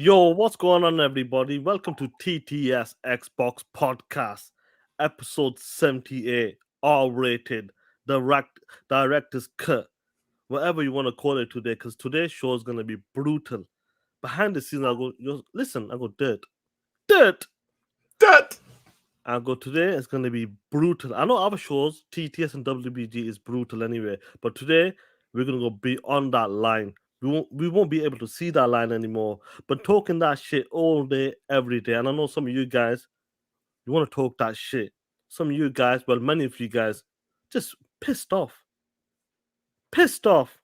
Yo, what's going on, everybody? Welcome to TTS Xbox Podcast, episode 78, R rated, director's cut, whatever you want to call it today, because today's show is going to be brutal. Behind the scenes, I go, dirt. That I go, today it's going to be brutal. I know other shows, TTS and WBG, is brutal anyway, but today we're going to go beyond that line. We won't be able to see that line anymore. But talking that shit all day, every day. And I know some of you guys, you want to talk that shit. Some of you guys, well, many of you guys, just pissed off. Pissed off.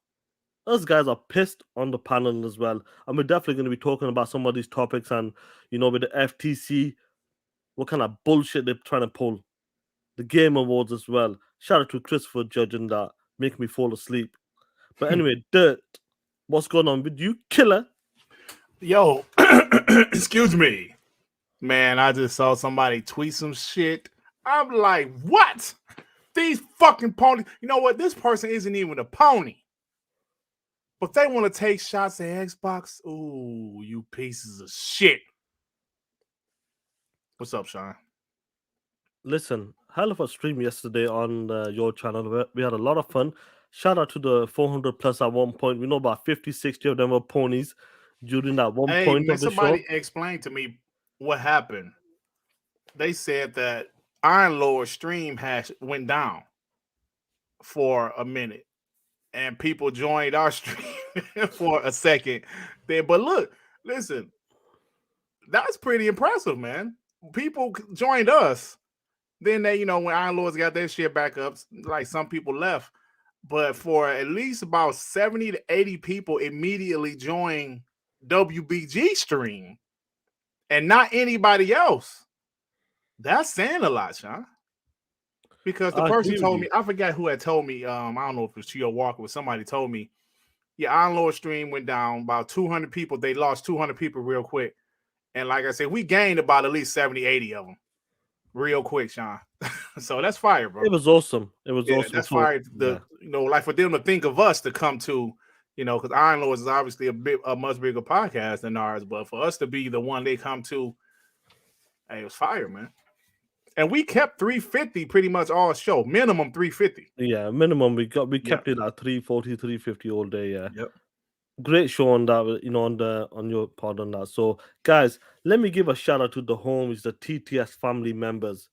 Us guys are pissed on the panel as well. And we're definitely going to be talking about some of these topics and, with the FTC, what kind of bullshit they're trying to pull. The Game Awards as well. Shout out to Christopher judging that. Make me fall asleep. But anyway, Dirt, what's going on with you, killer? Yo, excuse me, man. I just saw somebody tweet some shit. I'm like, what? These fucking ponies. You know what? This person isn't even a pony, but they want to take shots at Xbox. Ooh, you pieces of shit. What's up, Sean? Listen, hell of a stream yesterday on your channel. We had a lot of fun. Shout out to the 400 plus at one point. We know about 50, 60 of them were ponies during that one Hey, point man, of the show. somebody explained to me what happened. They said that Iron Lord stream went down for a minute, and people joined our stream for a second. But look, listen, that's pretty impressive, man. People joined us. Then they, when Iron Lords got their shit back up, like some people left. But for at least about 70 to 80 people immediately joined WBG stream and not anybody else. That's saying a lot, Sean. Because the person told me, I forgot who had told me, I don't know if it was Chio Walker or somebody told me, yeah, Iron Lord stream went down about 200 people. They lost 200 people real quick. And like I said, we gained about at least 70, 80 of them real quick, Sean. So that's fire, bro. It was awesome. It was awesome. That's fire. Like for them to think of us to come to, because Iron Lords is obviously a much bigger podcast than ours, but for us to be the one they come to, hey, it was fire, man. And we kept 350 pretty much all show, minimum 350. Yeah, minimum. We kept it at 340, 350 all day. Yeah. Yep. Great show on that, on your part on that. So, guys, let me give a shout out to the homies, the TTS family members.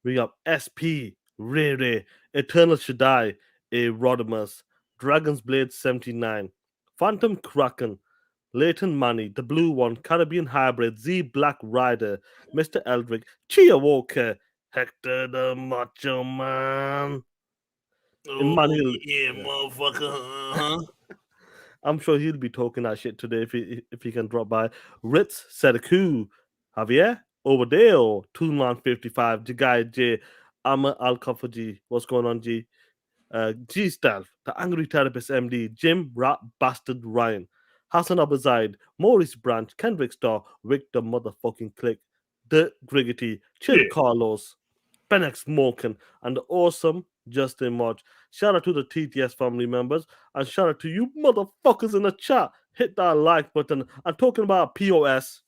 We have SP, Rere, Eternal Shaddai, A Rodimus, Dragon's Blade 79, Phantom Kraken, Leighton Manny, The Blue One, Caribbean Hybrid, Z Black Rider, Mr. Eldrick, Chia Walker, Hector the Macho Man. Emmanuel, yeah, motherfucker. I'm sure he'll be talking that shit today if he can drop by. Ritz Sedaku, Javier Overdale, 2man55, Jigai J, Amma Al G. What's going on, G? G Staff, the Angry Therapist MD, Jim Rat Bastard Ryan, Hassan Abazide, Maurice Branch, Kendrick Starr, Victor Motherfucking Click, The Griggity, Chill Carlos, Benex Morgan, and the awesome Justin March. Shout out to the TTS family members and shout out to you motherfuckers in the chat. Hit that like button. I'm talking about POS.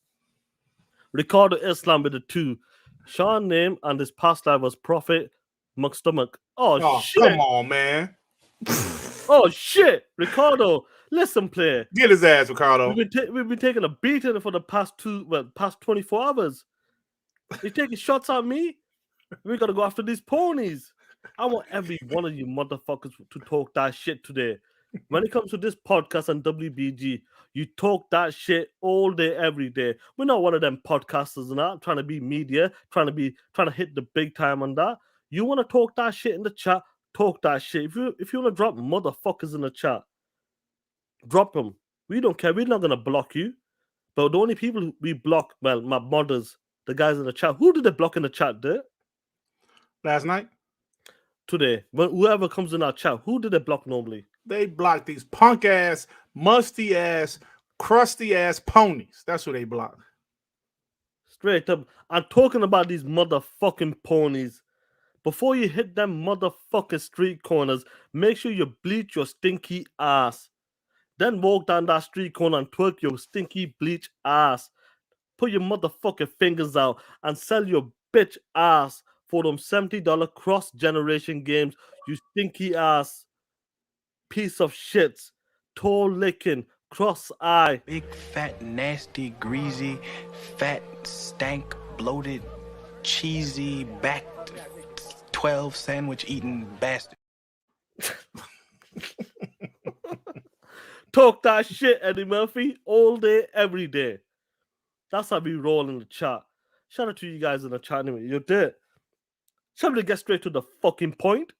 Ricardo Islam with the 2. Sean name and his past life was Prophet McStomach. Oh shit. Come on, man. Oh shit. Ricardo, listen, player. Get his ass, Ricardo. We've been taking a beating for the past 24 hours. You taking shots at me? We gotta go after these ponies. I want every one of you motherfuckers to talk that shit today. When it comes to this podcast and WBG, you talk that shit all day, every day. We're not one of them podcasters and that trying to be media, trying to hit the big time on that. You want to talk that shit in the chat? Talk that shit. If you want to drop motherfuckers in the chat, drop them. We don't care. We're not gonna block you. But the only people we block, well, my modders, the guys in the chat. Who did they block in the chat, there? Last night? Today. When whoever comes in our chat, who did they block normally? They block these punk ass, musty ass, crusty ass ponies. That's who they block. Straight up. I'm talking about these motherfucking ponies. Before you hit them motherfucking street corners, make sure you bleach your stinky ass. Then walk down that street corner and twerk your stinky bleach ass. Put your motherfucking fingers out and sell your bitch ass for them $70 cross generation games, you stinky ass piece of shit. Toe licking, cross eye. Big, fat, nasty, greasy, fat, stank, bloated, cheesy, backed, 12 sandwich eating bastard. Talk that shit, Eddie Murphy, all day, every day. That's how we roll in the chat. Shout out to you guys in the chat anyway. You're there. Shall we get straight to the fucking point?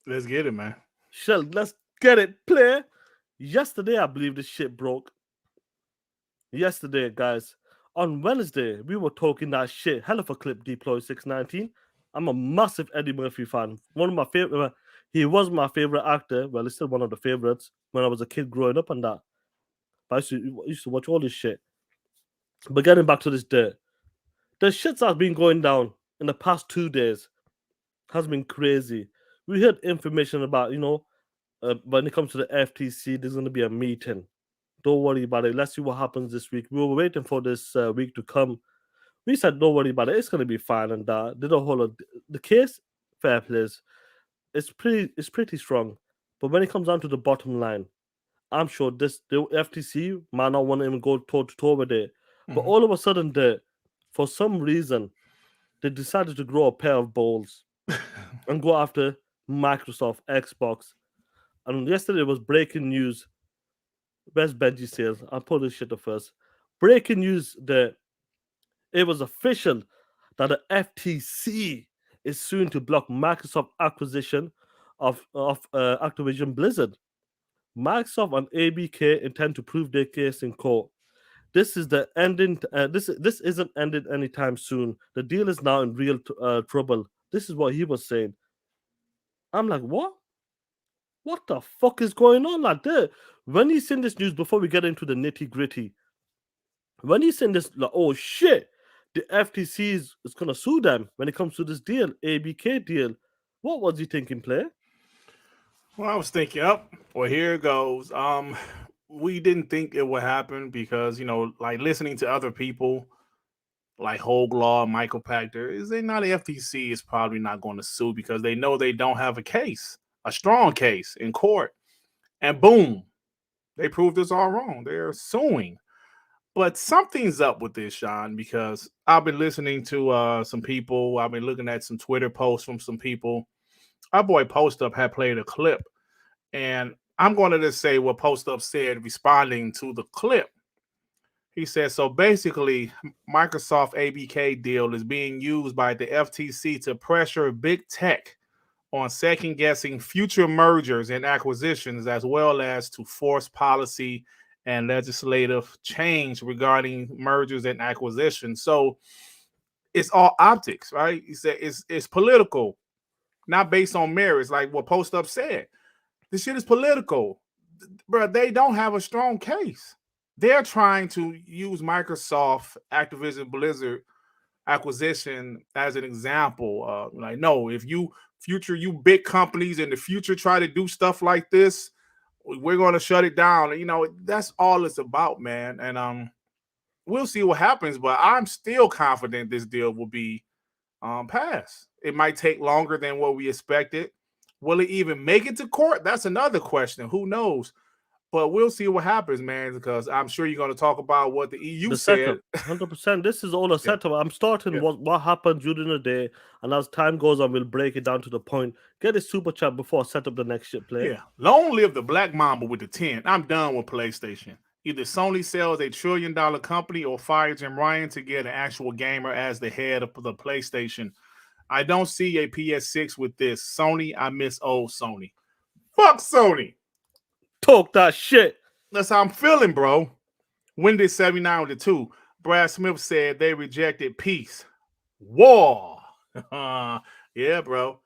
Let's get it, man. Let's get it, play. Yesterday, I believe this shit broke. Yesterday, guys. On Wednesday, we were talking that shit. Hell of a clip, Deploy 619. I'm a massive Eddie Murphy fan. One of my favorite. He was my favorite actor. Well, he's still one of the favorites when I was a kid growing up and that. But I used to watch all this shit. But getting back to this day, the shit that's been going down in the past 2 days has been crazy. We heard information about, when it comes to the FTC, there's going to be a meeting. Don't worry about it. Let's see what happens this week. We were waiting for this week to come. We said, don't worry about it. It's going to be fine. And did a whole the case, fair plays. It's pretty strong. But when it comes down to the bottom line, I'm sure the FTC might not want to even go toe to toe with it. But all of a sudden, for some reason, they decided to grow a pair of balls and go after Microsoft, Xbox. And yesterday was breaking news. Where's Benji says? I'll pull this shit up first. Breaking news that it was official that the FTC is soon to block Microsoft acquisition of Activision Blizzard. Microsoft and ABK intend to prove their case in court. This is the ending. This isn't ending anytime soon. The deal is now in real trouble. This is what he was saying. I'm like, what? What the fuck is going on like that? When he seen this news, before we get into the nitty gritty, when he seen this, like, oh shit, the FTC is gonna sue them when it comes to this deal, ABK deal. What was he thinking, player? Well, I was thinking, well, here it goes. We didn't think it would happen because, like listening to other people like Hoglaw, Michael Pachter, is they not the FTC is probably not going to sue because they know they don't have a strong case in court. And boom, they proved us all wrong. They're suing. But something's up with this, Sean, because I've been listening to some people. I've been looking at some Twitter posts from some people. Our boy Post Up had played a clip, and I'm going to just say what Post Up said responding to the clip. He said, so basically, Microsoft ABK deal is being used by the FTC to pressure big tech on second-guessing future mergers and acquisitions, as well as to force policy and legislative change regarding mergers and acquisitions. So it's all optics, right? He said it's political, not based on merits, like what Post Up said. This shit is political. Bro, they don't have a strong case. They're trying to use Microsoft Activision Blizzard acquisition as an example. Like, no, if you big companies in the future try to do stuff like this, we're going to shut it down. That's all it's about, man. And we'll see what happens, but I'm still confident this deal will be passed. It might take longer than what we expected. Will it even make it to court? That's another question. Who knows? But we'll see what happens, man, because I'm sure you're going to talk about what the EU said. 100%. This is all a setup. I'm starting what happened during the day, and as time goes on, we'll break it down to the point. Get a super chat before I set up the next shit play. Yeah. Long live the Black Mamba with the 10. I'm done with PlayStation. Either Sony sells $1 trillion company or fire Jim Ryan to get an actual gamer as the head of the PlayStation. I don't see a PS6 with this. Sony, I miss old Sony. Fuck Sony. Talk that shit. That's how I'm feeling, bro. When did 79 with the 2? Brad Smith said they rejected peace. War. Yeah, bro.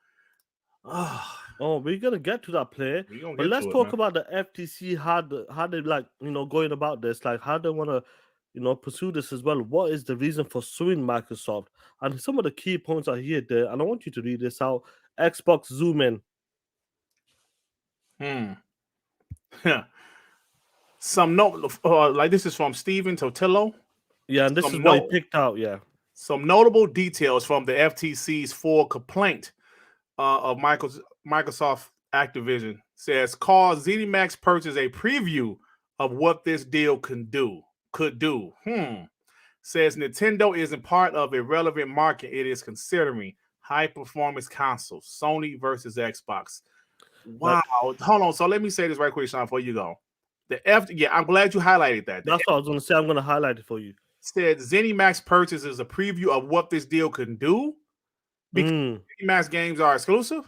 Oh, we're gonna get to that play. But let's talk about the FTC, how they like, going about this, like how they wanna, pursue this as well. What is the reason for suing Microsoft? And some of the key points are here there, and I want you to read this out. Xbox zoom in. Some note, like this is from Steven Totillo. Yeah, and this Some is what he note- picked out. Yeah. Some notable details from the FTC's full complaint of Microsoft Activision says cause ZeniMax purchase a preview of what this deal could do. Says Nintendo isn't part of a relevant market. It is considering high performance consoles, Sony versus Xbox. Wow. Hold on. So let me say this right quick, Sean, before you go. I'm glad you highlighted that. That's what I was going to say. I'm going to highlight it for you. Said ZeniMax purchase is a preview of what this deal can do because ZeniMax games are exclusive.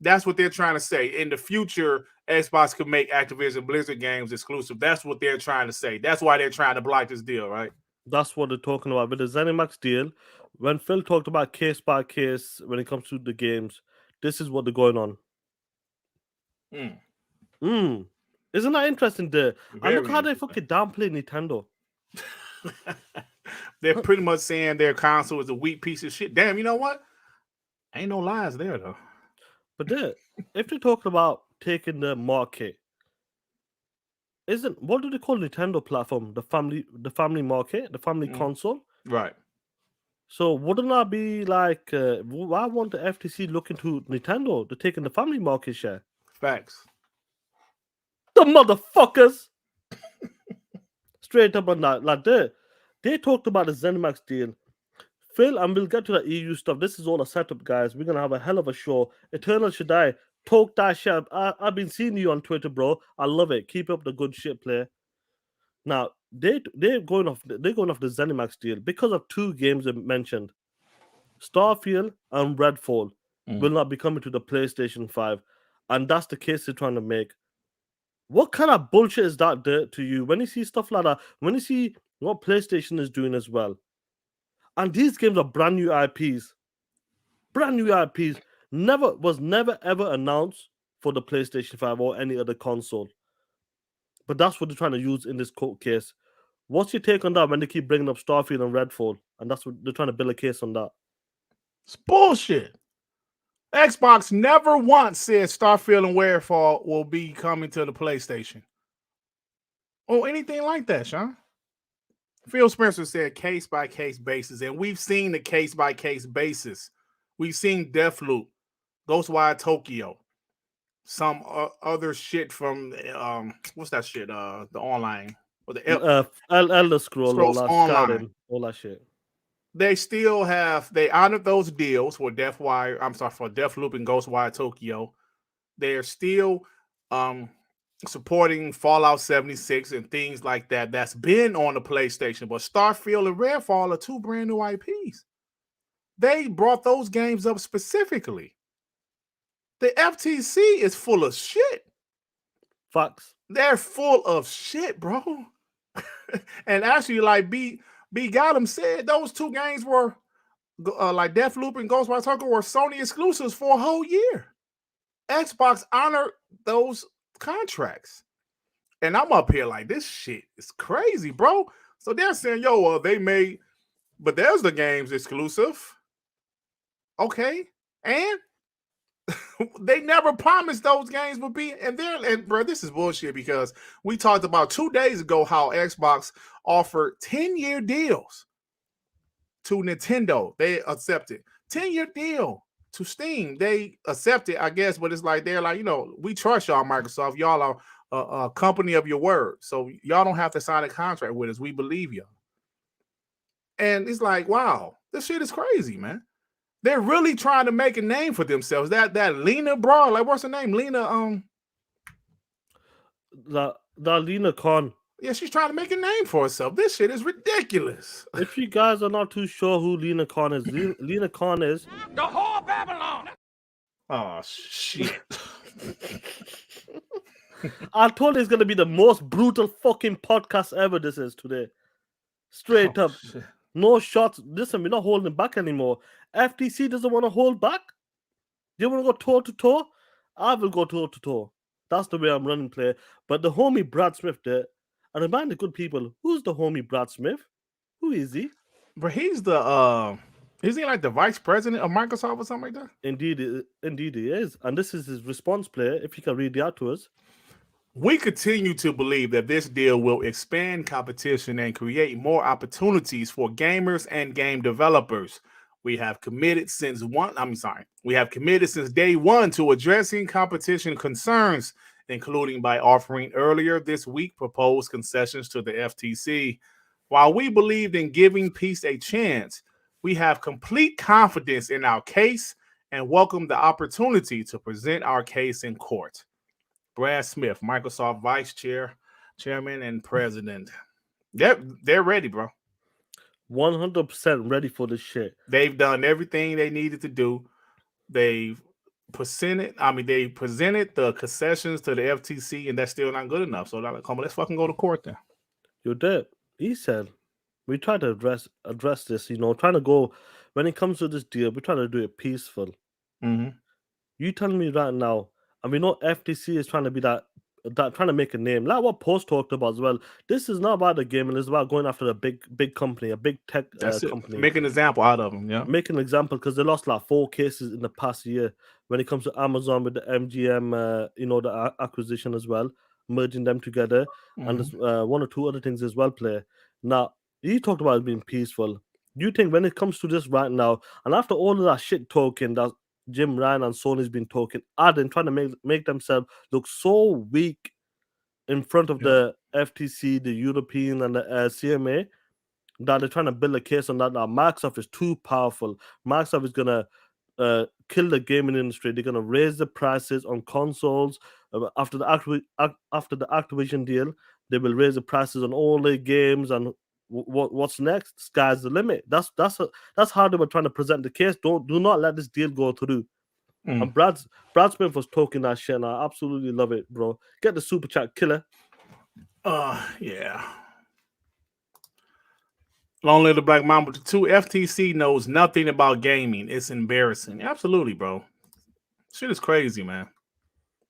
That's what they're trying to say. In the future, Xbox could make Activision Blizzard games exclusive. That's what they're trying to say. That's why they're trying to block this deal, right? That's what they're talking about. With the ZeniMax deal, when Phil talked about case by case when it comes to the games, this is what they're going on. Isn't that interesting there? And look how they fucking downplay Nintendo. They're pretty much saying their console is a weak piece of shit. Damn, you know what? Ain't no lies there, though. But there, if they're talking about taking the market, what do they call Nintendo platform? The family market, the family console? Right. So wouldn't that be like, why won't the FTC look into Nintendo? They're taking the family market share. Facts. The motherfuckers! Straight up on that. Like they talked about the ZeniMax deal. Phil, and we'll get to that EU stuff. This is all a setup, guys. We're gonna have a hell of a show. Eternal should die. Talk that shit. I've been seeing you on Twitter, bro. I love it. Keep up the good shit, player. Now they're going off the ZeniMax deal because of two games they mentioned. Starfield and Redfall will not be coming to the PlayStation 5, and that's the case they're trying to make. What kind of bullshit is that to you when you see stuff like that? When you see what PlayStation is doing as well, and these games are brand new IPs. Brand new IPs never ever announced for the PlayStation 5 or any other console. But that's what they're trying to use in this court case. What's your take on that when they keep bringing up Starfield and Redfall? And that's what they're trying to build a case on that. It's bullshit. Xbox never once said Starfield and Redfall will be coming to the PlayStation. Or anything like that, Sean. Phil Spencer said case-by-case basis, and we've seen the case-by-case basis. We've seen Deathloop, Ghostwire Tokyo, some other shit from what's that shit? The online or the Elder Scrolls Online, all that shit. They honored those deals for Deathloop and Ghostwire Tokyo. They're still supporting Fallout 76 and things like that. That's been on the PlayStation, but Starfield and Redfall are two brand new IPs. They brought those games up specifically. The FTC is full of shit. Facts. They're full of shit, bro. And actually, like B Gotham said, those two games were like Deathloop and Ghostwire Tokyo were Sony exclusives for a whole year. Xbox honored those contracts. And I'm up here like, this shit is crazy, bro. So they're saying, they made Bethesda games exclusive. Okay. And they never promised those games would be. And bro, this is bullshit because we talked about 2 days ago how Xbox offered 10-year deals to Nintendo. They accepted 10-year deal to Steam. They accepted, I guess, but it's like they're like, we trust y'all, Microsoft. Y'all are a company of your word. So y'all don't have to sign a contract with us. We believe y'all. And it's like, wow, this shit is crazy, man. They're really trying to make a name for themselves. That Lena bro, like what's her name? Lena that Lena Khan. Yeah, she's trying to make a name for herself. This shit is ridiculous. If you guys are not too sure who Lena Khan is, Lena Khan is the whole Babylon. Oh shit. I told you it's gonna be the most brutal fucking podcast ever. This is today. Straight up. Shit. No shots. Listen, we're not holding back anymore. FTC doesn't want to hold back. You want to go toe to toe? I will go toe to toe. That's the way I'm running play. But the homie Brad Smith there, and remind the good people, who's the homie Brad Smith? Who is he? But he's is he like the vice president of Microsoft or something like that? Indeed he is. And this is his response play. If you can read it out to us. We continue to believe that this deal will expand competition and create more opportunities for gamers and game developers. We have committed since day one to addressing competition concerns, including by offering earlier this week proposed concessions to the FTC. While we believed in giving peace a chance, we have complete confidence in our case and welcome the opportunity to present our case in court. Brad Smith, Microsoft Chairman, and President. They're ready, bro. 100% ready for this shit. They've done everything they needed to do. They've they presented the concessions to the FTC, and that's still not good enough. So like, come on, let's fucking go to court then. You're dead. He said, we try to address this, trying to go, when it comes to this deal, we try to do it peaceful. Mm-hmm. You telling me right now, and we know FTC is trying to be that trying to make a name, like what Post talked about as well. This is not about the game, and it's about going after a big company, a big tech company. Make an example out of them, yeah. Make an example, because they lost like 4 cases in the past year when it comes to Amazon with the MGM, the acquisition as well, merging them together, and there's 1 or 2 other things as well. Player. Now, you talked about it being peaceful. You think when it comes to this right now, and after all of that shit talking that Jim Ryan and Sony's been talking, Aden trying to make themselves look so weak in front of the FTC, the European, and the CMA, that they're trying to build a case on that. Now, Microsoft is too powerful. Microsoft is gonna kill the gaming industry. They're gonna raise the prices on consoles. After the Activision deal, they will raise the prices on all the games. And what's next? Sky's the limit. That's how they were trying to present the case. Do not let this deal go through. And Brad Smith was talking that shit, and I absolutely love it, bro. Get the super chat, killer. Yeah. Long live the Black Mamba 2. FTC knows nothing about gaming. It's embarrassing. Absolutely, bro. Shit is crazy, man.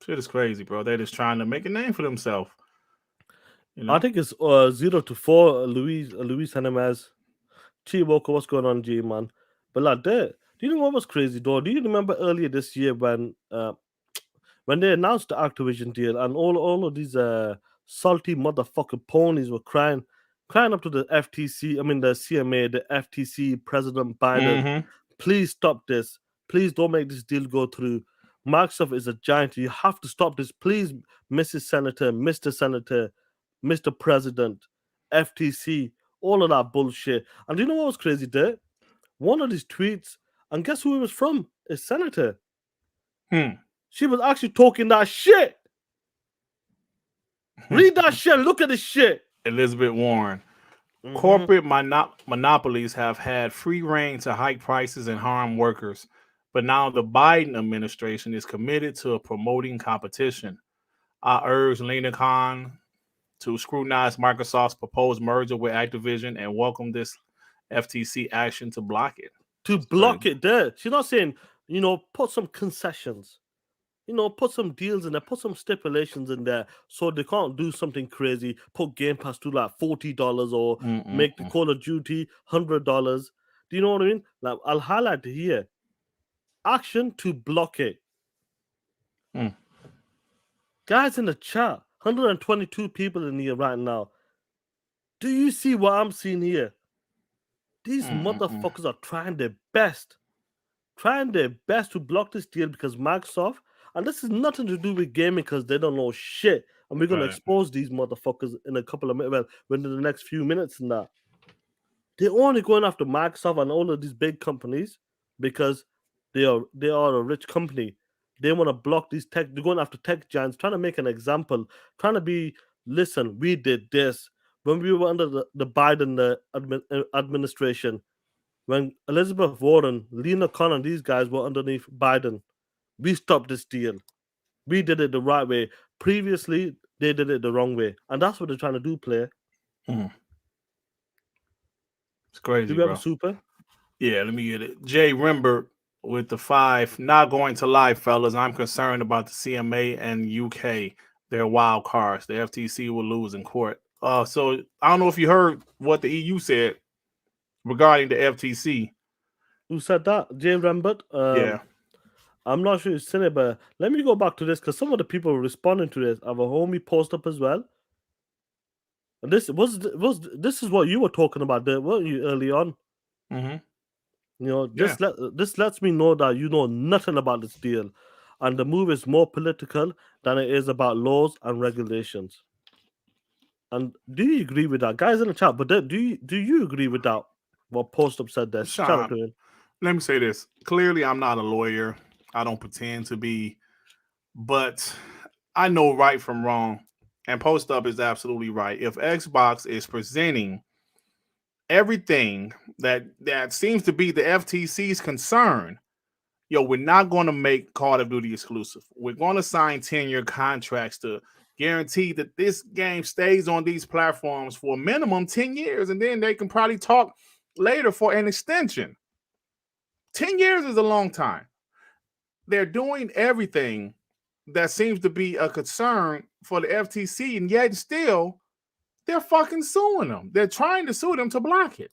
Shit is crazy, bro. They're just trying to make a name for themselves. I think it's 0-4. Luis Hanamaz. Chi Walker, what's going on, G, man? But like that, do you know what was crazy, though? Do you remember earlier this year when they announced the Activision deal, and all of these salty motherfucker ponies were crying up to the FTC, the CMA, the FTC, President Biden, please stop this. Please don't make this deal go through. Microsoft is a giant. You have to stop this. Please, Mrs. Senator, Mr. Senator, Mr. President, FTC, all of that bullshit. And do you know what was crazy there? One of these tweets, and guess who it was from? A senator. She was actually talking that shit. Read that shit. Look at this shit. Elizabeth Warren. Corporate monopolies have had free reign to hike prices and harm workers, but now the Biden administration is committed to promoting competition. I urge Lena Khan to scrutinize Microsoft's proposed merger with Activision and welcome this FTC action to block it. To block it there. She's not saying, put some concessions. Put some deals in there, put some stipulations in there so they can't do something crazy, put Game Pass to like $40 or make the Call of Duty $100. Do you know what I mean? Like, I'll highlight here. Action to block it. Guys in the chat, 122 people in here right now. Do you see what I'm seeing here? These motherfuckers are trying their best. Trying their best to block this deal because Microsoft, and this is nothing to do with gaming because they don't know shit. And we're going to expose these motherfuckers in a couple of minutes, within the next few minutes and that. They're only going after Microsoft and all of these big companies because they are a rich company. They want to block these tech. They're going after tech giants, trying to make an example, trying to be, listen, we did this. When we were under the Biden administration, when Elizabeth Warren, Lena Khan, and these guys were underneath Biden, we stopped this deal. We did it the right way. Previously, they did it the wrong way. And that's what they're trying to do, player. It's crazy, Do we have a super? Yeah, let me get it. Jay Rimbert with the 5. Not going to lie, fellas. I'm concerned about the CMA and UK. They're wild cards. The FTC will lose in court. So I don't know if you heard what the EU said regarding the FTC. Who said that? Jay Rimbert? Yeah. I'm not sure you've seen it, but let me go back to this because some of the people responding to this have a homie post up as well. And this is what you were talking about there, weren't you, early on? Mm-hmm. You know, Yeah. this lets me know that you know nothing about this deal, and the move is more political than it is about laws and regulations. And do you agree with that, guys in the chat? But do you agree with that? What post up said this? Shout out Sean, to him. let me say this. Clearly, I'm not a lawyer. I don't pretend to be, but I know right from wrong. And Post Up is absolutely right. If Xbox is presenting everything that seems to be the FTC's concern, yo, we're not going to make Call of Duty exclusive. We're going to sign 10-year contracts to guarantee that this game stays on these platforms for a minimum 10 years, and then they can probably talk later for an extension. 10 years is a long time. They're doing everything that seems to be a concern for the FTC, and yet still they're fucking suing them. They're trying to sue them to block it.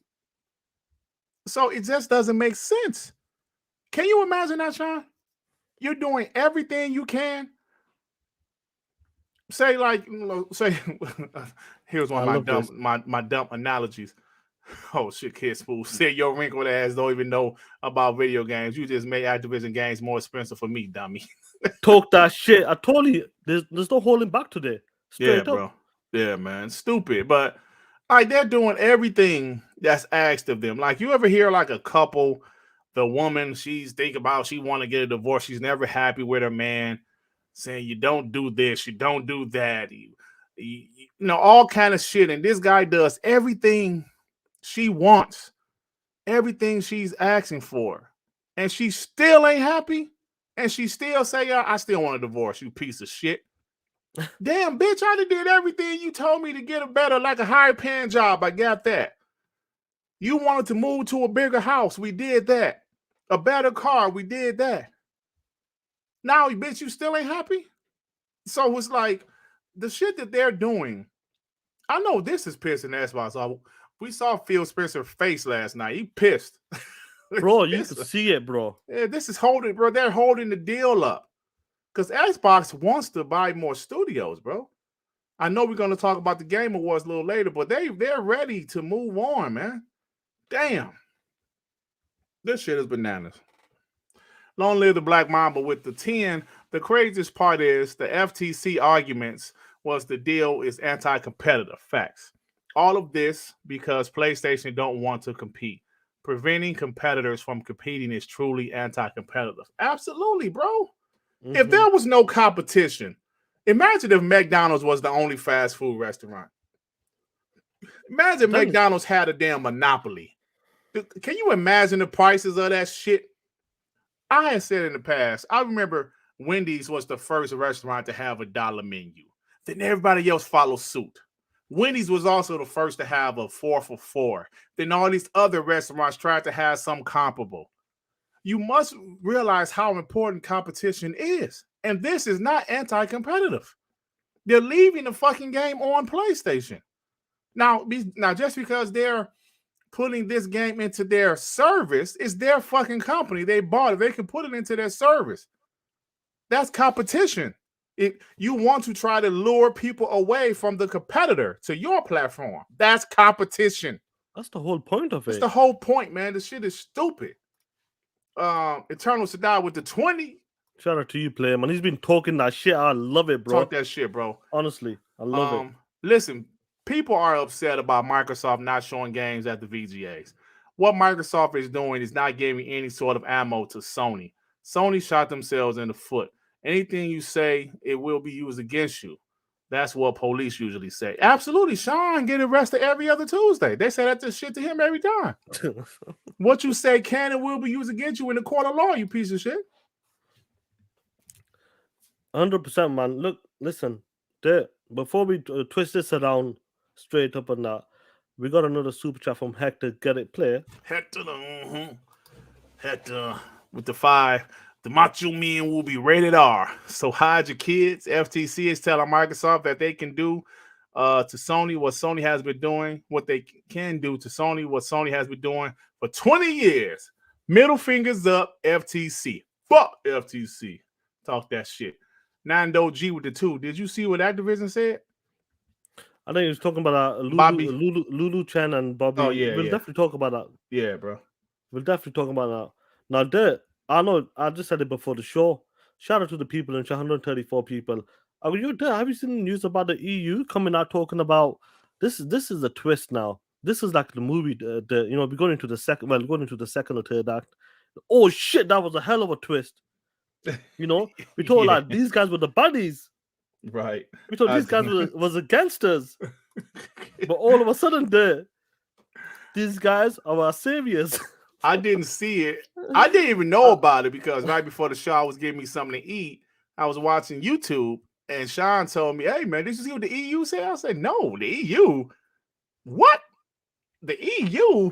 So it just doesn't make sense. Can you imagine that, Sean? You're doing everything you can. Say like, say, here's one I of my love dumb this. my dumb analogies. Oh shit, kid spool. Say your wrinkled ass don't even know about video games. You just made Activision games more expensive for me, dummy. Talk that shit. I told you. There's no holding back today. Yeah, Straight up. bro. Yeah, man. Stupid. But like they're doing everything that's asked of them. Like you ever hear like a couple, the woman she's thinking about she want to get a divorce. She's never happy with her man, saying you don't do this, you don't do that, you know, all kind of shit. And this guy does everything she wants, everything she's asking for, and she still ain't happy. And she still say, I still want a divorce, you piece of shit. Damn, bitch, I done did everything you told me to get a better, like a higher paying job. I got that. You wanted to move to a bigger house. We did that. A better car. We did that. Now, bitch, you still ain't happy? So it's like the shit that they're doing. I know this is pissing Xbox off. We saw Phil Spencer's face last night. He pissed. Bro, you can see it, bro. Yeah, this is holding, bro. They're holding the deal up. Because Xbox wants to buy more studios, bro. I know we're going to talk about the Game Awards a little later, but they're ready to move on, man. Damn. This shit is bananas. Long live the Black Mamba with the 10. The craziest part is the FTC arguments was the deal is anti-competitive. Facts. All of this because PlayStation don't want to compete. Preventing competitors from competing is truly anti-competitive. Absolutely, bro. If there was no competition, imagine if McDonald's was the only fast food restaurant. Imagine McDonald's had a damn monopoly. Can you imagine the prices of that shit? I had said in the past, I remember Wendy's was the first restaurant to have a dollar menu. Then everybody else followed suit. Wendy's was also the first to have a 4 for $4. Then all these other restaurants tried to have some comparable. You must realize how important competition is. And this is not anti-competitive. They're leaving the fucking game on PlayStation. Now, just because they're putting this game into their service, it's their fucking company. They bought it. They can put it into their service. That's competition. You want to try to lure people away from the competitor to your platform. That's competition. That's the whole point of it. That's the whole point, man. This shit is stupid. Eternal Sadar with the 20. Shout out to you, player, man. He's been talking that shit. I love it, bro. Talk that shit, bro. Honestly, I love it. Listen, people are upset about Microsoft not showing games at the VGAs. What Microsoft is doing is not giving any sort of ammo to Sony. Sony shot themselves in the foot. Anything you say, it will be used against you. That's what police usually say. Absolutely. Sean get arrested every other Tuesday. They say that shit to him every time. What you say can and will be used against you in the court of law, you piece of shit. 100%, man. Look, listen. Before we twist this around straight up on that, we got another super chat from Hector. Get it, player. Hector with the 5. The Macho Men will be rated R. So hide your kids. FTC is telling Microsoft that they can do to Sony what Sony has been doing, what they can do to Sony, what Sony has been doing for 20 years. Middle fingers up, FTC. Fuck FTC. Talk that shit. Nando G with the 2. Did you see what Activision said? I think he was talking about Bobby. Lulu Chen and Bobby. Oh, yeah, we'll yeah. definitely talk about that. Yeah, bro. We'll definitely talk about that. Now, there, I know I just said it before the show. Shout out to the people in 134 people. Are you there? Have you seen the news about the EU coming out talking about this? This is a twist now. This is like the movie. We're going into the second. Well, going into the second or third act. Oh shit, that was a hell of a twist. We thought like these guys were the buddies. Right. We thought these guys was the gangsters. But all of a sudden, these guys are our saviors. I didn't see it. I didn't even know about it because right before the show, I was giving me something to eat. I was watching YouTube, and Sean told me, "Hey, man, did you see what the EU said?" I said, "No, the EU. What? The EU?"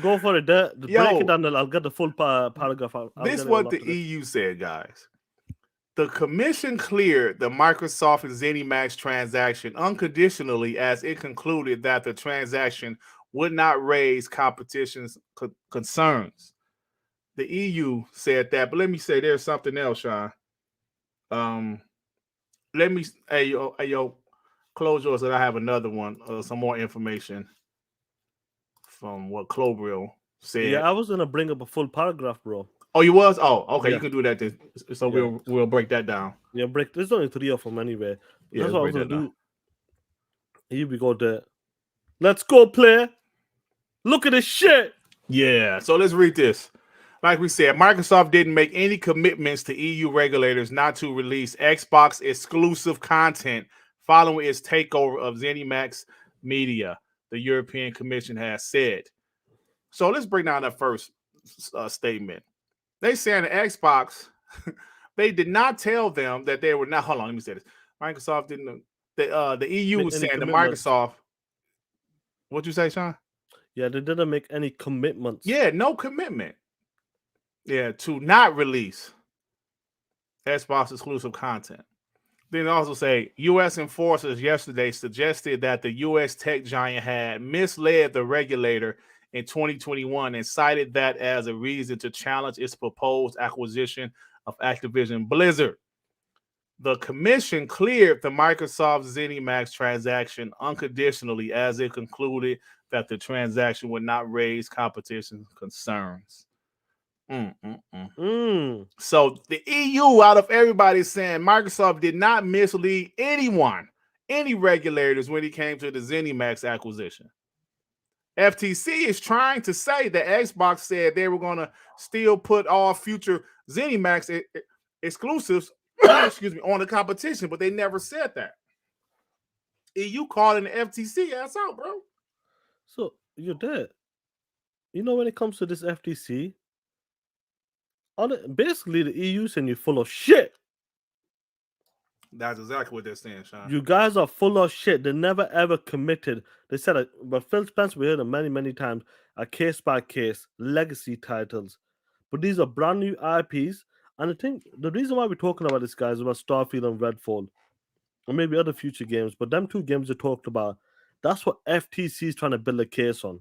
Go for it. Break it down. I'll get the full paragraph. This is what the EU said, guys. The commission cleared the Microsoft and ZeniMax transaction unconditionally as it concluded that the transaction would not raise competition concerns. The EU said that, but let me say there's something else, Sean. Let me, hey yo, close yours, and I have another one, some more information from what Clobril said. Yeah, I was gonna bring up a full paragraph, bro. Oh, you was? Oh, okay, yeah. You can do that then. So we'll break that down. Yeah, there's only 3 of them anyway. That's what I was gonna do. Here we go there. Let's go, player. Look at this shit. Yeah, so let's read this. Like we said, Microsoft didn't make any commitments to EU regulators not to release Xbox exclusive content following its takeover of ZeniMax Media, the European Commission has said. So let's break down that first statement. They saying the Xbox, they did not tell them that they were not. Hold on, let me say this. Microsoft didn't. The EU was saying to Microsoft. What'd you say, Sean? Yeah, they didn't make any commitments. Yeah, no commitment. Yeah, to not release Xbox exclusive content. Then also say U.S. enforcers yesterday suggested that the U.S. tech giant had misled the regulator in 2021 and cited that as a reason to challenge its proposed acquisition of Activision Blizzard. The commission cleared the Microsoft ZeniMax transaction unconditionally as it concluded that the transaction would not raise competition concerns. So the EU, out of everybody, saying Microsoft did not mislead anyone, any regulators, when it came to the ZeniMax acquisition. FTC is trying to say that Xbox said they were going to still put all future ZeniMax exclusives on the competition, but they never said that. EU calling the FTC ass out, bro. So you're dead. When it comes to this FTC, basically the EU saying you're full of shit. That's exactly what they're saying, Sean. You guys are full of shit. They never ever committed. They said, but Phil Spencer, we heard it many, many times, a case by case, legacy titles. But these are brand new IPs. And I think the reason why we're talking about this, guys, is about Starfield and Redfall, or maybe other future games. But them 2 games they talked about, that's what FTC is trying to build a case on.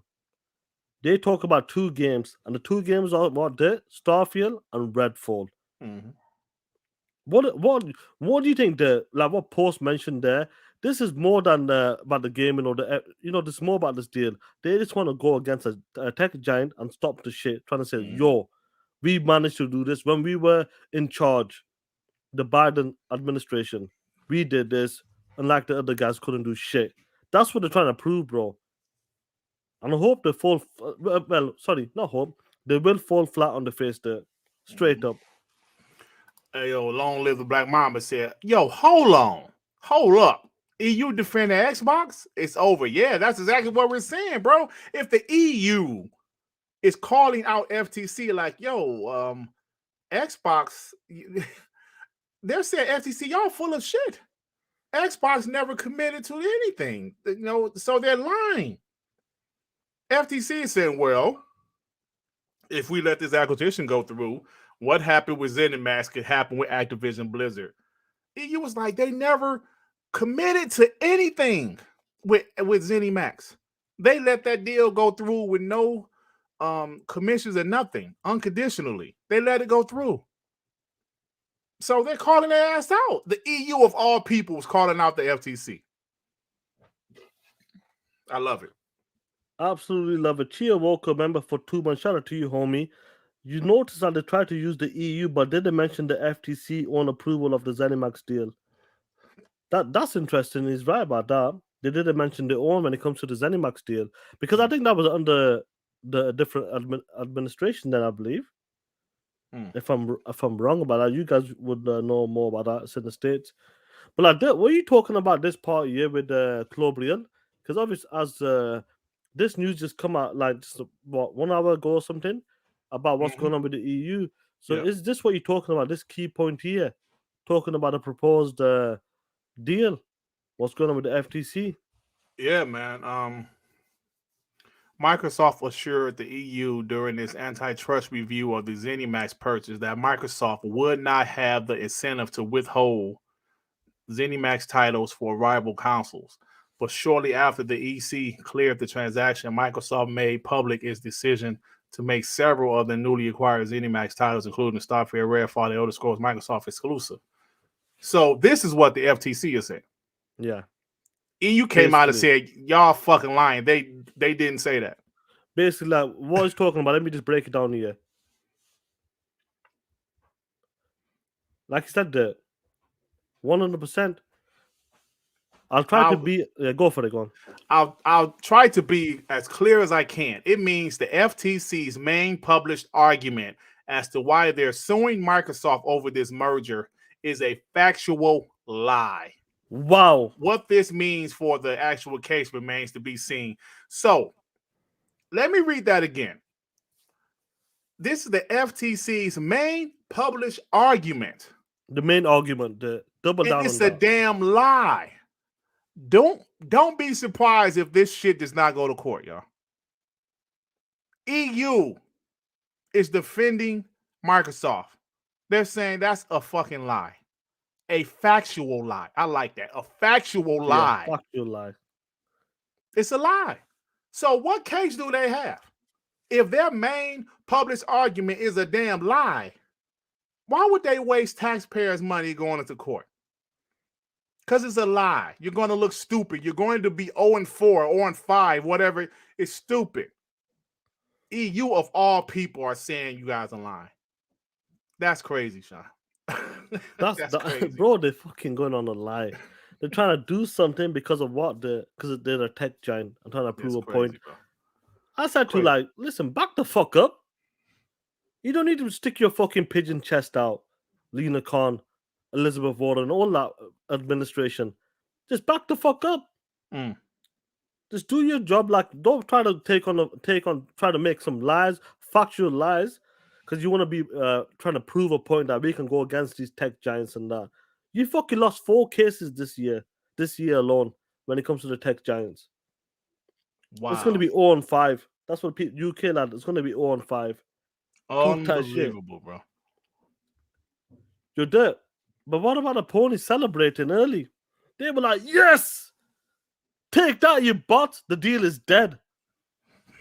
They talk about 2 games, and the 2 games are what? Starfield and Redfall. Mm-hmm. What do you think? What Post mentioned there, this is more than about the gaming or this is more about this deal. They just want to go against a tech giant and stop the shit, trying to say, yo, we managed to do this when we were in charge. The Biden administration, we did this, unlike the other guys couldn't do shit. That's what they're trying to prove, bro. And I hope they fall. Not hope. They will fall flat on the face there, straight up. Hey, yo, long live the Black Mamba said, yo, hold up. EU defend the Xbox? It's over. Yeah, that's exactly what we're saying, bro. If the EU is calling out FTC like, yo, Xbox, they're saying FTC, y'all full of shit. Xbox never committed to anything, so they're lying. FTC is saying, well, if we let this acquisition go through, what happened with ZeniMax could happen with Activision Blizzard. EU was like, they never committed to anything with ZeniMax. They let that deal go through with no commissions or nothing unconditionally. They let it go through. So they're calling their ass out. The EU of all people is calling out the FTC. I love it. Absolutely love it. Chia Walker, member for 2 months. Shout out to you, homie. You notice that they tried to use the EU, but didn't mention the FTC on approval of the Zenimax deal. That's interesting. He's right about that. They didn't mention their own when it comes to the Zenimax deal because I think that was under the different administration. Then I believe, if I'm wrong about that, you guys would know more about that. It's in the states. But like, were you talking about this part here with Clobrian? Because obviously, as this news just come out like just, what 1 hour ago or something about what's going on with the EU. So Yep. is this what you're talking about? This key point here, talking about a proposed deal. What's going on with the FTC? Yeah, man. Microsoft assured the EU during this antitrust review of the ZeniMax purchase that Microsoft would not have the incentive to withhold ZeniMax titles for rival consoles. But shortly after the EC cleared the transaction, Microsoft made public its decision to make several of the newly acquired ZeniMax titles, including Starfield, Redfall, The Elder Scrolls, Microsoft exclusive. So this is what the FTC is saying. Yeah. EU came out and said, y'all fucking lying. They didn't say that. Basically, like, what he's talking about, let me just break it down here. Like he said, 100%. I'll try to be. Go for it, go on. I'll try to be as clear as I can. It means the FTC's main published argument as to why they're suing Microsoft over this merger is a factual lie. Wow. What this means for the actual case remains to be seen. So, let me read that again. This is the FTC's main published argument. The main argument, the double down. It's a damn lie. Don't be surprised if this shit does not go to court, y'all. EU is defending Microsoft. They're saying that's a fucking lie. A factual lie. I like that. A factual lie. Factual lie. It's a lie. So what case do they have? If their main published argument is a damn lie, why would they waste taxpayers' money going into court? Because it's a lie. You're going to look stupid. You're going to be 0-4, 0-5, whatever. It's stupid. EU of all people are saying you guys are lying. That's crazy, Sean. That's crazy. Bro, they're fucking going on a lie. They're trying to do something because of what? Because they're a tech giant. I'm trying to prove a point. Bro. I said to like, listen, back the fuck up. You don't need to stick your fucking pigeon chest out. Lena Khan, Elizabeth Warren, all that administration. Just back the fuck up. Just do your job. Like, don't try to try to make some lies, factual lies, because you want to be trying to prove a point that we can go against these tech giants and that. You fucking lost 4 cases this year alone when it comes to the tech giants. Wow. It's going to be 0-5. That's what UK lad. It's going to be 0-5. Unbelievable, bro. You're dead. But what about the ponies celebrating early? They were like, yes! Take that, you bot! The deal is dead.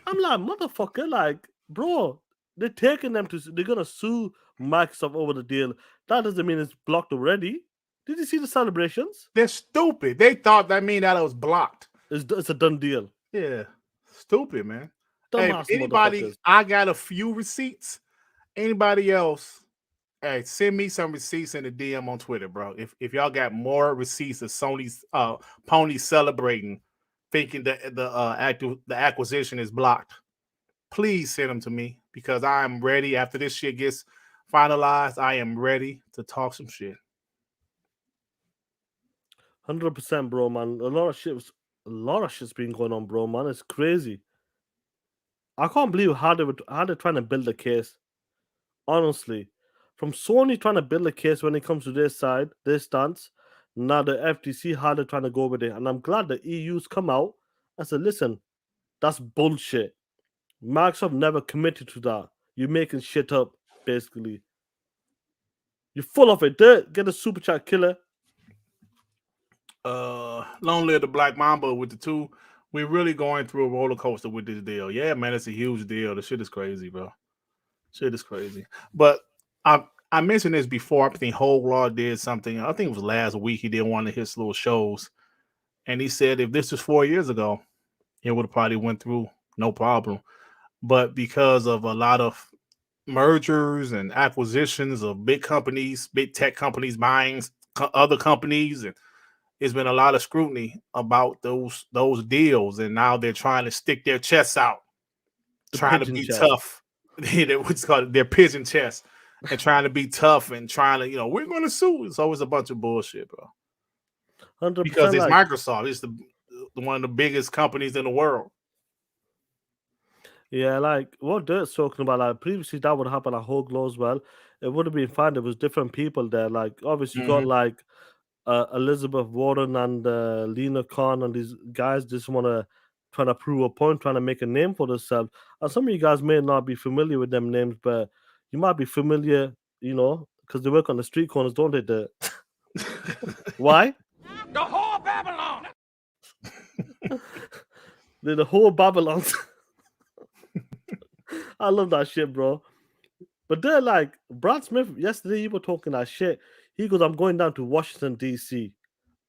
I'm like, motherfucker, like, bro, they're taking them they're gonna sue Microsoft over the deal. That doesn't mean it's blocked already. Did you see the celebrations? They're stupid. They thought that mean that it was blocked. It's a done deal. Yeah. Stupid, man. Hey, anybody, I got a few receipts. Anybody else, hey, send me some receipts in the DM on Twitter, bro. If y'all got more receipts of Sony's ponies celebrating, thinking that the acquisition is blocked, please send them to me because I am ready. After this shit gets finalized, I am ready to talk some shit. 100%, bro, man. A lot of shit's been going on, bro, man. It's crazy. I can't believe how they're trying to build a case. Honestly, from Sony trying to build a case when it comes to their side, their stance, now the FTC, how they're trying to go with it. And I'm glad the EU's come out and said, listen, that's bullshit. Microsoft never committed to that. You're making shit up, basically. You're full of it. Get a super chat killer. Long live the Black Mamba with the We're really going through a roller coaster with this deal. Yeah, man, it's a huge deal. The shit is crazy, bro. Shit is crazy. But I mentioned this before. I think Hoglaw did something. I think it was last week. He did one of his little shows, and he said if this was 4 years ago, it would have probably went through no problem. But because of a lot of mergers and acquisitions of big companies, big tech companies buying other companies, and it's been a lot of scrutiny about those deals, and now they're trying to stick their chests out, The trying to pigeon be chest. tough. What's called their pigeon chest, and trying to be tough and trying to, we're going to sue. It's always a bunch of bullshit, bro. 100%. Because it's like, Microsoft. It's the one of the biggest companies in the world. yeah, like what Dirt's talking about, like previously that would happen at Hoglaw as well. It would have been fine. There was different people there. Like obviously you got like Elizabeth Warren and Lena Khan and these guys just want to trying to prove a point, trying to make a name for themselves. And some of you guys may not be familiar with them names, but you might be familiar, because they work on the street corners, don't they? Why? The whole Babylon. They're the whole Babylon. I love that shit, bro. But they're like Brad Smith yesterday. He was talking that shit. He goes, "I'm going down to Washington D.C.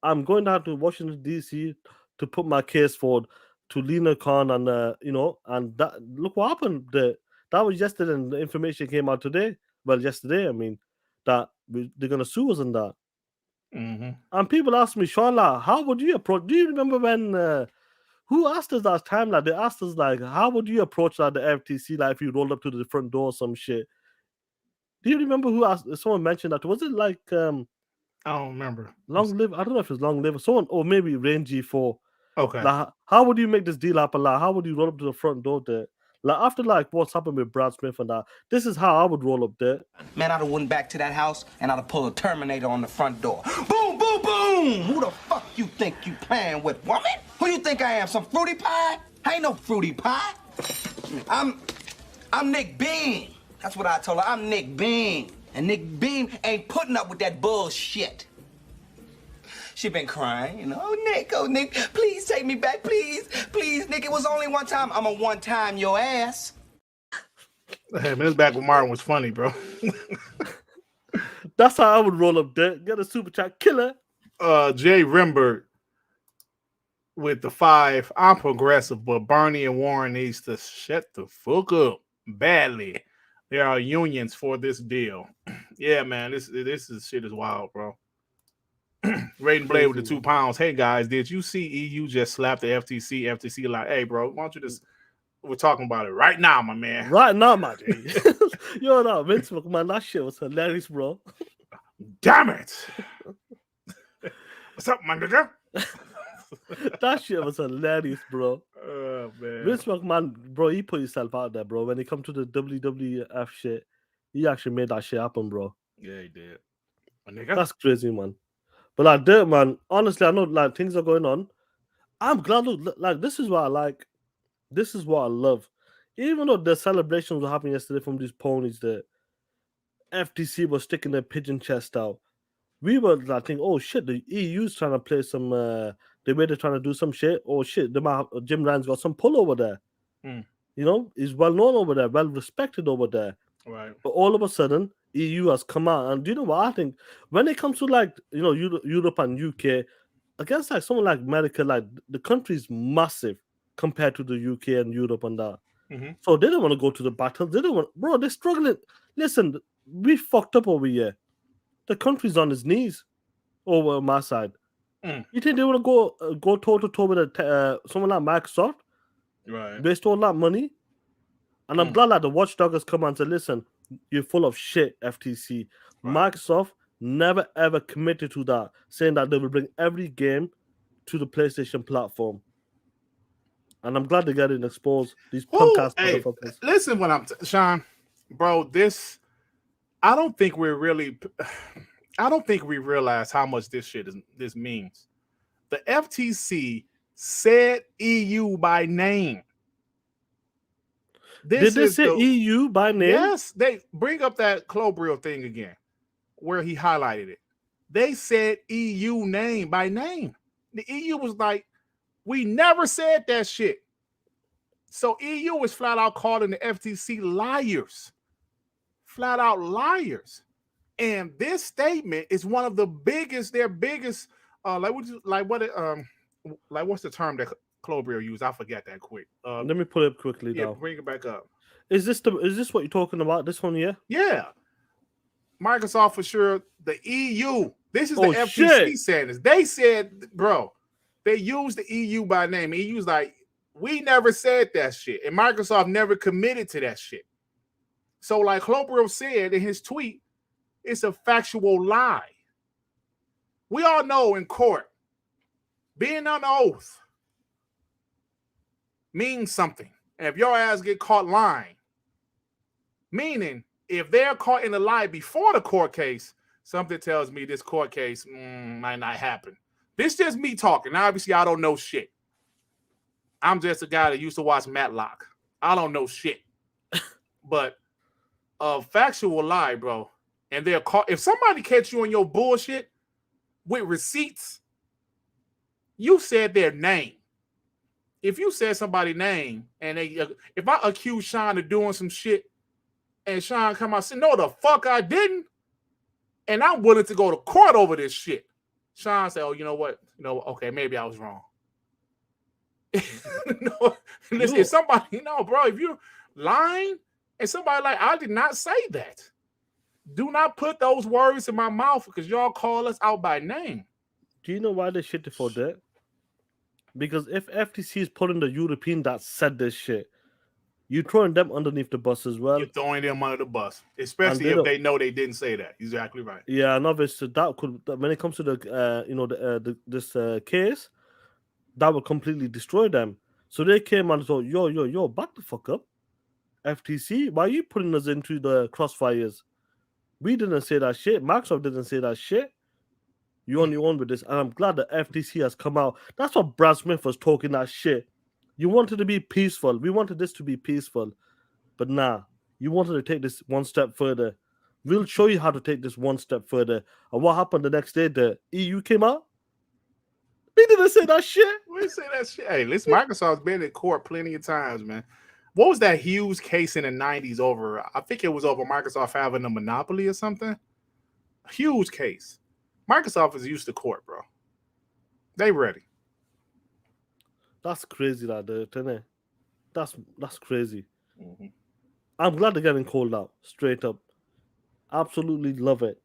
I'm going down to Washington D.C. to put my case forward to Lena Khan and and that look what happened. That was yesterday, and the information came out today. Well, yesterday, I mean, that they're gonna sue us and that. And people ask me, Shala, how would you approach? Do you remember when? Who asked us that time? Like they asked us, like, how would you approach like the FTC? Like if you rolled up to the front door, or some shit. Do you remember who asked? Someone mentioned that. Was it like I don't remember. Long Live? I don't know if it's Long Live or someone, or maybe Rain G4. Okay. Like, how would you make this deal happen? Like, how would you roll up to the front door there? Like after like what's happened with Brad Smith and that, this is how I would roll up there. Man, I'd have went back to that house and I'd have pulled a Terminator on the front door. Boom, boom, boom! Who the fuck you think you playing with, woman? Who you think I am, some fruity pie? I ain't no fruity pie. I'm Nick Bean. That's what I told her. I'm Nick Bean. And Nick Bean ain't putting up with that bullshit. She been crying, oh, Nick, please take me back, please. Please, Nick, it was only one time. I'm a one-time your ass. Hey, man, this back when Martin was funny, bro. That's how I would roll up there. Get a super chat killer. Jay Rimbert with the 5. I'm progressive, but Bernie and Warren needs to shut the fuck up badly. There are unions for this deal. Yeah, man, this shit is wild, bro. Raiden Blade with the 2 pounds. Hey guys, did you see EU just slapped the FTC? FTC like, hey, bro, why don't you just? We're talking about it right now, my man. Right now, my G. Yo, no, Vince McMahon, that shit was hilarious, bro. Damn it! What's up, my nigga? That shit was hilarious, bro. Oh man, Vince McMahon, bro, he put himself out there, bro. When it come to the WWF shit, he actually made that shit happen, bro. Yeah, he did. My nigga. That's crazy, man. But like, Dirt, man, honestly, I know like things are going on. I'm glad. Look, like this is what I like. This is what I love. Even though the celebrations were happening yesterday from these ponies, the FTC was sticking their pigeon chest out. We were like thinking, oh shit, the EU's trying to play some. They're trying to do some shit. Oh shit, Jim Ryan's got some pull over there. He's well known over there, well respected over there. Right. But all of a sudden, EU has come out, and do you know what I think? When it comes to like Europe and UK, against like someone like America, like the country's massive compared to the UK and Europe and that. So they don't want to go to the battles. They don't want, bro. They're struggling. Listen, we fucked up over here. The country's on its knees over my side. You think they want to go toe to toe with someone like Microsoft? Right. Waste all that money. And I'm glad that the watchdog has come and said, listen, you're full of shit, FTC. Right. Microsoft never ever committed to that, saying that they will bring every game to the PlayStation platform. And I'm glad they're getting exposed. These podcast motherfuckers. Listen, when Sean, bro, I don't think we realize how much this means. The FTC said EU by name. Did they say EU by name? Yes, they bring up that Clobril thing again, where he highlighted it. They said EU name by name. The EU was like, We never said that shit. So EU is flat out calling the FTC liars. Flat out liars. And this statement is one of the biggest, their biggest, what's the term that Clobrio used? I forget that quick. Let me pull it up quickly now. Bring it back up. Is this what you're talking about? This one, yeah? Yeah. Microsoft for sure. The EU. This is the FTC saying this. They said, bro, they used the EU by name. EU's like, we never said that shit. And Microsoft never committed to that shit. So like Clobrio said in his tweet, it's a factual lie. We all know in court, being on oath means something. And if your ass get caught lying, meaning if they're caught in a lie before the court case, something tells me this court case might not happen. This is just me talking. Obviously, I don't know shit. I'm just a guy that used to watch Matlock. I don't know shit. But a factual lie, bro. And they're caught. If somebody catch you on your bullshit with receipts, you said their name. If you said somebody's name and if I accuse Sean of doing some shit and Sean come out and say, no, the fuck I didn't, and I'm willing to go to court over this shit, Sean said, oh, you know what? Okay, maybe I was wrong. If somebody, bro, if you're lying and somebody like, I did not say that. Do not put those words in my mouth because y'all call us out by name. Do you know why they shit for that? Because if FTC is pulling the European that said this shit, you're throwing them underneath the bus as well. You're throwing them under the bus, especially if they know they didn't say that. Exactly right. Yeah, and obviously that could, when it comes to this case, that would completely destroy them. So they came and thought, yo, back the fuck up, FTC. Why are you putting us into the crossfires? We didn't say that shit. Microsoft didn't say that shit. You're on your own with this. And I'm glad the FTC has come out. That's what Brad Smith was talking that shit. You wanted to be peaceful. We wanted this to be peaceful. But nah, you wanted to take this one step further. We'll show you how to take this one step further. And what happened the next day? The EU came out. We didn't say that shit. We didn't say that shit. Hey, listen, Microsoft's been in court plenty of times, man. What was that huge case in the 90s over? I think it was over Microsoft having a monopoly or something. A huge case. Microsoft is used to court, bro. They ready. That's crazy, isn't it? That's crazy. Mm-hmm. I'm glad they're getting called out, straight up. Absolutely love it.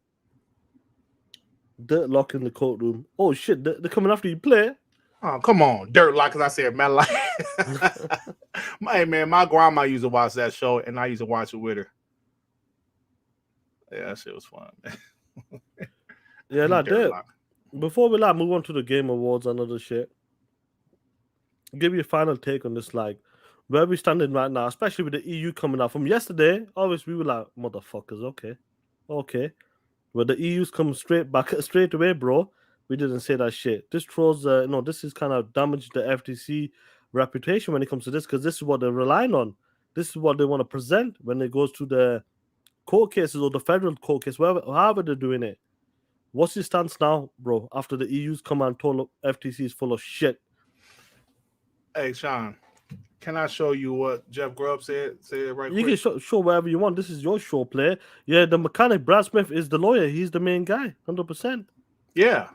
Dirt lock in the courtroom. Oh shit, they're coming after you, play. Oh, come on. Dirt lock, because I said, man, like, hey, man, my grandma used to watch that show, and I used to watch it with her. Yeah, that shit was fun, man. Yeah, like that. Before we move on to the Game Awards and other shit, give you a final take on this, like, where we standing right now, especially with the EU coming out. From yesterday, obviously, we were like, motherfuckers, okay. But the EU's come straight away, bro. We didn't say that shit. This throws, this is kind of damaged the FTC reputation when it comes to this, because this is what they're relying on. This is what they want to present when it goes to the court cases or the federal court case, however they're doing it. What's your stance now, bro, after the EU's come and told FTC is full of shit? Hey, Sean, can I show you what Jeff Grubb said? Say it right quick. You can show whatever you want. This is your show, player. Yeah, the mechanic, Brad Smith, is the lawyer. He's the main guy, 100%. Yeah.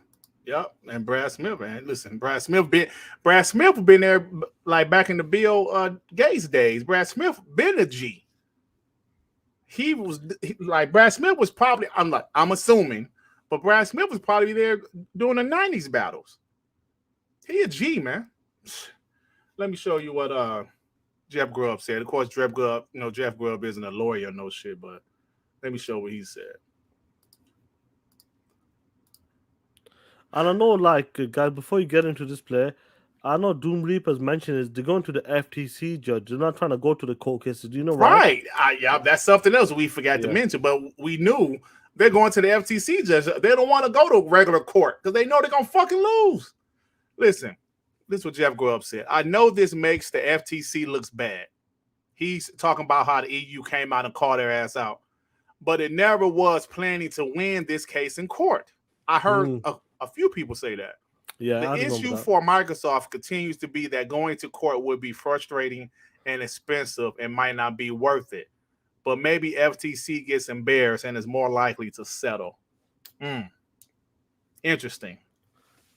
Yep. And Brad Smith, man. Listen, Brad Smith been there like back in the Bill Gates days. Brad Smith been a G. Brad Smith was probably, I'm assuming, but Brad Smith was probably there during the 90s battles. He a G, man. Let me show you what Jeff Grubb said. Of course, Jeff Grubb isn't a lawyer or no shit, but let me show what he said. And I know, guys, before you get into this play, I know Doom Reaper's mentioned is they're going to the FTC judge. They're not trying to go to the court cases. Do you know why? Right. Yeah, that's something else we forgot to mention, but we knew they're going to the FTC judge. They don't want to go to regular court because they know they're going to fucking lose. Listen, this is what Jeff Grubb said. I know this makes the FTC looks bad. He's talking about how the EU came out and called their ass out, but it never was planning to win this case in court. I heard a few people say that. Yeah, The I remember issue that. for Microsoft continues to be that going to court would be frustrating and expensive and might not be worth it. But maybe FTC gets embarrassed and is more likely to settle. Interesting.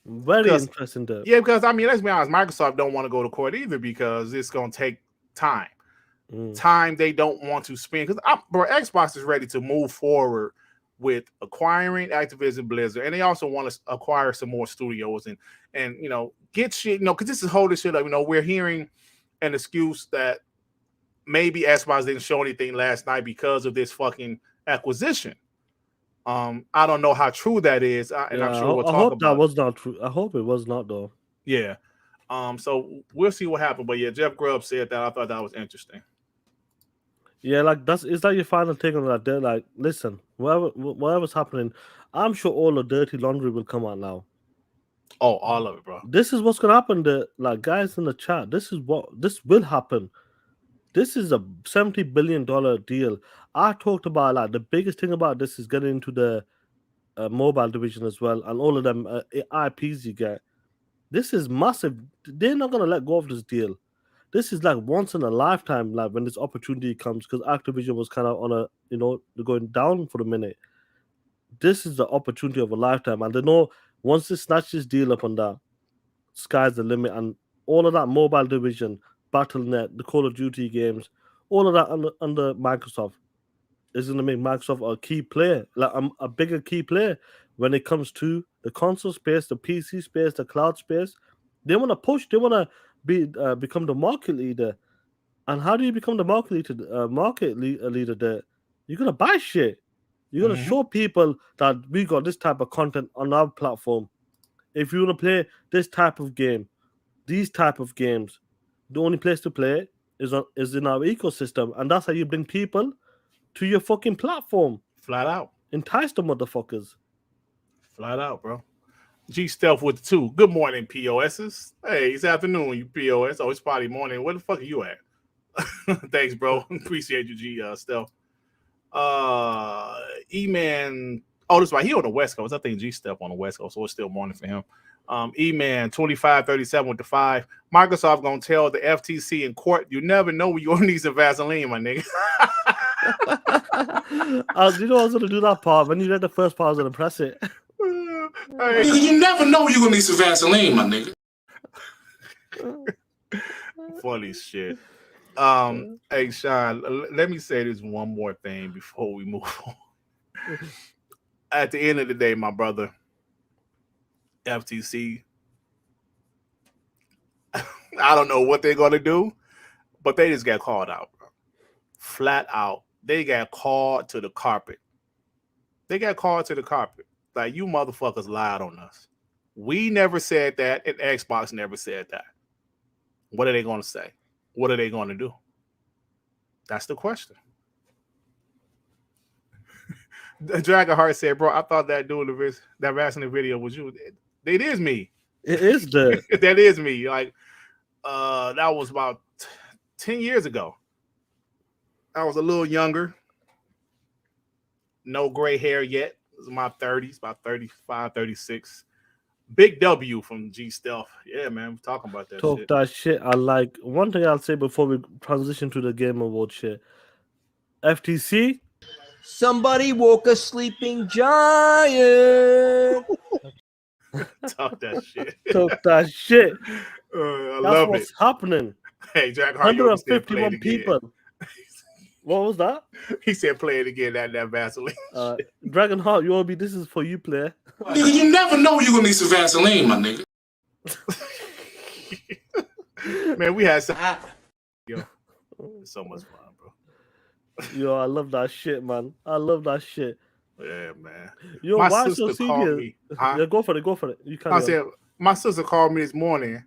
Very Because interesting there. yeah, because I mean, let's be honest, Microsoft don't want to go to court either because it's going to take time. Time they don't want to spend. Because Xbox is ready to move forward with acquiring Activision Blizzard, and they also want to acquire some more studios and you know get shit. You know, because this is holding shit up. You know, we're hearing an excuse that maybe Xbox didn't show anything last night because of this fucking acquisition. I don't know how true that is, and I'm sure we'll I talk hope about. that was not true. I hope it was not though. Yeah. So we'll see what happened. But yeah, Jeff Grubb said that. I thought that was interesting. Yeah, like is that your final take on that? They're like, listen, whatever's happening, I'm sure all the dirty laundry will come out now. Oh, all of it, bro. This is what's gonna happen. Like guys in the chat, this will happen. This is a $70 billion deal. I talked about like the biggest thing about this is getting into the mobile division as well, and all of them IPs you get. This is massive. They're not gonna let go of this deal. This is like once in a lifetime, like when this opportunity comes, because Activision was kind of on a, they're going down for a minute. This is the opportunity of a lifetime, and they know once they snatch this deal up on that, sky's the limit, and all of that mobile division, BattleNet, the Call of Duty games, all of that under Microsoft is going to make Microsoft a key player, like a bigger key player when it comes to the console space, the PC space, the cloud space. They want to push. They want to become the market leader. And how do you become the market leader there? You're gonna buy shit. You're gonna show people that we got this type of content on our platform. If you want to play this type of game, these type of games, the only place to play is in our ecosystem, and that's how you bring people to your fucking platform. Flat out. Entice the motherfuckers. Flat out, bro. G Stealth with the 2. Good morning, POSs. Hey, it's afternoon, you POS. Oh, it's probably morning. Where the fuck are you at? Thanks, bro. Appreciate you, G Stealth. E-Man. Oh, that's right. He on the West Coast. I think G Stealth on the West Coast, so it's still morning for him. E-Man 2537 with the 5. Microsoft gonna tell the FTC in court, you never know when you're gonna need some Vaseline, my nigga. You know I was gonna do that part. When you read the first part, I was gonna press it. Hey. You never know you're gonna need some Vaseline, my nigga. Funny shit. Hey Sean, let me say this one more thing before we move on. At the end of the day, my brother, FTC, I don't know what they're gonna do, but they just got called out, bro. Flat out. They got called to the carpet. They got called to the carpet. Like, you motherfuckers lied on us. We never said that, and Xbox never said that. What are they going to say? What are they going to do? That's the question. Dragonheart said, bro, I thought that dude, that Vaseline video was you. It is me. It is the. That is me. Like, that was about 10 years ago. I was a little younger. No gray hair yet. It was in my 30s, about 35, 36. Big W from G Stealth. Yeah, man, we're talking about that Talk shit. that shit. I like one thing I'll say before we transition to the Game Award shit. FTC. Somebody woke a sleeping giant. Talk that shit. Talk that shit. I That's love what's it. happening. Hey, Jack Hart, 151 people. What was that? He said, "Play it again." That Vaseline. Dragonheart, you be. This is for you, player. Nigga, you never know you're gonna need some Vaseline, my nigga. Man, we had some. Yo, so much fun, bro. Yo, I love that shit, man. I love that shit. Yeah, man. Yo, My why sister so called serious? me. Huh? Yeah, go for it. Go for it. You can. I said, my sister called me this morning,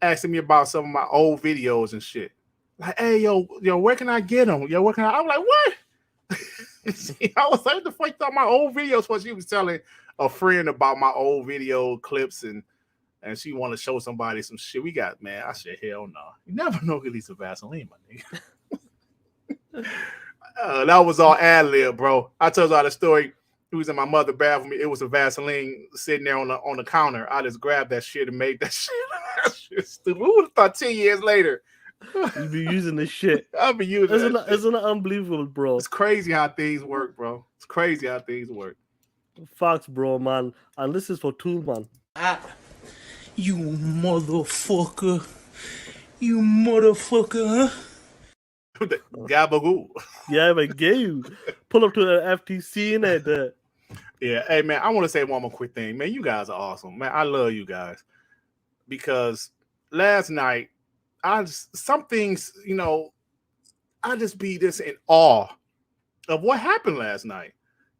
asking me about some of my old videos and shit. Like, hey, yo, where can I get them? Yo, where can I? I'm like, what? I was like, what the fuck you thought my old videos? What she was telling a friend about my old video clips and she want to show somebody some shit we got, man. I said, hell no. You never know who needs some Vaseline, my nigga. That was all ad lib, bro. I told y'all the story. It was in my mother's bathroom. It was a Vaseline sitting there on the counter. I just grabbed that shit and made that shit. That shit stupid. Who would have thought 10 years later? You be using this shit. I'll be using Isn't that shit. isn't it unbelievable, bro? It's crazy how things work, bro. It's crazy how things work. Facts, bro, man. And this is for Tool, man. You motherfucker. You motherfucker, huh? Gabagoo. Yeah, but gay. Pull up to the FTC in it. Yeah, hey man, I want to say one more quick thing, man. You guys are awesome, man. I love you guys because last night, some things, I just be this in awe of what happened last night.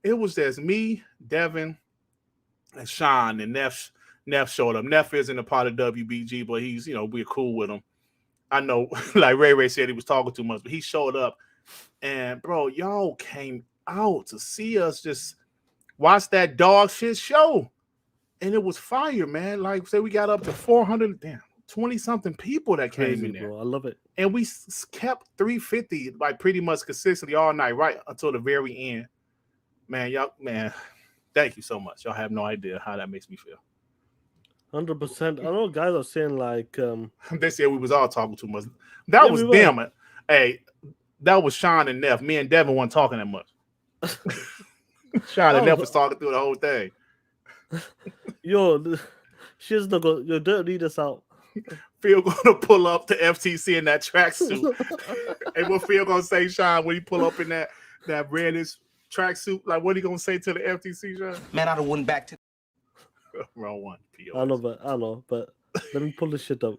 It was just me, Devin, and Sean, and Neff showed up. Neff isn't a part of WBG, but he's, we're cool with him. I know, like Ray said, he was talking too much, but he showed up. And, bro, y'all came out to see us just watch that dog shit show. And it was fire, man. Like, say we got up to 20-something people that came in there. Bro. I love it. And we kept 350, like, pretty much consistently all night, right until the very end. Man, thank you so much. Y'all have no idea how that makes me feel. 100%. I know guys are saying, like... They said we was all talking too much. That was them. Hey, that was Sean and Neff. Me and Devin weren't talking that much. Sean and Neff was talking through the whole thing. Yo, she's not going... Yo, don't lead us out. Phil gonna pull up to FTC in that tracksuit. And what Phil gonna say, Sean, when he pull up in that reddish tracksuit? Like, what he gonna say to the FTC, Sean? Man, I'd have went back to... Wrong one. I know, but let me pull this shit up.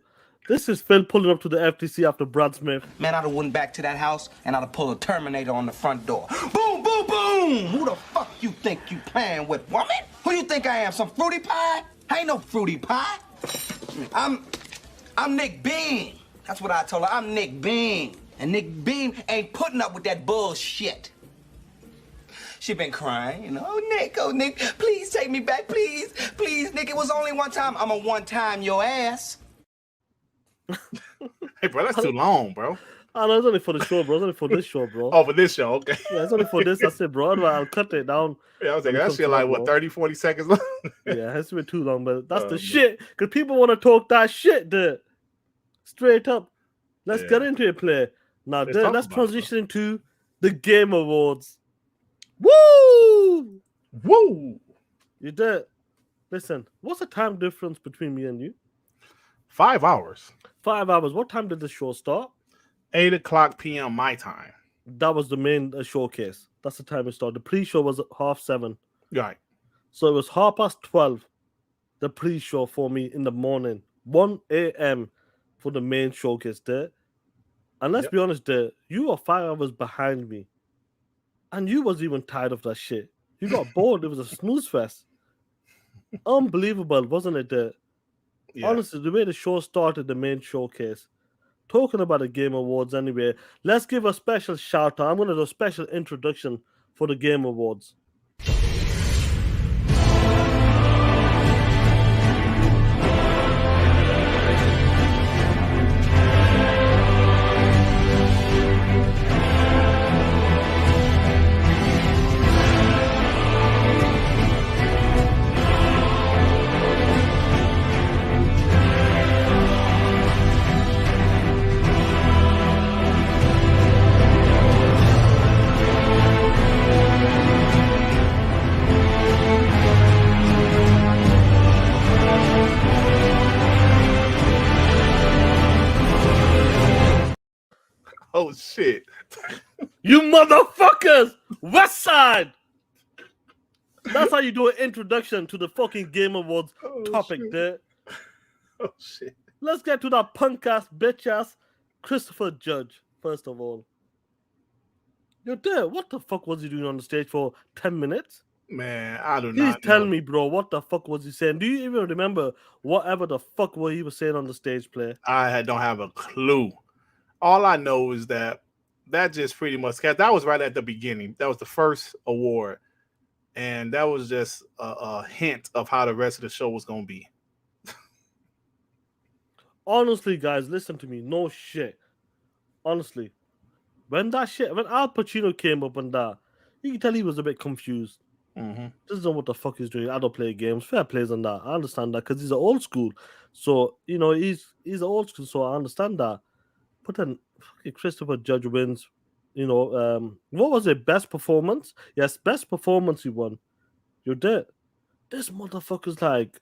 This is Phil pulling up to the FTC after Brad Smith. Man, I'd have went back to that house and I'd have pulled a Terminator on the front door. Boom, boom, boom! Who the fuck you think you playing with, woman? Who you think I am, some fruity pie? I ain't no fruity pie. I'm Nick Bean. That's what I told her. I'm Nick Bean. And Nick Bean ain't putting up with that bullshit. She been crying, oh Nick, please take me back, please, Nick, it was only one time. I'm a one-time your ass. Hey, bro, that's too long, bro. I know it's only for the show, bro. It's only for this show, bro. Oh, for this show, okay. Yeah, it's only for this. I said, bro, I'll cut it down. Yeah, I was like, that shit like, what, 30, 40 seconds long? Yeah, it has to be too long, but that's the shit. Because people want to talk that shit, dude. Straight up. Let's get into it, play. Now, let's transition into the Game Awards. Woo! Woo! You did. Listen, what's the time difference between me and you? 5 hours. 5 hours. What time did the show start? 8:00 p.m. my time. That was the main showcase. That's the time it started. The pre-show was at 7:30. Right. So it was 12:30, the pre-show for me in the morning. 1 a.m. for the main showcase there. And let's be honest there, you were 5 hours behind me. And you was even tired of that shit. You got bored. It was a snooze fest. Unbelievable, wasn't it? Yeah. Honestly, the way the show started, the main showcase. Talking about the Game Awards anyway, let's give a special shout out. I'm going to do a special introduction for the Game Awards. Oh, shit. You motherfuckers! West Side! That's how you do an introduction to the fucking Game Awards topic there. Oh, shit. Let's get to that punk-ass, bitch-ass Christopher Judge, first of all. Yo, there, what the fuck was he doing on the stage for 10 minutes? Man, I don't know. Please tell me, bro, what the fuck was he saying? Do you even remember whatever the fuck what he was saying on the stage play? I don't have a clue. All I know is that just pretty much, that was right at the beginning. That was the first award. And that was just a hint of how the rest of the show was going to be. Honestly, guys, listen to me. No shit. Honestly. When Al Pacino came up on that, you can tell he was a bit confused. Doesn't know what the fuck he's doing. I don't play games. Fair plays on that. I understand that because he's an old school. So he's an old school. So I understand that. But then fucking Christopher Judge wins. What was it? Best performance? Yes, best performance. He won. You're dead. This motherfucker's like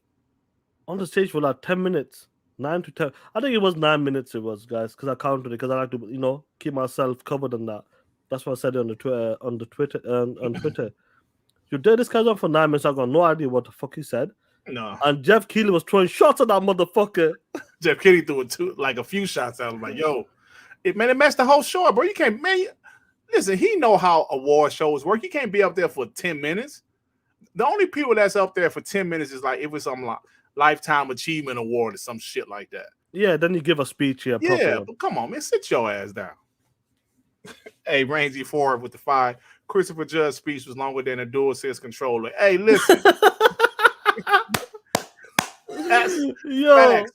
on the stage for like 10 minutes. 9 to 10. I think it was 9 minutes. It was, guys, because I counted it because I like to keep myself covered on that. That's what I said on the Twitter on Twitter. You did this guy's on for 9 minutes. I got no idea what the fuck he said. No. And Jeff Keighley was throwing shots at that motherfucker. Jeff Keighley threw a few shots at him. Like, yo, it messed the whole show, bro. You can't, man. Listen, he know how award shows work. You can't be up there for 10 minutes. The only people that's up there for 10 minutes is like if it's some lifetime achievement award or some shit like that. Yeah, then you give a speech here. Yeah, but come on, man, sit your ass down. Hey, Rangy Ford with the 5. Christopher Judge's speech was longer than a DualSense controller. Hey, listen. That's facts.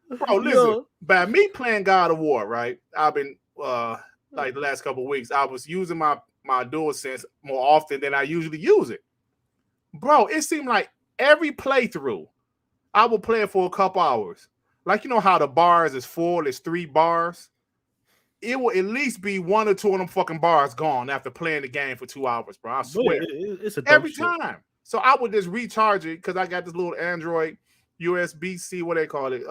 Bro, listen. By me playing God of War, right? I've been like the last couple of weeks, I was using my DualSense more often than I usually use it. Bro, it seemed like every playthrough, I will play it for a couple hours. Like, you know how the bars is full, there's 3 bars. It will at least be 1 or 2 of them fucking bars gone after playing the game for 2 hours, bro. I swear. It's every time. So I would just recharge it because I got this little Android USB-C, what they call it,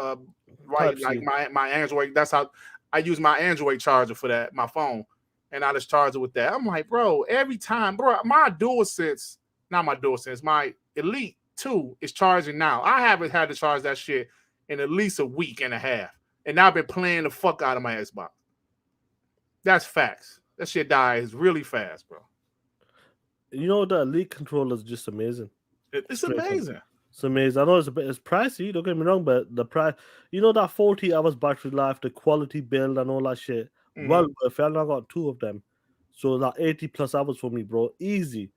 right? Like my Android. That's how I use my Android charger for that, my phone, and I just charge it with that. I'm like, bro, every time, bro, my DualSense, not my DualSense, my Elite 2 is charging now. I haven't had to charge that shit in at least a week and a half, and I've been playing the fuck out of my Xbox. That's facts. That shit dies really fast, bro. You know, the Elite controller is just amazing. It's amazing. It's amazing. I know it's pricey, don't get me wrong, but the price, that 40 hours battery life, the quality build and all that shit. Well, if I got 2 of them, so that 80 plus hours for me, bro. Easy,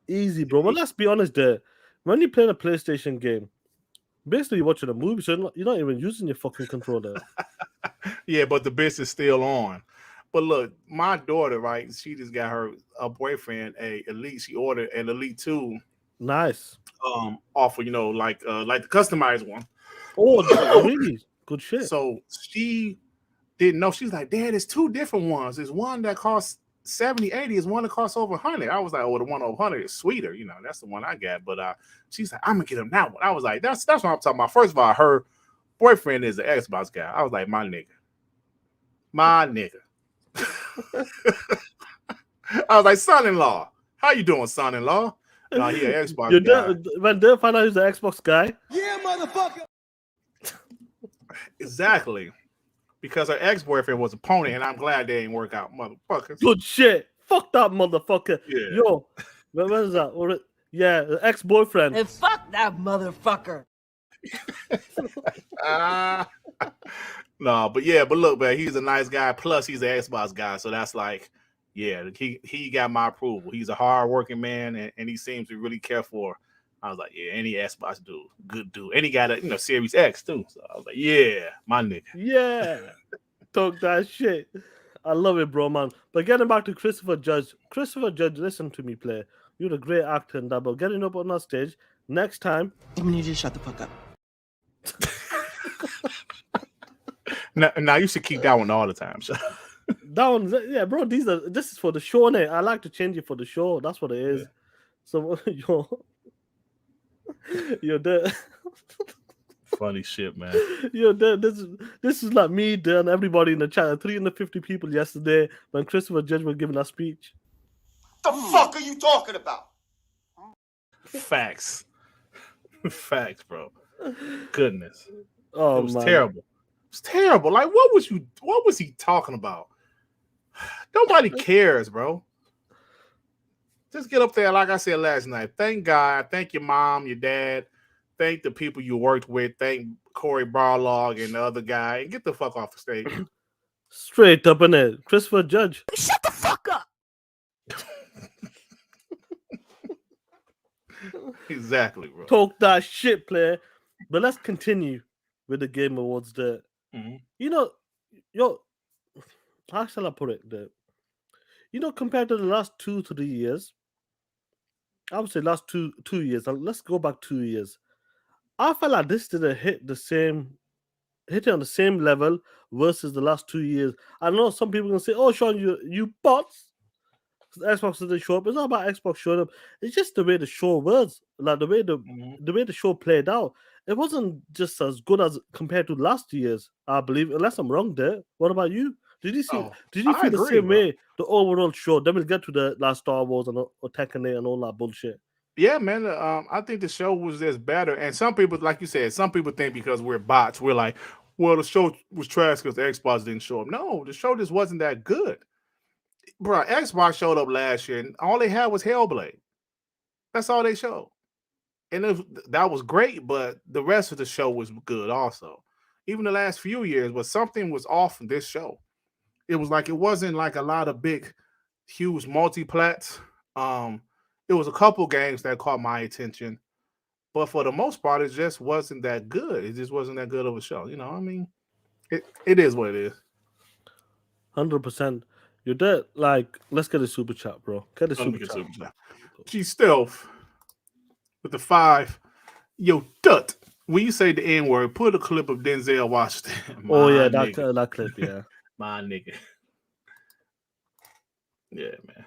bro. But let's be honest, there, when you play a PlayStation game, basically you're watching a movie, so you're not even using your fucking controller. Yeah, but the bitch is still on. But look, my daughter, right? She just got her boyfriend a Elite. She ordered an Elite 2. Nice. Offer, like the customized one. Oh, really? Good shit. So she didn't know. She's like, Dad, there's 2 different ones. There's one that costs 70, 80. There's one that costs over 100. I was like, oh, the one over 100 is sweeter. That's the one I got. But she's like, I'm gonna get him that one. I was like, that's what I'm talking about. First of all, her boyfriend is an Xbox guy. I was like, my nigga. I was like, son-in-law, how you doing, son-in-law? No, he an Xbox guy. When they find out he's an Xbox guy? Yeah, motherfucker. Exactly. Because her ex-boyfriend was a pony, and I'm glad they didn't work out, motherfuckers. Good shit. Fuck that motherfucker. Yeah. Yo, what is that? Yeah, the ex-boyfriend. And fuck that motherfucker. No, but look, man, he's a nice guy. Plus, he's an Xbox guy, so that's like, yeah, he got my approval. He's a hard-working man, and he seems to really care for. I was like, yeah, any Xbox dude, good dude, and he got a Series X too. So I was like, yeah, my nigga. Yeah, talk that shit. I love it, bro, man. But getting back to Christopher Judge, listen to me, play. You're a great actor and that, but getting up on that stage next time. You need to shut the fuck up. Now you should keep that one all the time. So. That one, yeah, bro. This is for the show, innit? I like to change it for the show. That's what it is. Yeah. So you're there. Funny shit, man. You're there. This is like me, there, and everybody in the chat. 350 people yesterday when Christopher Judge was giving that speech. The fuck are you talking about? Facts, bro. Goodness. Oh, it was man. terrible. It's terrible. Like, what was he talking about? Nobody cares, bro. Just get up there, like I said last night. Thank God. Thank your mom, your dad. Thank the people you worked with. Thank Corey Barlog and the other guy. And get the fuck off the stage. Straight up in it. Christopher Judge. Shut the fuck up. Exactly, bro. Talk that shit, player. But let's continue with the Game Awards there. Mm-hmm. How shall I put it there? Compared to the last 2-3 years, I would say last two years. Let's go back 2 years. I felt like this didn't hit it on the same level versus the last 2 years. I know some people can say, "Oh, Sean, you bots." Xbox didn't show up. It's not about Xbox showing up. It's just the way the show was, like the way the show played out. It wasn't just as good as compared to last year's, I believe. Unless I'm wrong there. What about you? Did you see? Oh, Did you I feel the agree, same bro. way? The overall show. Then we'll get to the last Star Wars and or Tekken 8 and all that bullshit. Yeah, man. I think the show was just better. And some people, like you said, some people think because we're bots, we're like, well, the show was trash because the Xbox didn't show up. No, the show just wasn't that good. Bro, Xbox showed up last year and all they had was Hellblade. That's all they showed. And that was great, but the rest of the show was good also. Even the last few years, but something was off in this show. It was like it wasn't like a lot of big, huge multi-plats. It was a couple games that caught my attention, but for the most part, it just wasn't that good. It just wasn't that good of a show. You know, I mean, it is what it is. 100%. You're dead. Like, let's get a super chat, bro. Get a Let me super get chat. super chat. G Stealth with the 5. Yo, Dut. When you say the N word, put a clip of Denzel Washington. Oh yeah, Nigga. that clip. Yeah. My nigga. Yeah, man.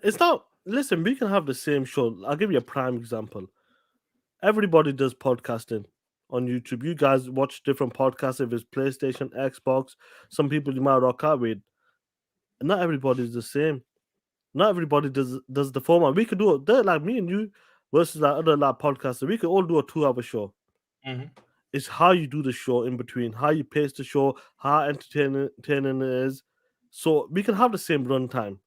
It's not. Listen, we can have the same show. I'll give you a prime example. Everybody does podcasting on YouTube. You guys watch different podcasts if it's PlayStation, Xbox. Some people you might rock out with. Not everybody is the same. Not everybody does the format. We could do it. They're like me and you versus like other like podcasters. We could all do a 2 hour show. Mm-hmm. It's how you do the show in between, how you pace the show, how entertaining it is. So we can have the same runtime,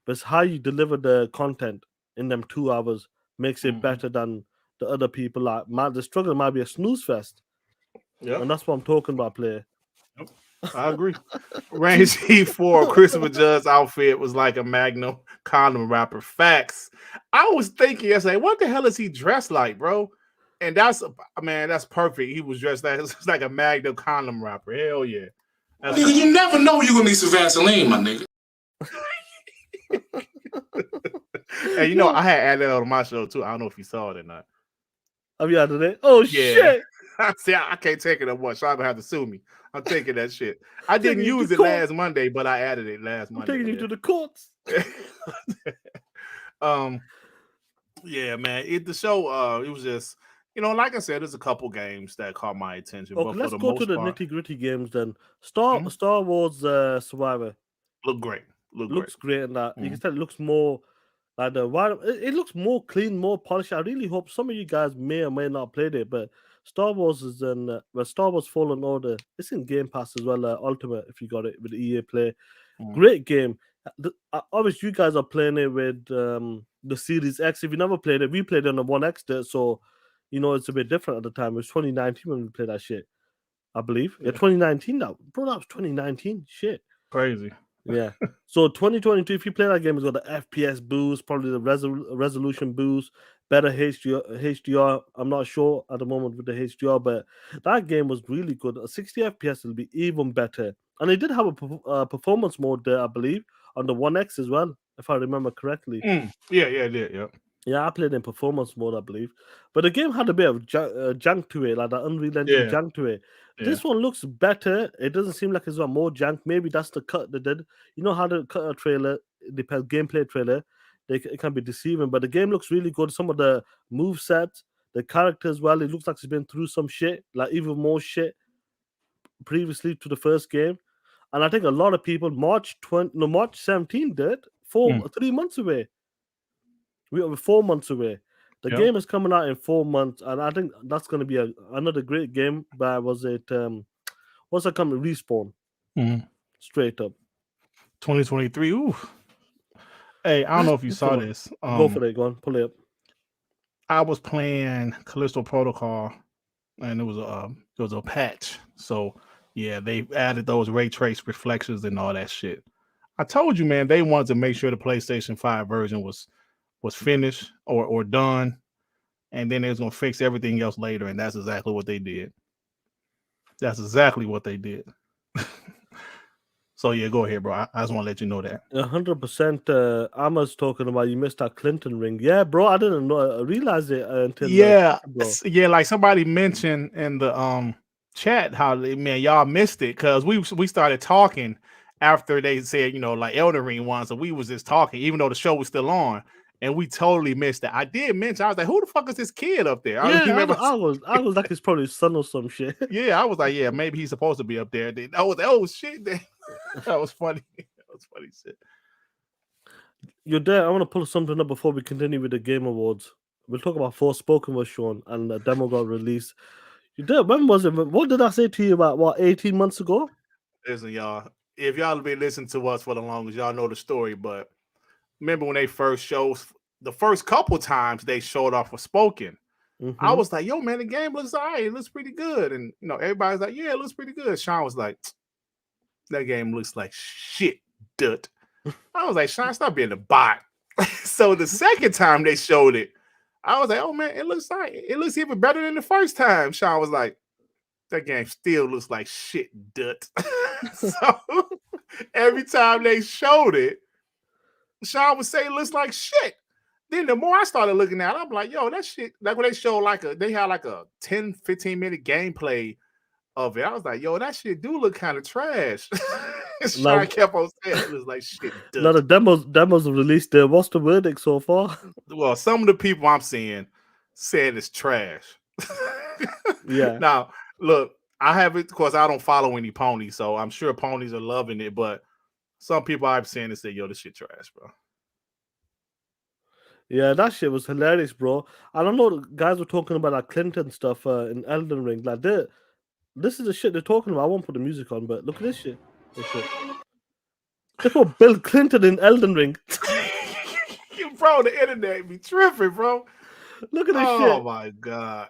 but it's how you deliver the content in them 2 hours makes it better than the other people. Like, the struggle might be a snooze fest, and that's what I'm talking about, player. Yep. I agree. Range E4 Christopher Judd's outfit was like a Magnum condom wrapper. Facts. I was thinking yesterday, what the hell is he dressed like, bro? And that's perfect. He was dressed like a Magnum condom wrapper. Hell yeah. Nigga, you never know you're gonna need some Vaseline, my nigga. And you know, I had added that on my show too. I don't know if you saw it or not. Have you added it? Oh shit! See, I can't take it no more. Sean gonna have to sue me. I'm taking that shit. I didn't use it last Monday, but I added it last Monday. I'm taking you to the courts. Yeah, man. The show, it was just, like I said, there's a couple games that caught my attention. Okay, but let's for the go most to the part, nitty-gritty games then. Star Wars Survivor look great. Looks great in that. You can tell it looks more like it looks more clean, more polished. I really hope some of you guys may or may not played it, but Star Wars is in Star Wars Fallen Order. It's in Game Pass as well, Ultimate if you got it with EA Play. Great game. Obviously, you guys are playing it with the Series X. If you never played it, we played it on the One X there, so it's a bit different at the time. It was 2019 when we played that shit, I believe. Yeah, 2019 now. Bro, that was 2019. Shit. Crazy. Yeah. So 2022, if you play that game, it's got the FPS boost, probably the resolution boost, better HDR. I'm not sure at the moment with the HDR, but that game was really good. 60 FPS will be even better. And they did have a performance mode there, I believe, on the One X as well, if I remember correctly. Yeah, it did. Yeah. Yeah, I played in performance mode, I believe. But the game had a bit of junk to it, like that Unreal Engine junk to it. Yeah. This one looks better. It doesn't seem like it's got more junk. Maybe that's the cut they did. You know how to cut a trailer, the gameplay trailer, it can be deceiving. But the game looks really good. Some of the move sets, the character as well, it looks like it's been through some shit, like even more shit previously to the first game. And I think a lot of people, March 17 did, 3 months away. We are 4 months away. The game is coming out in 4 months, and I think that's going to be another great game. But was it what's that coming? Respawn. Straight up. 2023. Ooh. Hey, I don't know if you saw this. Go for it. Go on. Pull it up. I was playing Callisto Protocol, and it was a patch. So yeah, they added those ray trace reflections and all that shit. I told you, man, they wanted to make sure the PlayStation 5 version was finished or done, and then they was gonna fix everything else later, and that's exactly what they did. So yeah, go ahead, bro. I just want to let you know that. 100%. Amma's talking about you missed that Clinton ring. Yeah, bro. I didn't know. I realized it until bro. Yeah. Like somebody mentioned in the chat how man y'all missed it because we started talking after they said like Elden Ring won, so we was just talking even though the show was still on, and we totally missed it. I did mention I was like, who the fuck is this kid up there? I Yeah, remember. I was like his probably son or some shit. Yeah, I was like, yeah, maybe he's supposed to be up there. I was like, oh shit, that was funny. That was funny shit. You're there. I want to pull something up before we continue with the Game Awards. We'll talk about Forspoken was shown and the demo got released. You there? When was it? What did I say to you about 18 months ago? Listen, y'all. If y'all have been listening to us for the longest, y'all know the story. But remember when they first showed the first couple times they showed off Forspoken. I was like, yo, man, the game looks all right. It looks pretty good. And everybody's like, yeah, it looks pretty good. Sean was like, that game looks like shit, dude. I was like, Sean, stop being a bot. So the second time they showed it, I was like, oh man, it looks even better than the first time. Sean was like, that game still looks like shit, dude. So every time they showed it, Sean would say it looks like shit. Then the more I started looking at it, I'm like, yo, that shit, like when they showed they had like a 10, 15 minute gameplay of it. I was like, yo, that shit do look kind of trash. Sean kept on saying it was like shit. Now the demos released there. What's the verdict so far? Well, some of the people I'm seeing said it's trash. Yeah. Now, look, I haven't, of course, I don't follow any ponies, so I'm sure ponies are loving it, but some people I've seen it say, yo, this shit trash, bro. Yeah, that shit was hilarious, bro. I don't know. Guys were talking about like Clinton stuff in Elden Ring. Like, this is the shit they're talking about. I won't put the music on, but look at this shit. They put Bill Clinton in Elden Ring. Bro, the internet be tripping, bro. Look at this shit. Oh my god.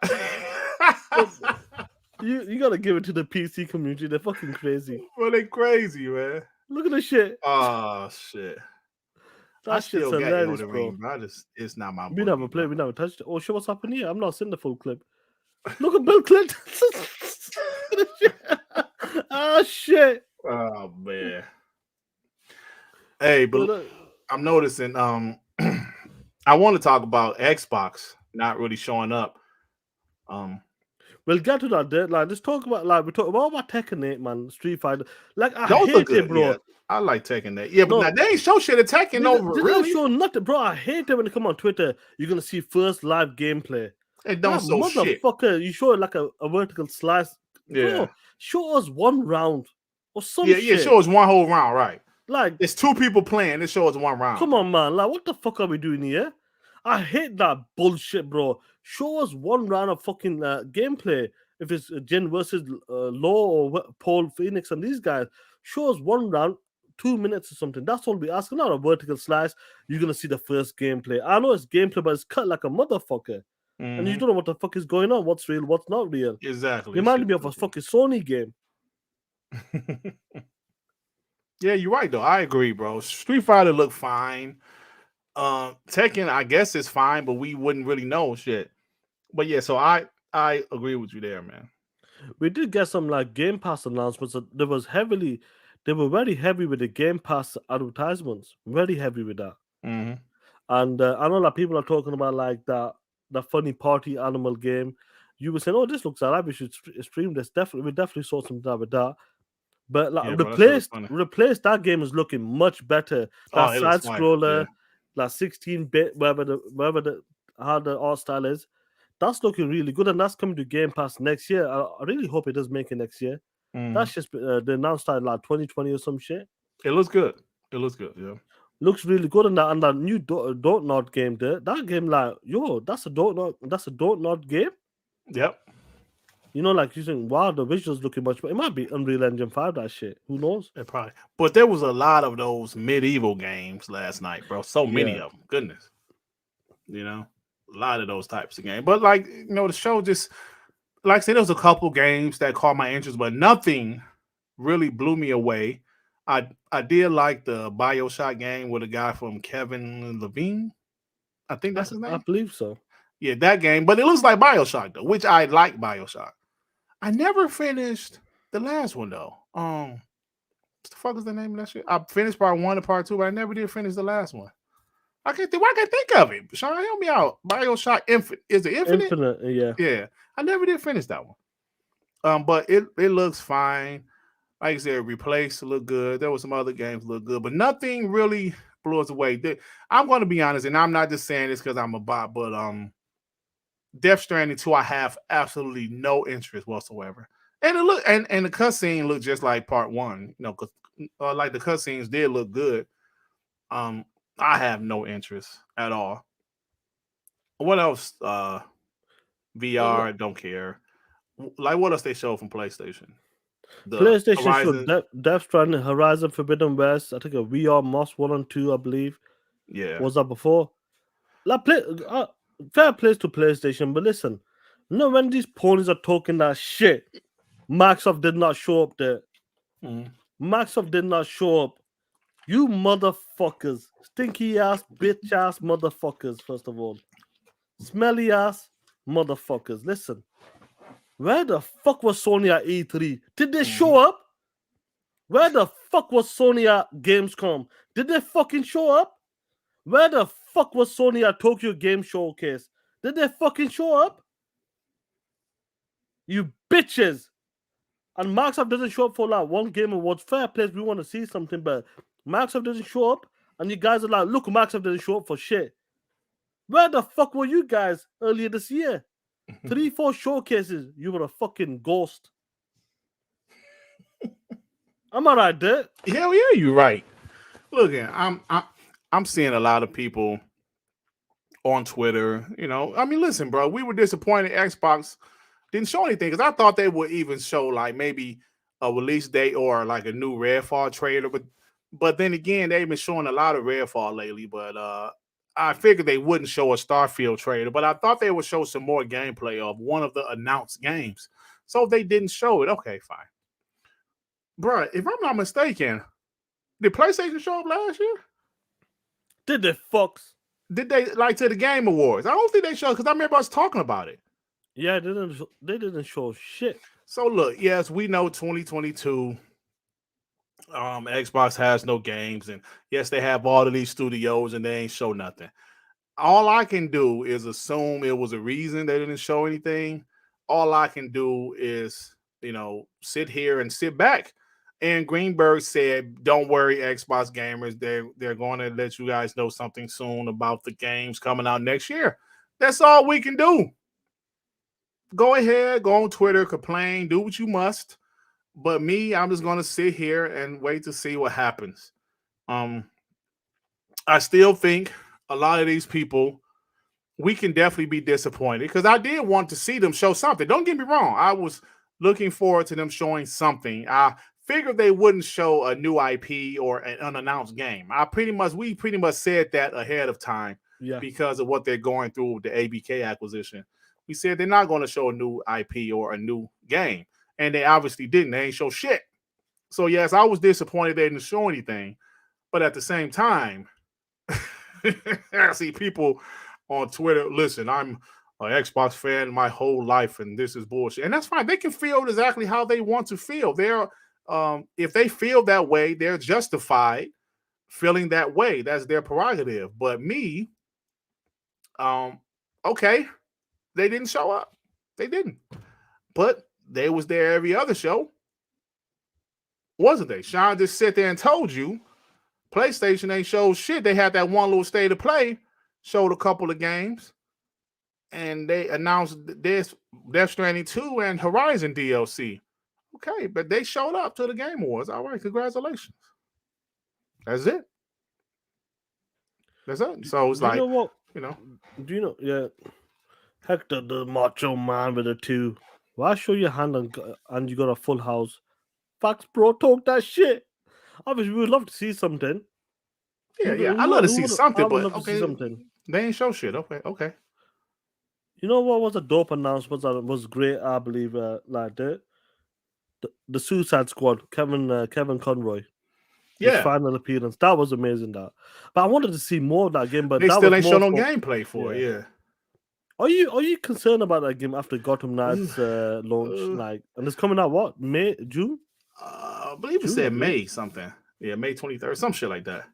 You gotta give it to the PC community. They're fucking crazy. Bro, they crazy, man. Look at this shit. Oh shit. That shit's hilarious, bro. It's not my. We never played. We never touched it. Oh shit, what's happening here? I'm not seeing the full clip. Look at Bill Clinton. Oh shit. Oh man. Hey, but I'm noticing. I want to talk about Xbox not really showing up. We'll get to that. Like, let's talk about we talk about Tekken 8, man. Street Fighter. Like, I Those hate it, bro. Yeah. I like Tekken 8. Yeah, but now they ain't show shit at Tekken over. They really? don't show nothing, bro. I hate it when they come on Twitter. You're gonna see first live gameplay. It don't show shit. Motherfucker, you show it like a vertical slice. Yeah. Bro, show us one round or some shit. Yeah, show us one whole round, right? Like, it's two people playing. It shows one round. Come on, man. Like, what the fuck are we doing here? I hate that bullshit, bro. Show us one round of fucking gameplay. If it's Jin versus Law or Paul Phoenix and these guys, show us one round, 2 minutes or something. That's all we ask. Not a vertical slice. You're gonna see the first gameplay. I know it's gameplay, but it's cut like a motherfucker. And you don't know what the fuck is going on. What's real? What's not real? Exactly. It reminded me of a fucking Sony game. Yeah, you're right though. I agree, bro. Street Fighter looked fine. Tekken, I guess is fine, but we wouldn't really know shit. But yeah, so I agree with you there, man. We did get some like Game Pass announcements. They were very heavy with the Game Pass advertisements. Very heavy with that. Mm-hmm. And I know that people are talking about like the funny party animal game. You were saying, "Oh, this looks alright. We should stream this." We definitely saw something with that. But like replace that game is looking much better. That side scroller, that 16-bit, how the art style is, that's looking really good, and that's coming to Game Pass next year. I really hope it does make it next year. That's just they announced that like 2020 or some shit. It looks good. Yeah. Looks really good, and that new Don't Nod game there. That game, like, yo, that's a Don't Nod game. Yep. You know, like you think, wow, the visuals looking much better. It might be Unreal Engine 5, that shit. Who knows? It probably. But there was a lot of those medieval games last night, bro. So many of them. Goodness. You know, a lot of those types of games. But like, the show just, like I said, there was a couple games that caught my interest, but nothing really blew me away. I did like the BioShock game with a guy from Kevin Levine. I think that's his name. I believe so. Yeah, that game. But it looks like BioShock though, which I like BioShock. I never finished the last one though. the fuck is the name of that shit? I finished part 1 and part 2, but I never did finish the last one. I can't think of it. Sean, help me out. BioShock Infinite. Is it Infinite? Infinite, yeah. Yeah. I never did finish that one. But it looks fine. Like I said, Replaced look good. There were some other games look good, but nothing really blew us away. I'm going to be honest, and I'm not just saying this because I'm a bot, but Death Stranding 2, I have absolutely no interest whatsoever. And it look and the cutscene looked just like part 1, you know, because like the cutscenes did look good. I have no interest at all. What else? VR, don't care. Like what else they show from PlayStation? The PlayStation Horizon. showed Death Stranding, Horizon Forbidden West. I think a VR Moss 1 and 2, I believe. Yeah. Was that before? Like, fair place to PlayStation, but listen, you know when these ponies are talking that shit, Microsoft did not show up there. Microsoft did not show up. You motherfuckers, stinky ass, bitch ass motherfuckers. First of all, smelly ass motherfuckers. Listen, where the fuck was Sony at E3? Did they show up? Where the fuck was Sony at Gamescom? Did they fucking show up? Where the fuck was Sony at Tokyo Game Showcase? Did they fucking show up? You bitches. And Microsoft doesn't show up for like one Game Awards. Fair place, we want to see something, but Microsoft doesn't show up. And you guys are like, look, Microsoft doesn't show up for shit. Where the fuck were you guys earlier this year? 3-4 showcases. You were a fucking ghost. Am I right there? Hell yeah, you're right. Look, I'm seeing a lot of people on Twitter. You know, I mean, listen, bro, we were disappointed Xbox didn't show anything because I thought they would even show like maybe a release date or like a new Redfall trailer. But then again, they've been showing a lot of Redfall lately. But I figured they wouldn't show a Starfield trailer. But I thought they would show some more gameplay of one of the announced games. So they didn't show it. Okay, fine. Bro, if I'm not mistaken, did PlayStation show up last year? Did they fucks? Did they like to the Game Awards? I don't think they showed because I remember us talking about it. Yeah, they didn't show shit. So look, yes, we know 2022. Xbox has no games, and yes, they have all of these studios, and they ain't show nothing. All I can do is assume it was a reason they didn't show anything. All I can do is, you know, sit here and sit back. And Greenberg said, "Don't worry, Xbox gamers. They're going to let you guys know something soon about the games coming out next year." That's all we can do. Go ahead, go on Twitter, complain, do what you must. But me, I'm just going to sit here and wait to see what happens. I still think a lot of these people, we can definitely be disappointed because I did want to see them show something. Don't get me wrong. I was looking forward to them showing something. I figured they wouldn't show a new IP or an unannounced game. We pretty much said that ahead of time because of what they're going through with the ABK acquisition. We said they're not going to show a new IP or a new game. And they obviously didn't. They ain't show shit. So, yes, I was disappointed they didn't show anything. But at the same time, I see people on Twitter, listen, I'm an Xbox fan my whole life, and this is bullshit. And that's fine. They can feel exactly how they want to feel. If they feel that way, they're justified feeling that way. That's their prerogative. But me, okay, they didn't show up. They didn't. But they was there every other show. Wasn't they? Sean just sat there and told you PlayStation ain't showed shit. They had that one little state of play, showed a couple of games, and they announced this Death Stranding 2 and Horizon DLC. Okay, but they showed up to the Game Awards. All right, congratulations. That's it. That's it. So it's like, you know what? You know. Do you know? Yeah, Hector the Macho Man with the 2. Why show your hand and you got a full house? Facts, bro. Talk that shit. Obviously, we would love to see something. Yeah. I'd love to see something, but okay, see something. They ain't show shit. Okay. You know what was a dope announcement that was great? I believe, like the Suicide Squad, Kevin Conroy. His final appearance. That was amazing. But I wanted to see more of that game. But they that still was ain't show no for, gameplay for it. Yeah. Are you concerned about that game after Gotham Knights launch? And it's coming out what? May, June? I believe it June, I said believe. May something. Yeah, May 23rd, some shit like that.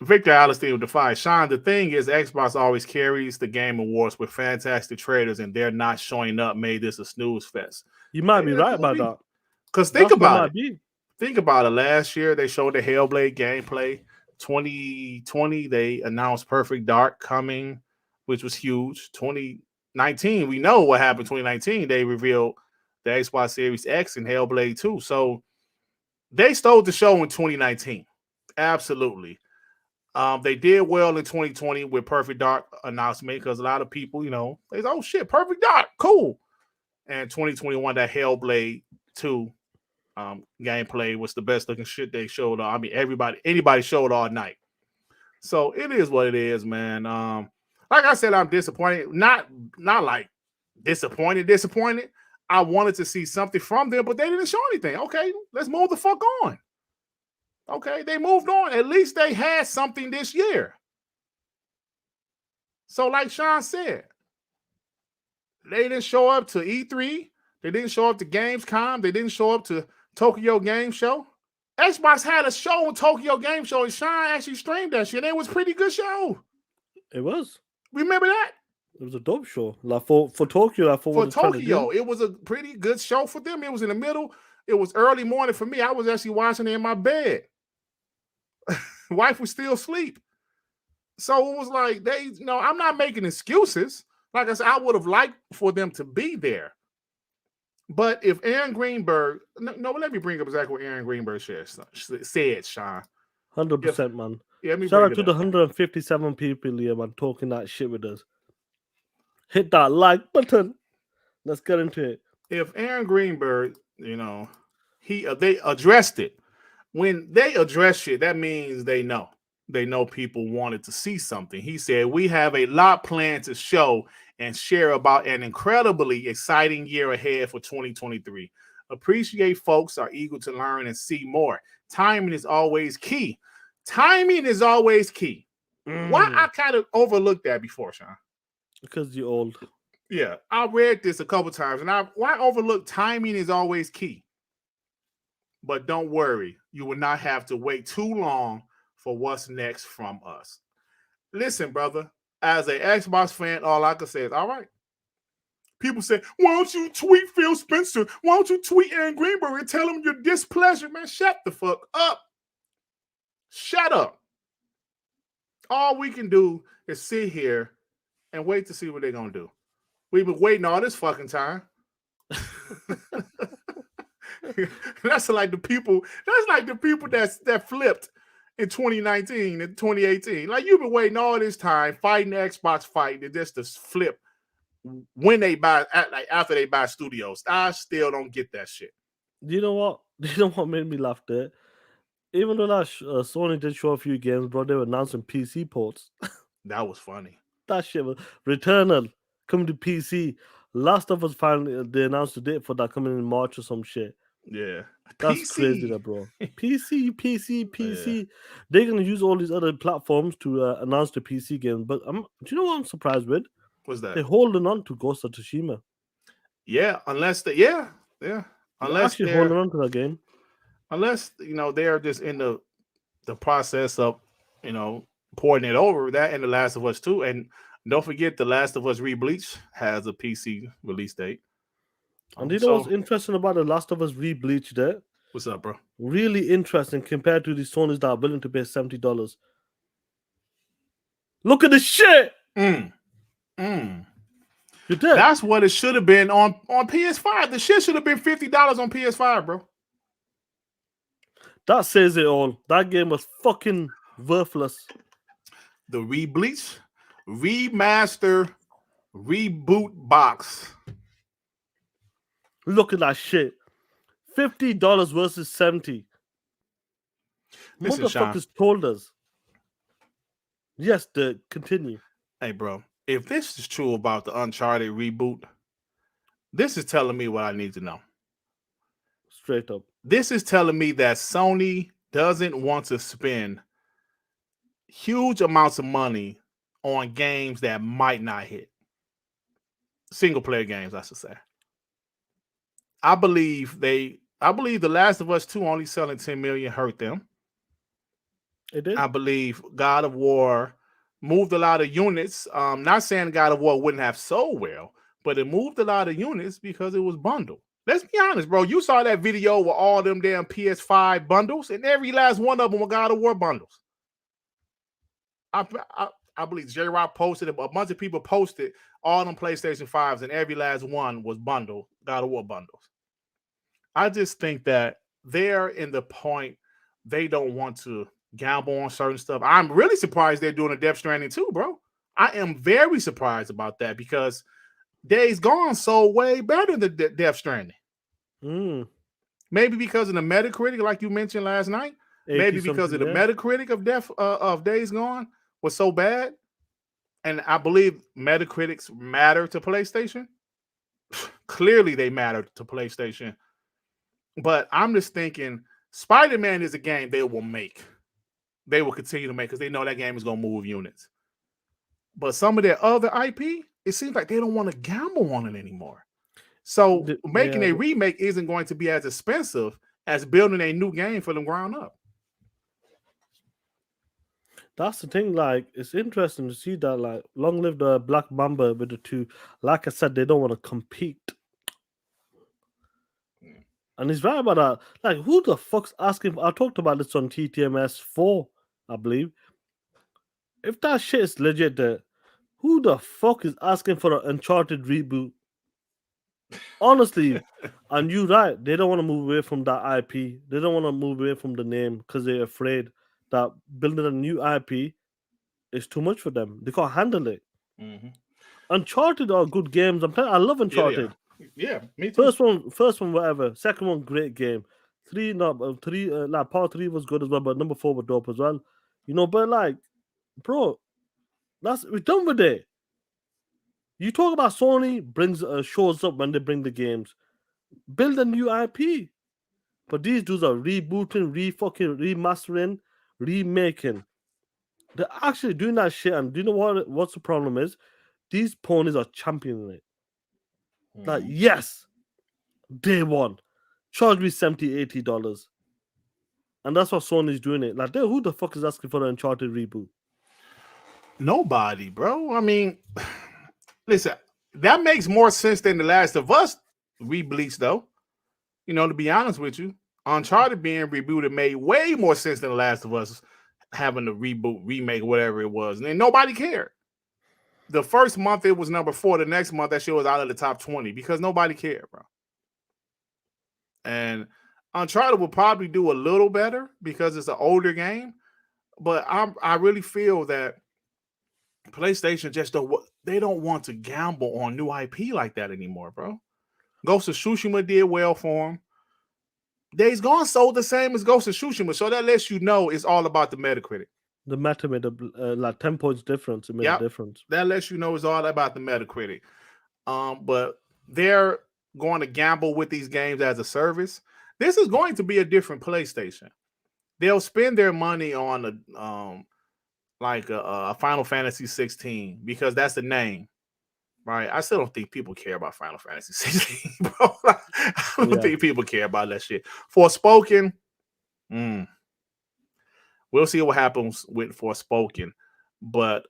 Victor Alistair will defy Sean. The thing is, Xbox always carries the Game Awards with fantastic traders, and they're not showing up. Made this a snooze fest. You might be Yeah, right could about be. that. Because think That's what about might it. be. Think about it. Last year they showed the Hellblade gameplay. 2020 they announced Perfect Dark coming, which was huge. 2019 we know what happened. 2019 they revealed the Xbox Series X and Hellblade 2. So they stole the show in 2019. Absolutely. They did well in 2020 with Perfect Dark announcement because a lot of people, they said, oh shit, Perfect Dark, cool. And 2021, that Hellblade 2 gameplay was the best looking shit they showed. I mean, anybody showed all night. So it is what it is, man. Like I said, I'm disappointed. Not like disappointed. I wanted to see something from them, but they didn't show anything. Okay, let's move the fuck on. Okay, they moved on. At least they had something this year. So, like Sean said, they didn't show up to E3. They didn't show up to Gamescom. They didn't show up to Tokyo Game Show. Xbox had a show on Tokyo Game Show, and Sean actually streamed that shit. It was a pretty good show. It was. Remember that? It was a dope show. Like for Tokyo, I thought for Tokyo, it was a pretty good show for them. It was in the middle. It was early morning for me. I was actually watching it in my bed. Wife was still asleep. So it was like I'm not making excuses. Like I said, I would have liked for them to be there. But if Aaron Greenberg, let me bring up exactly what Aaron Greenberg said, Sean. 100%, man. Yeah, let me Shout bring out to it the up. 157 people here, man, talking that shit with us. Hit that like button. Let's get into it. If Aaron Greenberg, they addressed it. When they address shit, that means they know. They know people wanted to see something. He said, we have a lot planned to show and share about an incredibly exciting year ahead for 2023. Appreciate folks are eager to learn and see more. Timing is always key. Timing is always key. Why I kind of overlooked that before, Sean? Because you're old. Yeah, I read this a couple times, and why overlook timing is always key. But don't worry, you will not have to wait too long for what's next from us. Listen, brother, as an Xbox fan, all I can say is, all right. People say, why don't you tweet Phil Spencer? Why don't you tweet Aaron Greenberg and tell him your displeasure? Man, shut the fuck up. Shut up. All we can do is sit here and wait to see what they're going to do. We've been waiting all this fucking time. That's like the people that flipped in 2019 and 2018. Like, you've been waiting all this time, fighting the Xbox fight, and just to flip when they buy, after they buy studios. I still don't get that shit. You know what? You know what made me laugh there? Even though that Sony did show a few games, bro, they were announcing PC ports. That was funny. That shit was Returnal coming to PC. Last of Us finally they announced the date for that coming in March or some shit. Yeah, that's PC. crazy, that, bro. PC. Yeah. They're gonna use all these other platforms to announce the PC game. But do you know what I'm surprised with? What's that? They're holding on to Ghost of Tsushima. Yeah, unless unless they're actually holding on to that game. Unless they're just in the process of porting it over, that and The Last of Us 2. And don't forget, The Last of Us Rebleach has a PC release date. And you know what's interesting about The Last of Us Rebleach there? What's up, bro? Really interesting compared to the Sonys that are willing to pay $70. Look at the shit! You did. That's what it should have been on PS5. The shit should have been $50 on PS5, bro. That says it all. That game was fucking worthless. The Rebleach, remaster, reboot box. Look at that shit. $50 versus $70. Listen, motherfuckers Sean, told us. Yes, continue. Hey, bro. If this is true about the Uncharted reboot, this is telling me what I need to know. Straight up. This is telling me that Sony doesn't want to spend huge amounts of money on games that might not hit. Single player games, I should say. I believe they I believe The Last of Us 2 only selling 10 million hurt them. It did. I believe God of War moved a lot of units. Not saying God of War wouldn't have sold well, but it moved a lot of units because it was bundled. Let's be honest, bro. You saw that video with all them damn PS5 bundles, and every last one of them were God of War bundles. I believe J Rock posted it, a bunch of people posted all them PlayStation 5s, and every last one was bundled, God of War bundles. I just think that they're in the point they don't want to gamble on certain stuff. I'm really surprised they're doing a Death Stranding too, bro. I am very surprised about that because Days Gone sold way better than Death Stranding. Maybe because of the Metacritic, like you mentioned last night. Maybe because of the Metacritic of Days Gone was so bad. And I believe Metacritics matter to PlayStation. Clearly, they matter to PlayStation. But I'm just thinking Spider-Man is a game they will make. They will continue to make because they know that game is going to move units. But some of their other IP, it seems like they don't want to gamble on it anymore. So making a remake isn't going to be as expensive as building a new game from the ground up. That's the thing. Like, it's interesting to see that. Like, long live the Black Mamba with the two. Like I said, they don't want to compete. And he's right about that. Like, who the fuck's asking? I talked about this on TTMS 4, I believe. If that shit is legit, who the fuck is asking for an Uncharted reboot? Honestly, and you're right. They don't want to move away from that IP. They don't want to move away from the name because they're afraid that building a new IP is too much for them. They can't handle it. Mm-hmm. Uncharted are good games. I love Uncharted. Yeah, me too. First one, whatever. Second one, great game. Part 3 was good as well, but number 4 was dope as well. You know, but like, bro, we're done with it. You talk about Sony shows up when they bring the games. Build a new IP. But these dudes are rebooting, remastering, remaking. They're actually doing that shit. And do you know what's the problem is? These ponies are championing it. Like, yes, day one, charge me $70, $80. And that's what Sony's doing it. Like, who the fuck is asking for an Uncharted reboot? Nobody, bro. I mean, listen, that makes more sense than The Last of Us rebleach, though. You know, to be honest with you, Uncharted being rebooted made way more sense than The Last of Us having to reboot, remake, whatever it was. And nobody cared. The first month it was number 4. The next month that shit was out of the top 20 because nobody cared, bro. And Uncharted will probably do a little better because it's an older game. But I really feel that PlayStation just don't want to gamble on new IP like that anymore, bro. Ghost of Tsushima did well for them. Days Gone sold the same as Ghost of Tsushima, so that lets you know it's all about the Metacritic. The Meta made like 10 points difference. It made a difference. That lets you know it's all about the Metacritic. But they're going to gamble with these games as a service. This is going to be a different PlayStation. They'll spend their money on a Final Fantasy 16 because that's the name, right? I still don't think people care about Final Fantasy 16, bro. I don't think people care about that shit. Forspoken, we'll see what happens with Forspoken. But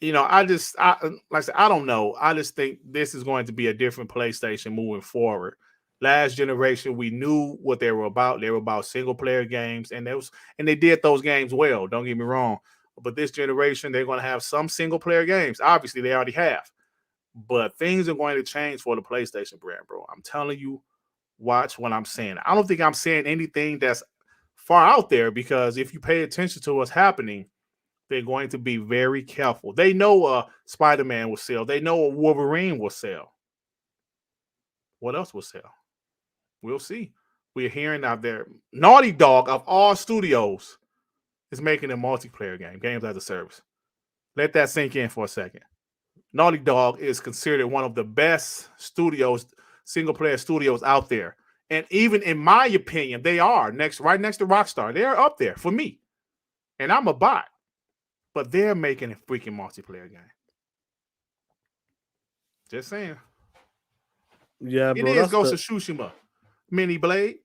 you know, I don't know. I just think this is going to be a different PlayStation moving forward. Last generation, we knew what they were about. They were about single player games, and they did those games well. Don't get me wrong. But this generation, they're going to have some single player games. Obviously, they already have. But things are going to change for the PlayStation brand, bro. I'm telling you, watch what I'm saying. I don't think I'm saying anything that's far out there because if you pay attention to what's happening, they're going to be very careful. They know Spider-Man will sell. They know a Wolverine will sell. What else will sell? We'll see. We're hearing out there. Naughty Dog of all studios is making a multiplayer game, games as a service. Let that sink in for a second. Naughty Dog is considered one of the best studios, single-player studios out there. And even in my opinion, they are right next to Rockstar. They're up there for me. And I'm a bot. But they're making a freaking multiplayer game. Just saying. Yeah, bro. It is Ghost of Tsushima. Mini Blade.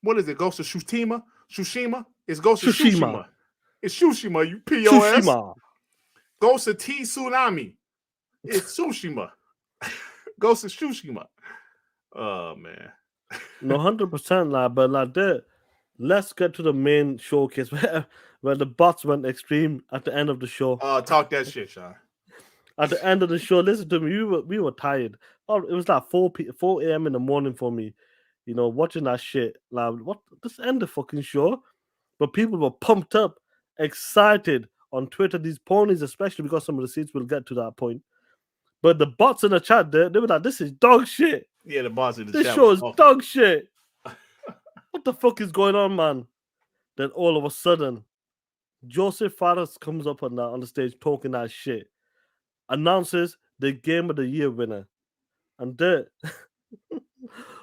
What is it? Ghost of Tsushima? Tsushima? It's Ghost of Tsushima. Tsushima. It's Tsushima, you POS. Tsushima. Ghost of T Tsunami. It's Tsushima. Ghost of Tsushima. Oh man. No, 100%, lad. But like that, let's get to the main showcase where the bots went extreme at the end of the show. Talk that shit, Sean. At the end of the show, listen to me. We were tired. Oh, it was like 4 a.m. in the morning for me. You know, watching that shit. Like, what? Just end the fucking show. But people were pumped up, excited on Twitter. These ponies, especially because some of the seats will get to that point. But the bots in the chat, they were like, "This is dog shit." Yeah, the bots in the This chat. show is dog shit. What the fuck is going on, man? Then all of a sudden, Joseph Fares comes up on the stage talking that shit. Announces the Game of the Year winner. And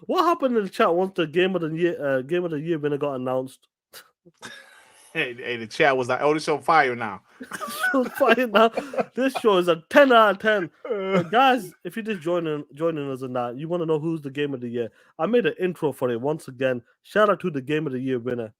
what happened in the chat once the Game of the Year winner got announced? Hey, the chat was like, "Oh, this show fire now." Show's fire now. This show is a 10 out of 10. But guys, if you're just joining us in that, you want to know who's the Game of the Year. I made an intro for it once again. Shout out to the Game of the Year winner.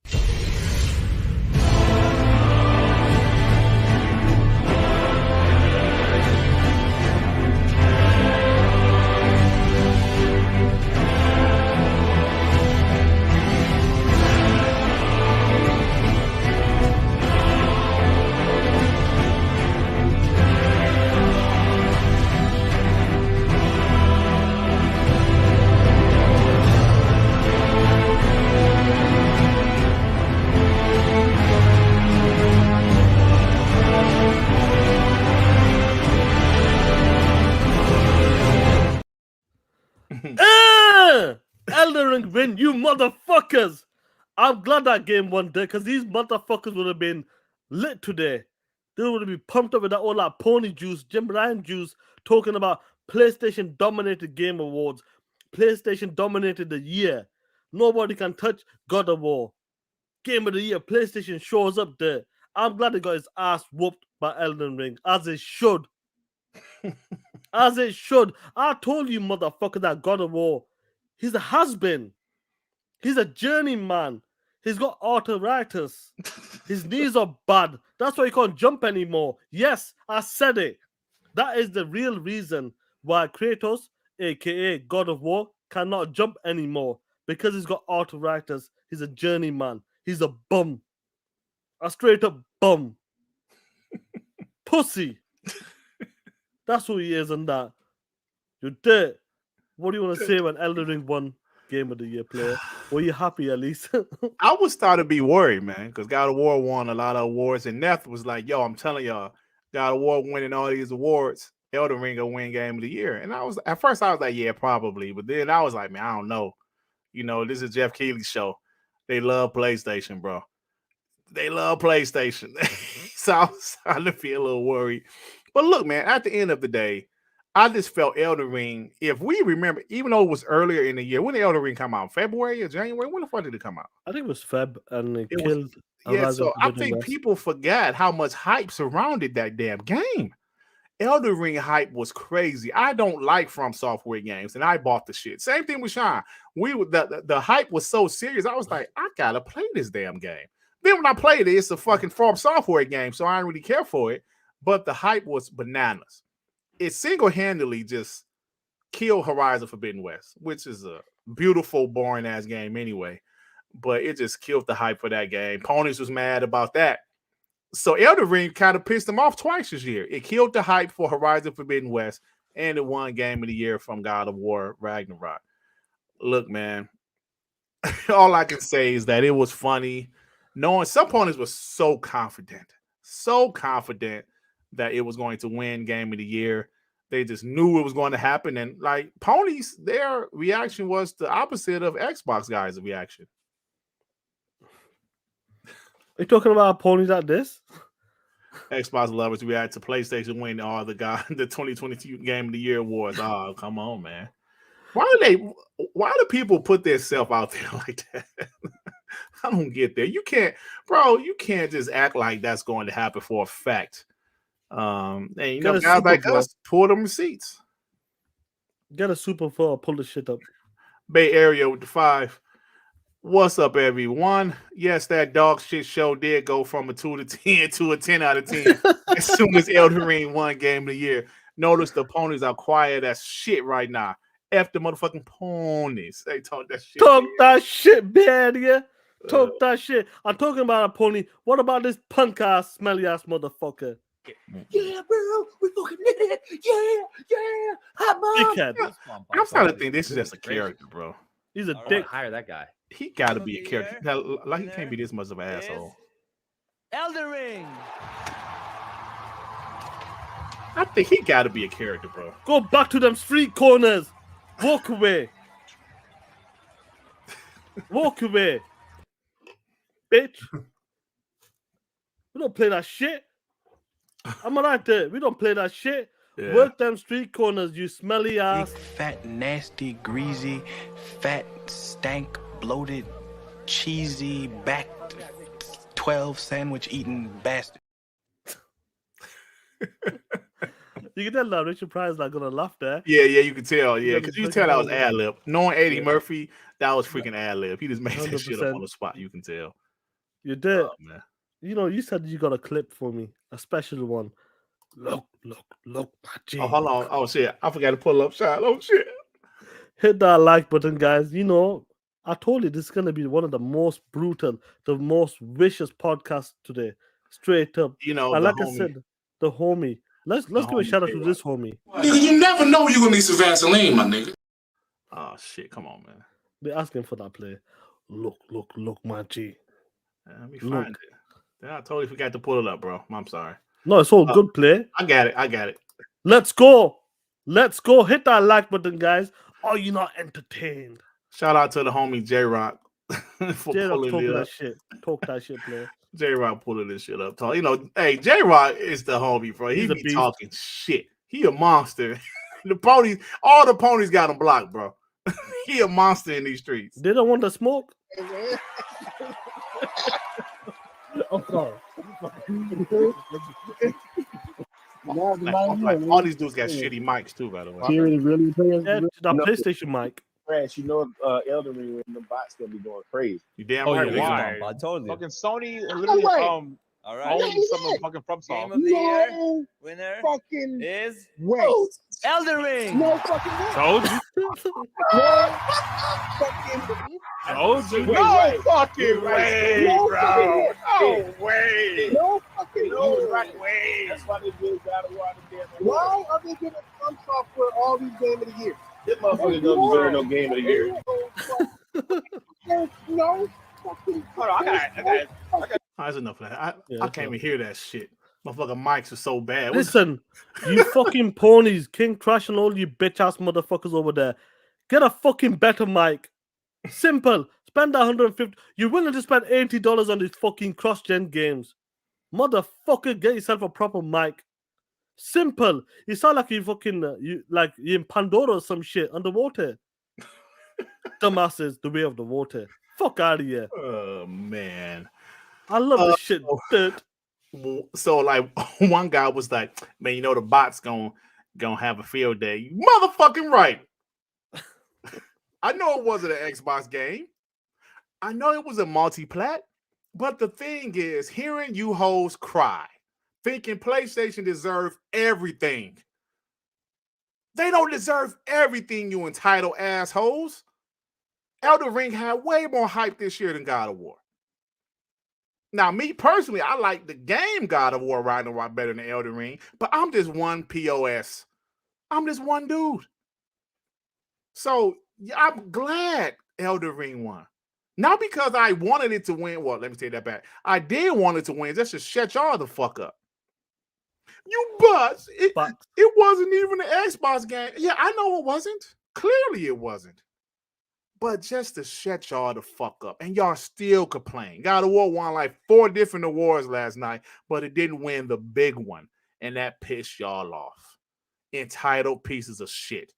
Elden Ring win, you motherfuckers! I'm glad that game won there because these motherfuckers would have been lit today. They would have been pumped up with that all that pony juice, Jim Ryan juice, talking about PlayStation dominated Game Awards. PlayStation dominated the year. Nobody can touch God of War. Game of the Year, PlayStation shows up there. I'm glad he got his ass whooped by Elden Ring, as it should. As it should. I told you, motherfucker, that God of War, he's a has-been. He's a journeyman. He's got arthritis. His knees are bad. That's why he can't jump anymore. Yes, I said it. That is the real reason why Kratos, aka God of War, cannot jump anymore. Because he's got arthritis. He's a journeyman. He's a bum. A straight up bum. Pussy. That's who he is and that. You're dead. What do you want to say when Elden Ring won Game of the Year player? Were you happy at least? I was starting to be worried, man, because God of War won a lot of awards, and Neff was like, "Yo, I'm telling y'all, God of War winning all these awards, Elden Ring will win Game of the Year." And I was at first I was like, "Yeah, probably," but then I was like, "Man, I don't know." You know, this is Jeff Keighley's show. They love PlayStation, bro. They love PlayStation. So I was starting to feel a little worried. But look, man, at the end of the day, I just felt Elden Ring, if we remember, even though it was earlier in the year, when did Elden Ring come out? February or January? When the fuck did it come out? I think it was Feb, and it killed. Yeah, so I think people forgot how much hype surrounded that damn game. Elden Ring hype was crazy. I don't like From Software games, and I bought the shit. Same thing with Sean. The hype was so serious. I was like, I gotta play this damn game. Then when I played it, it's a fucking From Software game, so I don't really care for it. But the hype was bananas. It single-handedly just killed Horizon Forbidden West, which is a beautiful, boring-ass game anyway. But it just killed the hype for that game. Ponies was mad about that. So Elden Ring kind of pissed them off twice this year. It killed the hype for Horizon Forbidden West, and it won Game of the Year from God of War Ragnarok. Look, man, all I can say is that it was funny. Knowing some ponies were so confident that it was going to win Game of the Year. They just knew it was going to happen. And like ponies, their reaction was the opposite of Xbox guys' reaction. Are you talking about ponies like this? Xbox lovers react to PlayStation winning all the 2022 Game of the Year awards. Oh, come on, man. Why do people put themselves out there like that? I don't get that. You can't just act like that's going to happen for a fact. And you know, guys like us pull them receipts. Get a super four, pull the shit up. Bay Area with the 5. What's up, everyone? Yes, that dog shit show did go from a 2 to 10 to a 10 out of 10 as soon as Elden Ring won Game of the Year. Notice the ponies are quiet as shit right now. F the motherfucking ponies. They talk that shit. Talk that shit, man. Yeah. Talk that shit. I'm talking about a pony. What about this punk ass, smelly ass motherfucker? Yeah, bro, we fucking did it. Yeah. Hot mom. Dickhead. I'm starting to think this is just a character, bro. He's a I want dick. to hire that guy. He got to be a character. Like he can't be this much of an asshole. Elden Ring. I think he got to be a character, bro. Go back to them street corners. Walk away. Walk away. Bitch. We don't play that shit. I'm right there. We don't play that shit. Yeah. Work them street corners, you smelly Big, ass. fat, nasty, greasy, fat, stank, bloated, cheesy, backed, 12 sandwich eating bastard. You can tell that Richard Pryor's not gonna laugh there. Yeah, you can tell. Yeah, Yeah, because you but can tell that was fucking ad lib. Knowing Eddie Yeah. Murphy, that was freaking ad lib. He just made that shit up 100%. on the spot. You can tell. You did. Oh, man. You know, you said you got a clip for me, a special one. Look, my G. Oh, hold on. Oh, shit. I forgot to pull up shot. Oh, shit. Hit that like button, guys. You know, I told you this is gonna be one of the most brutal, the most vicious podcasts today. Straight up. You know, And the like I homie- said, the homie. Let's give a homie shout out to J-Rock. this homie. Nigga, you never know you're gonna need some Vaseline, my nigga. Oh, shit. Come on, man. They're asking for that play. Look, my G. Let me Look. find it. Yeah, I totally forgot to pull it up, bro. I'm sorry. No, it's all good play. I got it. Let's go. Hit that like button, guys. Are you not entertained? Shout out to the homie J-Rock for J-Rock pulling talk it that up. shit. Talk that shit, play. J-Rock pulling this shit up. You know, hey, J-Rock is the homie, bro. He He's a be beast. talking shit. He a monster. All the ponies got him blocked, bro. He a monster in these streets. They don't want the smoke. I'm sorry. Like, all these dudes got shitty mics too, by the way. Really playing? Yeah, that PlayStation mic. Crash, you know, Elden Ring when the bots gonna be going crazy. You damn Oh, right. yeah, we why? gonna- I told you. Fucking Sony literally All right. owns some of the fucking from Game songs. of the year No winner fucking is way. Elden Ring. No fucking way. Told you. No fucking Told you. Wait, No wait. fucking way, No bro. fucking No way. No fucking way. That's why they give God of War the damn. Why are they giving some software all these Game of the Year? This motherfucker don't deserve no Game of the Year. No fucking. Hold on, I got it. That's enough of that. I that's can't even hear that shit. Motherfucking mics are so bad. Listen, you fucking ponies, King Crash and all you bitch ass motherfuckers over there. Get a fucking better mic. Simple. Spend that 150. You're willing to spend $80 on these fucking cross-gen games. Motherfucker, get yourself a proper mic. Simple. You sound like you fucking you're in Pandora or some shit underwater. Dumbasses, the way of the water. Fuck out of here. Oh man. I love this shit. Dude. So like one guy was like, man, you know the bot's gonna have a field day. You motherfucking right. I know it wasn't an Xbox game. I know it was a multi-plat, but the thing is, hearing you hoes cry, thinking PlayStation deserve everything. They don't deserve everything, you entitled assholes. Elden Ring had way more hype this year than God of War. Now, me personally, I like the game God of War right a lot better than Elden Ring, but I'm just one POS. I'm just one dude. So yeah, I'm glad Elden Ring won. Not because I wanted it to win. Well, let me take that back. I did want it to win just to shut y'all the fuck up. You butts. It wasn't even an Xbox game. Yeah, I know it wasn't. Clearly it wasn't. But just to shut y'all the fuck up. And y'all still complain. God of War won like 4 different awards last night, but it didn't win the big one. And that pissed y'all off. Entitled pieces of shit.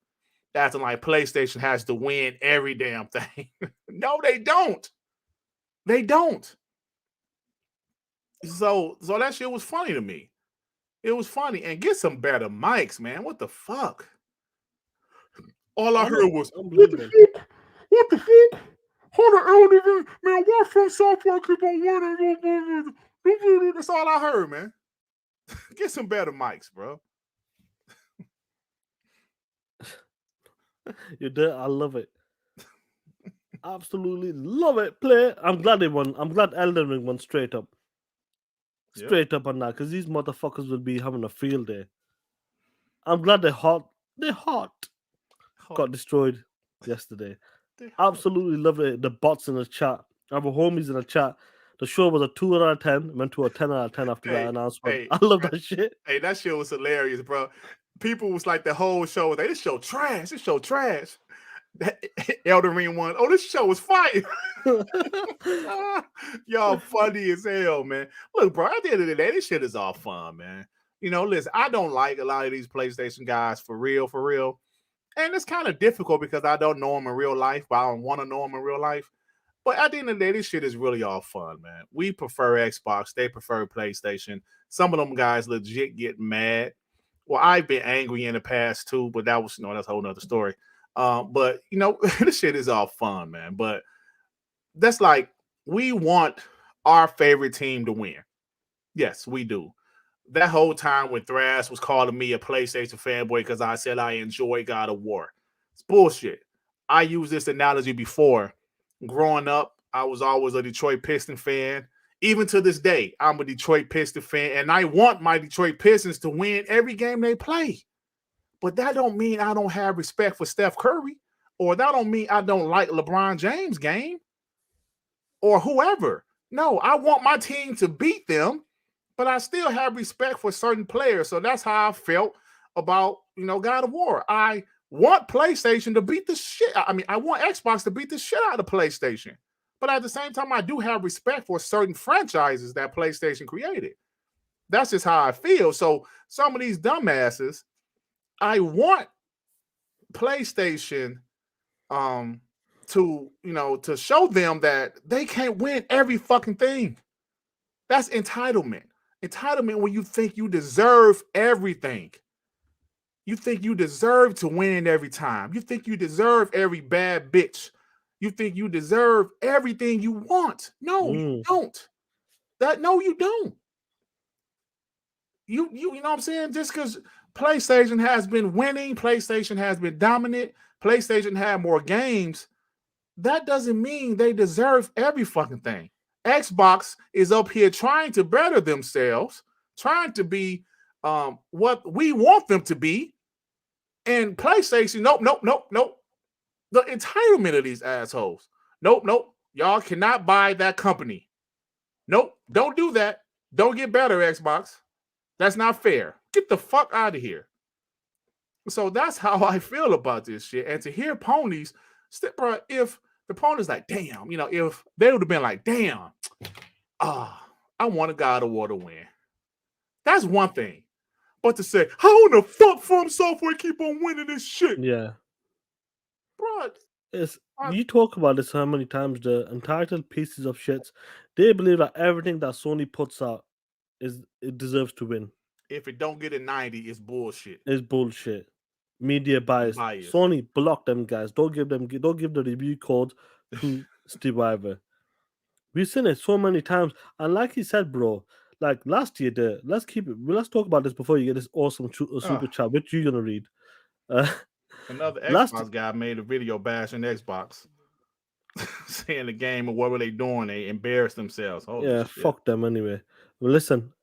That's like PlayStation has to win every damn thing. No, they don't. They don't. So that shit was funny to me. It was funny. And get some better mics, man. What the fuck? All I heard was, what the fuck? What the fuck? Hold on, LDV, man, why from software keep on winning? That's all I heard, man. Get some better mics, bro. You did. I love it. Absolutely love it. Play. I'm glad they won. I'm glad Elden Ring won straight up. Straight up on that, because these motherfuckers will be having a field day. I'm glad they're hot. They're hot. Got destroyed yesterday. Absolutely love it. The bots in the chat. Our homies in the chat. The show was a 2 out of 10. Went to a 10 out of 10 after that announcement. I love that shit. Hey, that shit was hilarious, bro. People was like the whole show. Like, this show trash. This show trash. Elden Ring one. Oh, this show was fire. Y'all funny as hell, man. Look, bro, at the end of the day, this shit is all fun, man. You know, listen, I don't like a lot of these PlayStation guys for real. And it's kind of difficult because I don't know them in real life, but I don't want to know them in real life. But at the end of the day, this shit is really all fun, man. We prefer Xbox. They prefer PlayStation. Some of them guys legit get mad. Well, I've been angry in the past too, but that was, that's a whole nother story. But, this shit is all fun, man. But that's like, we want our favorite team to win. Yes, we do. That whole time when Thrash was calling me a PlayStation fanboy because I said I enjoy God of War. It's bullshit. I used this analogy before. Growing up, I was always a Detroit Piston fan. Even to this day, I'm a Detroit Piston fan, and I want my Detroit Pistons to win every game they play. But that don't mean I don't have respect for Steph Curry, or that don't mean I don't like LeBron James' game, or whoever. No, I want my team to beat them, but I still have respect for certain players. So that's how I felt about, God of War. I want PlayStation to beat the shit. I want Xbox to beat the shit out of PlayStation. But at the same time, I do have respect for certain franchises that PlayStation created. That's just how I feel. So some of these dumbasses, I want PlayStation to show them that they can't win every fucking thing. That's entitlement. Entitlement when you think you deserve everything. You think you deserve to win every time. You think you deserve every bad bitch. You think you deserve everything you want. No, you don't. No, you don't. You know what I'm saying? Just because PlayStation has been winning, PlayStation has been dominant, PlayStation had more games, that doesn't mean they deserve every fucking thing. Xbox is up here trying to better themselves, trying to be what we want them to be. And PlayStation, nope. The entitlement of these assholes. Nope. Y'all cannot buy that company. Nope, don't do that. Don't get better, Xbox. That's not fair. Get the fuck out of here. So that's how I feel about this shit. And to hear ponies, bro, if the ponies like, damn, if they would have been like, damn, I want a God of War to win. That's one thing. But to say, how in the fuck From Software keep on winning this shit? Yeah. Bro. You talk about this how many times, the entitled pieces of shits, they believe that everything that Sony puts out it deserves to win. If it don't get a 90, it's bullshit. It's bullshit. Media bias. Sony, block them guys. Don't give the review code to Steve Ivor. We've seen it so many times. And like he said, bro, like last year, let's talk about this before you get this awesome super chat, which you're gonna read. Another Xbox guy made a video bashing Xbox, saying the game and what were they doing? They embarrassed themselves. Holy shit. Fuck them anyway. Well, listen,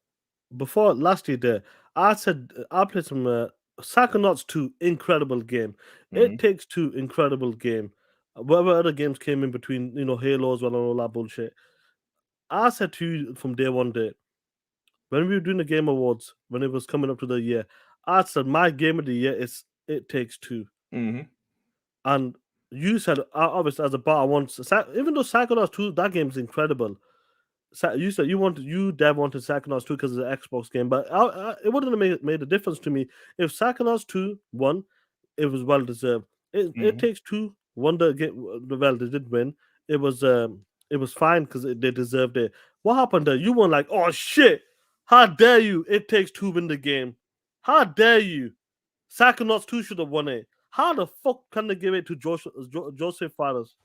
before last year, I said I played some Psychonauts 2, incredible game. It Takes Two, incredible game. Whatever other games came in between, Halo as well and all that bullshit. I said to you from day one, when we were doing the Game Awards, when it was coming up to the year, I said my game of the year is It Takes Two. And you said, obviously, as a bar, even though Psychonauts 2, that game is incredible. You said Dev wanted Psychonauts 2 because it's an Xbox game, but it wouldn't have made a difference to me if Psychonauts 2 won. It was well deserved. It Takes Two won the game. Well, they did win. It was fine because they deserved it. What happened there? You weren't like, oh shit! How dare you? It Takes Two win the game. How dare you? Psychonauts 2 should have won it. How the fuck can they give it to Joseph Fares?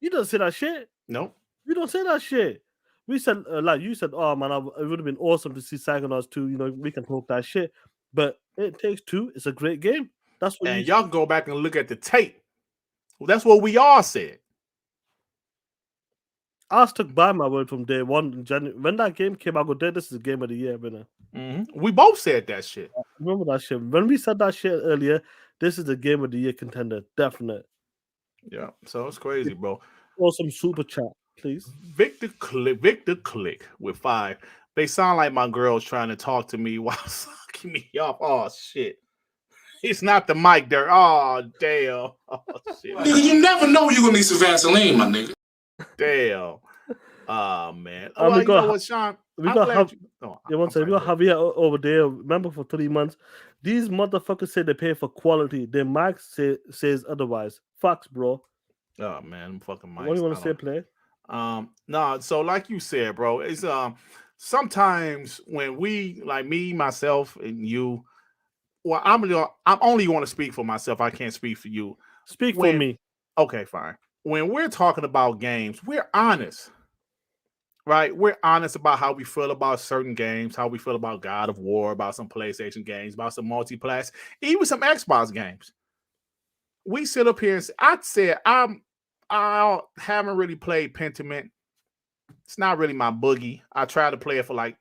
You don't say that shit. Nope. We don't say that shit. We said, like you said, oh man, it would have been awesome to see Psychonauts 2. You know, we can talk that shit. But It Takes Two is a great game. That's what And you y'all can go back and look at the tape. Well, that's what we all said. I stuck by my word from day one in January. When that game came out, I go, this is the game of the year, winner. We both said that shit. Remember that shit. When we said that shit earlier, this is the game of the year contender. Definite. Yeah. So it's crazy, bro. Awesome super chat, please. Victor Click with 5. They sound like my girls trying to talk to me while sucking me off. Oh shit. It's not the mic there. Oh damn. Oh shit. Nigga, you never know you're gonna need some Vaseline, my nigga. Damn. Oh man. And Well, you know what, Sean? We I'm got glad you... one second. We got Javier over there. Remember, for 3 months, these motherfuckers say they pay for quality. Their mic says otherwise. Facts, bro. Oh man, I'm fucking mics. What do you want to say, play? No, so like you said, bro, it's sometimes when we, like me, myself, and you, well, I'm only going to speak for myself. I can't speak for you. Speak for me. Okay, fine. When we're talking about games, we're honest, right? We're honest about how we feel about certain games, how we feel about God of War, about some PlayStation games, about some multiplayer, even some Xbox games. We sit up here and say, I haven't really played Pentiment. It's not really my boogie. I tried to play it for like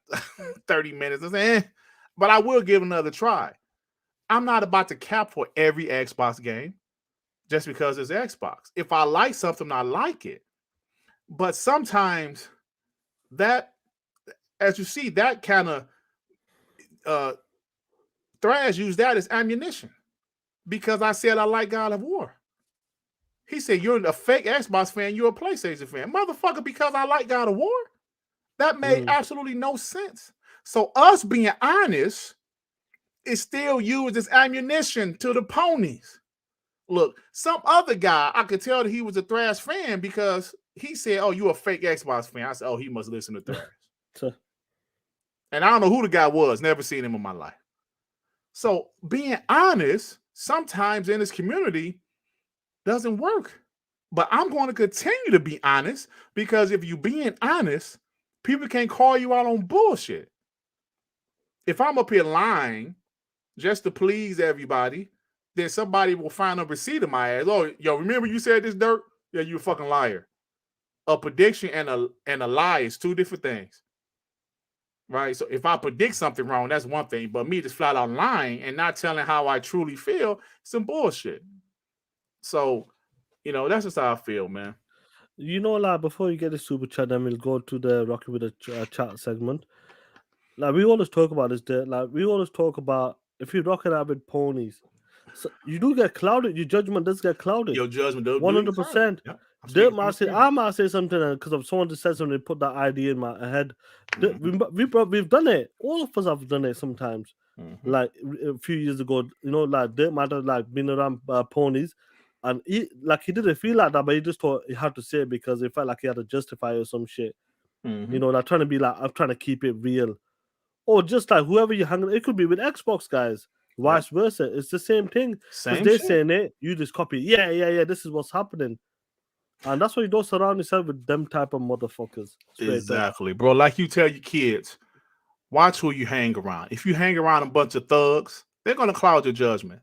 30 minutes. I said, but I will give another try. I'm not about to cap for every Xbox game just because it's Xbox. If I like something, I like it. But sometimes that, as you see, that kind of Thrash used that as ammunition because I said I like God of War. He said, you're a fake Xbox fan, you're a PlayStation fan. Motherfucker, because I like God of War? That made absolutely no sense. So us being honest is still used as ammunition to the ponies. Look, some other guy, I could tell that he was a Thrash fan because he said, oh, you a fake Xbox fan. I said, oh, he must listen to Thrash. And I don't know who the guy was. Never seen him in my life. So being honest, sometimes in this community, doesn't work. But I'm going to continue to be honest because if you're being honest, people can't call you out on bullshit. If I'm up here lying just to please everybody, then somebody will find a receipt of my ass. Oh, yo, remember you said this, Dirt? Yeah, you a fucking liar. A prediction and a lie is two different things. Right? So if I predict something wrong, that's one thing. But me just flat out lying and not telling how I truly feel, some bullshit. So, you know, that's just how I feel, man. You know, like, before you get the super chat, then we'll go to the Rocky with the chat segment. Like, we always talk about this, like, we always talk about if you're rocking out with ponies, so you do get clouded. Your judgment does get clouded. Your judgment does 100%. Yeah, I might say something because of someone just said something, put that idea in my head. We've done it. All of us have done it sometimes. Like a few years ago, you know, like Dirt Matter, like being around ponies, and he didn't feel like that, but he just thought he had to say it because he felt like he had to justify or some shit. You know, like trying to be like, I'm trying to keep it real, or just like whoever you're hanging. It could be with Xbox guys. Vice versa, it's the same thing. Because they're saying it, you just copy. Yeah. This is what's happening, and that's why you don't surround yourself with them type of motherfuckers. Exactly, bro. Like you tell your kids, watch who you hang around. If you hang around a bunch of thugs, they're gonna cloud your judgment.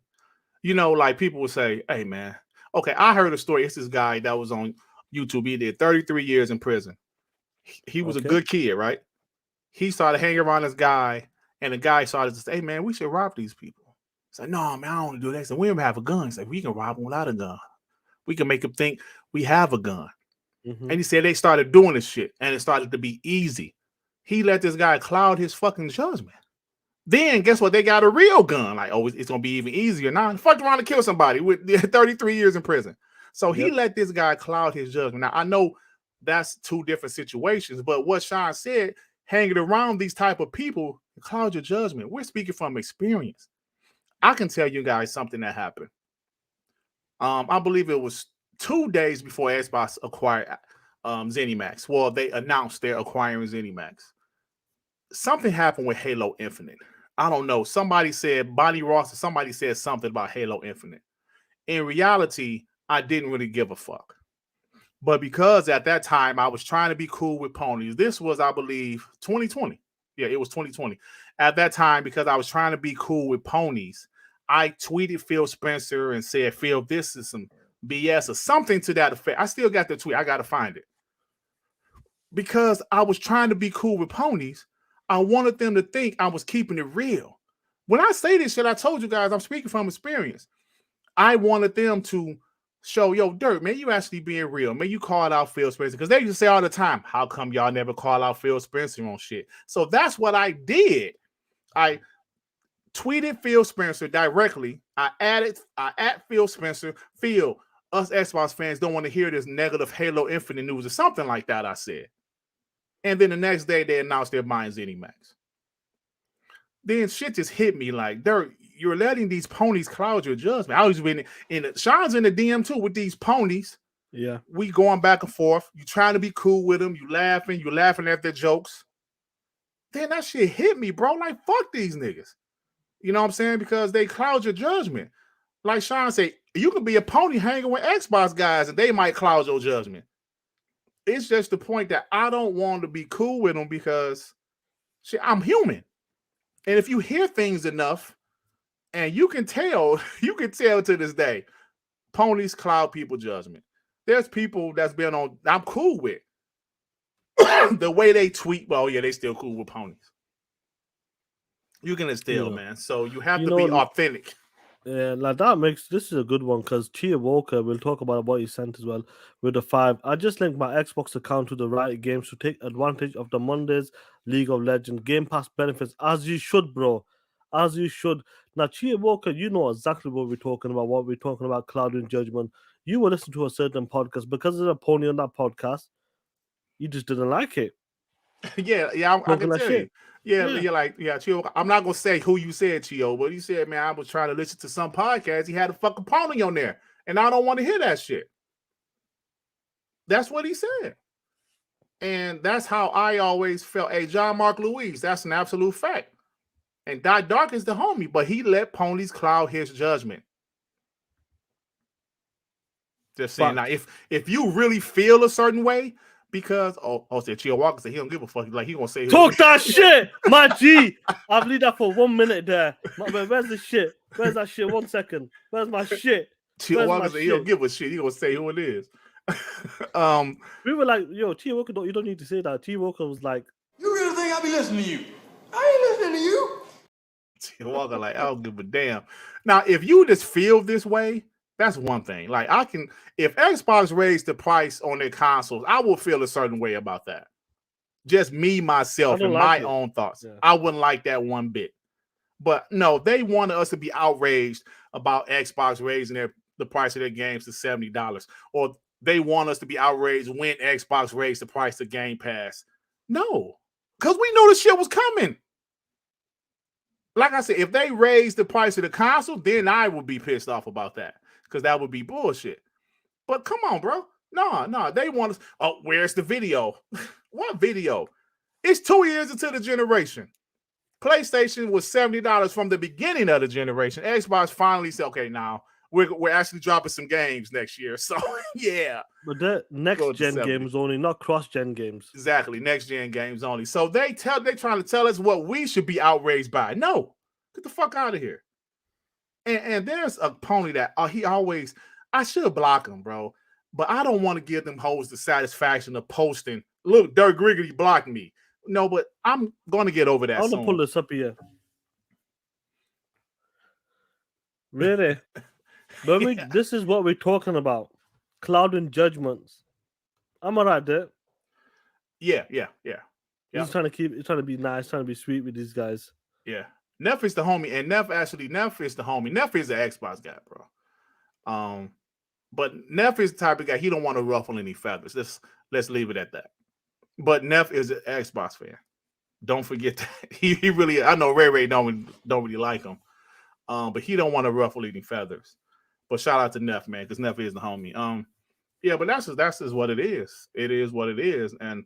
You know, like people will say, "Hey, man, okay, I heard a story. It's this guy that was on YouTube. He did 33 years in prison. He was a good kid, right? He started hanging around this guy, and the guy started to say, "Hey, man, we should rob these people." He's like, "No, man, I don't want to do that." He said, "We don't have a gun." He's like, "We can rob them without a gun. We can make them think we have a gun." And he said they started doing this shit, and it started to be easy. He let this guy cloud his fucking judgment. Then guess what? They got a real gun. Like, oh, it's gonna be even easier now. Fucked around to kill somebody with 33 years in prison. So he let this guy cloud his judgment. Now I know that's two different situations, but what Sean said, hanging around these type of people, cloud your judgment. We're speaking from experience. I can tell you guys something that happened. I believe it was 2 days before Xbox acquired ZeniMax. Well, they announced they're acquiring ZeniMax. Something happened with Halo Infinite. I don't know. Somebody said, Bonnie Ross or somebody said something about Halo Infinite. In reality, I didn't really give a fuck. But because at that time I was trying to be cool with ponies, this was, I believe, 2020. Yeah, it was 2020. At that time, because I was trying to be cool with ponies, I tweeted Phil Spencer and said, Phil, this is some BS or something to that effect. I still got the tweet. I got to find it. Because I was trying to be cool with ponies, I wanted them to think I was keeping it real. When I say this shit, I told you guys, I'm speaking from experience. I wanted them to show, yo, Dirt, man, you actually being real. Man, you called out Phil Spencer. Because they used to say all the time, how come y'all never call out Phil Spencer on shit? So that's what I did. I tweeted Phil Spencer directly. I at Phil Spencer. Phil, us Xbox fans don't want to hear this negative Halo Infinite news or something like that, I said. And then the next day, they announced they're buying ZeniMax. Then shit just hit me like, Dirt, you're letting these ponies cloud your judgment. I was been in Sean's in the DM too with these ponies. Yeah. We going back and forth. You trying to be cool with them. You laughing at their jokes. Then that shit hit me, bro. Like, fuck these niggas. You know what I'm saying? Because they cloud your judgment. Like Sean said, you can be a pony hanging with Xbox guys and they might cloud your judgment. It's just the point that I don't want to be cool with them because shit, I'm human. And if you hear things enough, and you can tell to this day, ponies cloud people judgment. There's people that's been on, I'm cool with. The way they tweet, well, yeah, they still cool with ponies. You can instill, man. So you have to be authentic. Yeah, like that makes this is a good one because Chia Walker will talk about what he sent as well with the 5. I just linked my Xbox account to the right games to take advantage of the Mondays League of Legends Game Pass benefits, as you should, bro. As you should. Now, Chia Walker, you know exactly what we're talking about. What we're talking about, Cloud and Judgment. You were listening to a certain podcast because there's a pony on that podcast. You just didn't like it. Yeah, I can tell you. Yeah, you're like, Chio. I'm not gonna say who you said, Chio, but he said, man, I was trying to listen to some podcast. He had a fucking pony on there, and I don't want to hear that shit. That's what he said. And that's how I always felt. Hey, John Mark Louise, that's an absolute fact. And Dark is the homie, but he let ponies cloud his judgment. Just saying. Now, if you really feel a certain way, because said Chia Walker said he don't give a fuck. Like he gonna say talk that shit, my G. I'll leave that for 1 minute there. Where's the shit? Where's that shit? 1 second. Where's my shit? Chia Walker said he don't give a shit. He gonna say who it is. We were like, yo, Chia Walker, you don't need to say that. Chia Walker was like, you really think I'll be listening to you? I ain't listening to you. Chia Walker like, I don't give a damn. Now, if you just feel this way, that's one thing. Like if Xbox raised the price on their consoles, I will feel a certain way about that. Just me, myself, and my own thoughts. Yeah. I wouldn't like that one bit. But no, they wanted us to be outraged about Xbox raising the price of their games to $70. Or they want us to be outraged when Xbox raised the price of Game Pass. No, because we knew the shit was coming. Like I said, if they raised the price of the console, then I would be pissed off about that. Because that would be bullshit. But come on, bro. No, they want us. Oh, where's the video? What video? It's 2 years into the generation. PlayStation was $70 from the beginning of the generation. Xbox finally said, okay, now we're actually dropping some games next year. So, yeah. But that next-gen games only, not cross-gen games. Exactly. Next-gen games only. So they trying to tell us what we should be outraged by. No. Get the fuck out of here. And there's a pony that I should block him, bro. But I don't want to give them hoes the satisfaction of posting, look, Dirt Griggity blocked me. No, but I'm going to get over that. I'm going to pull this up here. Really? This is what we're talking about. Cloud and judgments. I'm all right there. Yeah. He's trying to be nice, trying to be sweet with these guys. Yeah. Neff is the homie, and Neff is the homie. Neff is the Xbox guy, bro. But Neff is the type of guy, he don't want to ruffle any feathers. Let's leave it at that. But Neff is an Xbox fan. Don't forget that. He really, I know Ray don't really like him. But he don't want to ruffle any feathers. But shout out to Neff, man, because Neff is the homie. Yeah, but that's just what it is. It is what it is. And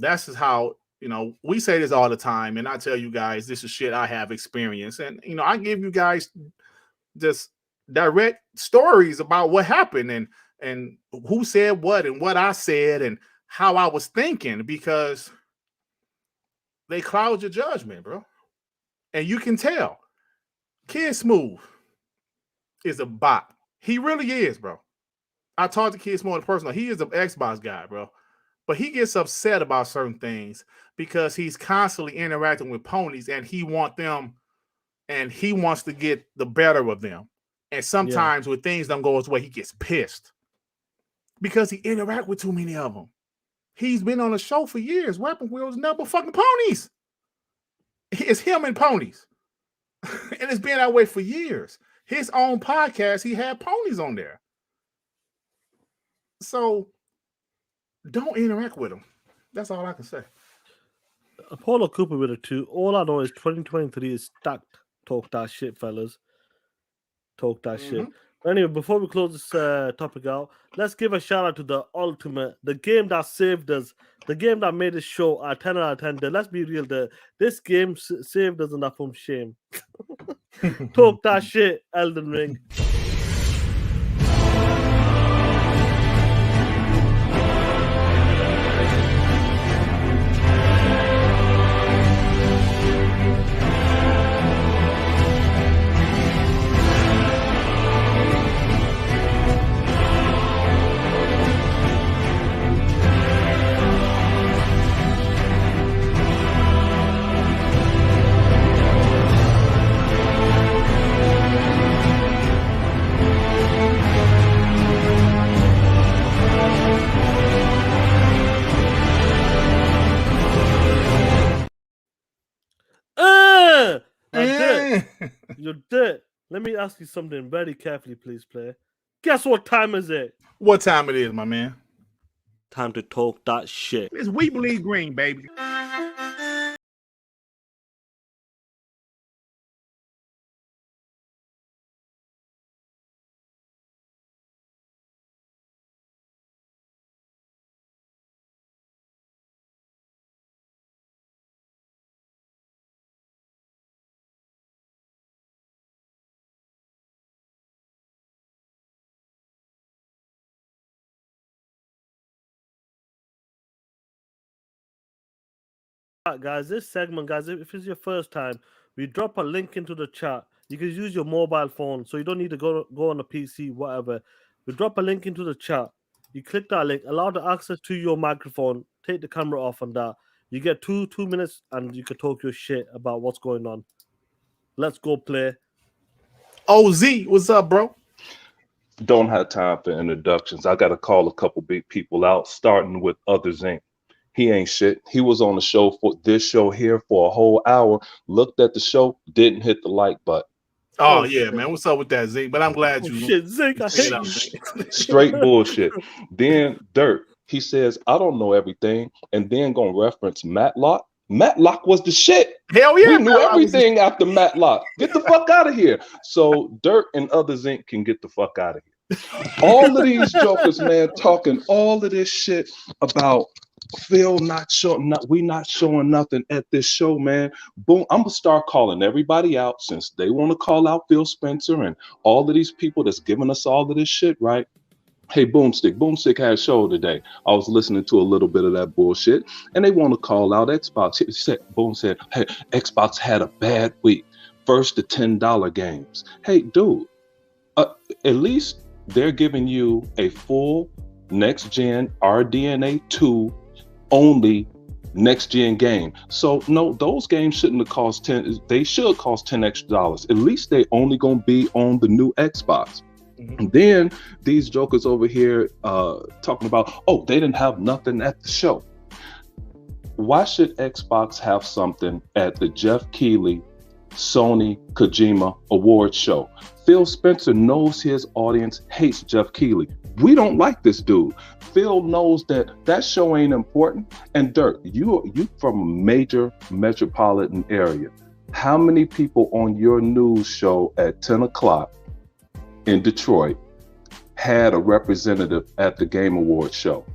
that's just how, we say this all the time, and I tell you guys, this is shit I have experienced. And, I give you guys just direct stories about what happened. And and who said what and what I said and how I was thinking, because they cloud your judgment, bro. And you can tell. Kid Smooth is a bot. He really is, bro. I talked to Kid Smooth personally. He is an Xbox guy, bro. But he gets upset about certain things because he's constantly interacting with ponies and he wants them and he wants to get the better of them. And sometimes when things don't go his way, he gets pissed because he interact with too many of them. He's been on the show for years. Weapon Wheels never fucking ponies. It's him and ponies. And it's been that way for years. His own podcast, he had ponies on there. So don't interact with him. That's all I can say. Apollo Cooper with a 2. All I know is 2023 is stacked. Talk that shit, fellas. Talk that shit. But anyway, before we close this topic out, let's give a shout out to the ultimate, the game that saved us, the game that made this show a 10 out of 10. Let's be real, this game saved us enough from shame. Talk that shit, Elden Ring. You're dead. Let me ask you something very carefully, please, player. Guess what time is it? What time it is, my man? Time to talk that shit. It's We Believe Green, baby. Guys, this segment, guys, if it's your first time, we drop a link into the chat. You can use your mobile phone, so you don't need to go on a PC, whatever. We drop a link into the chat. You click that link, allow the access to your microphone, take the camera off on that. You get two minutes, and you can talk your shit about what's going on. Let's go, play. OZ, what's up, bro? Don't have time for introductions. I got to call a couple big people out, starting with Others Inc. He ain't shit. He was on the show for this show here for a whole hour, looked at the show, didn't hit the like button. Oh, yeah, man. What's up with that, Zeke? But I'm glad you. Shit, Zeke, I hate you. Straight bullshit. Then Dirt, he says, I don't know everything, and then gonna reference Matlock. Matlock was the shit. Hell yeah. We knew everything after Matlock. Get the fuck out of here. So Dirt and Others Inc. can get the fuck out of here. All of these jokers, man, talking all of this shit about Phil not showing nothing at this show, man. Boom, I'm gonna start calling everybody out since they want to call out Phil Spencer and all of these people that's giving us all of this shit, right? Hey, Boomstick had a show today. I was listening to a little bit of that bullshit, and they want to call out Xbox. Boom said, hey, Xbox had a bad week. First to $10 games. Hey, dude, at least they're giving you a full next-gen RDNA 2 only next-gen game. So no, those games shouldn't have cost 10. They should cost $10 extra. At least they only gonna be on the new Xbox. And then these jokers over here talking about, oh, they didn't have nothing at the show. Why should Xbox have something at the Jeff Keighley Sony Kojima Awards show? Phil Spencer knows his audience hates Jeff Keighley. We don't like this dude. Phil knows that show ain't important. And Dirk, you from a major metropolitan area. How many people on your news show at 10 o'clock in Detroit had a representative at the Game Awards show?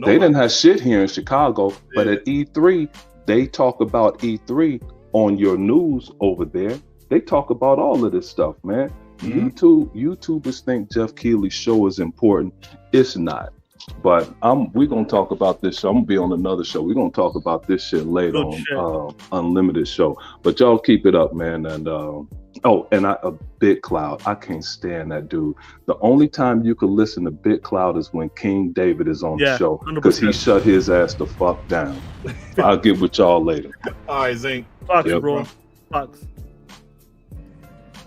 They didn't have shit here in Chicago, but at E3, they talk about E3 on your news over there. They talk about all of this stuff, man. YouTubers think Jeff Keighley's show is important. It's not. But we're gonna talk about this show. I'm gonna be on another show. We're gonna talk about this shit later on Unlimited show. But y'all keep it up, man. And a Big Cloud. I can't stand that dude. The only time you could listen to Big Cloud is when King David is on the show, because he shut his ass the fuck down. I'll get with y'all later. All right, Zink. Fox, bro. Fox.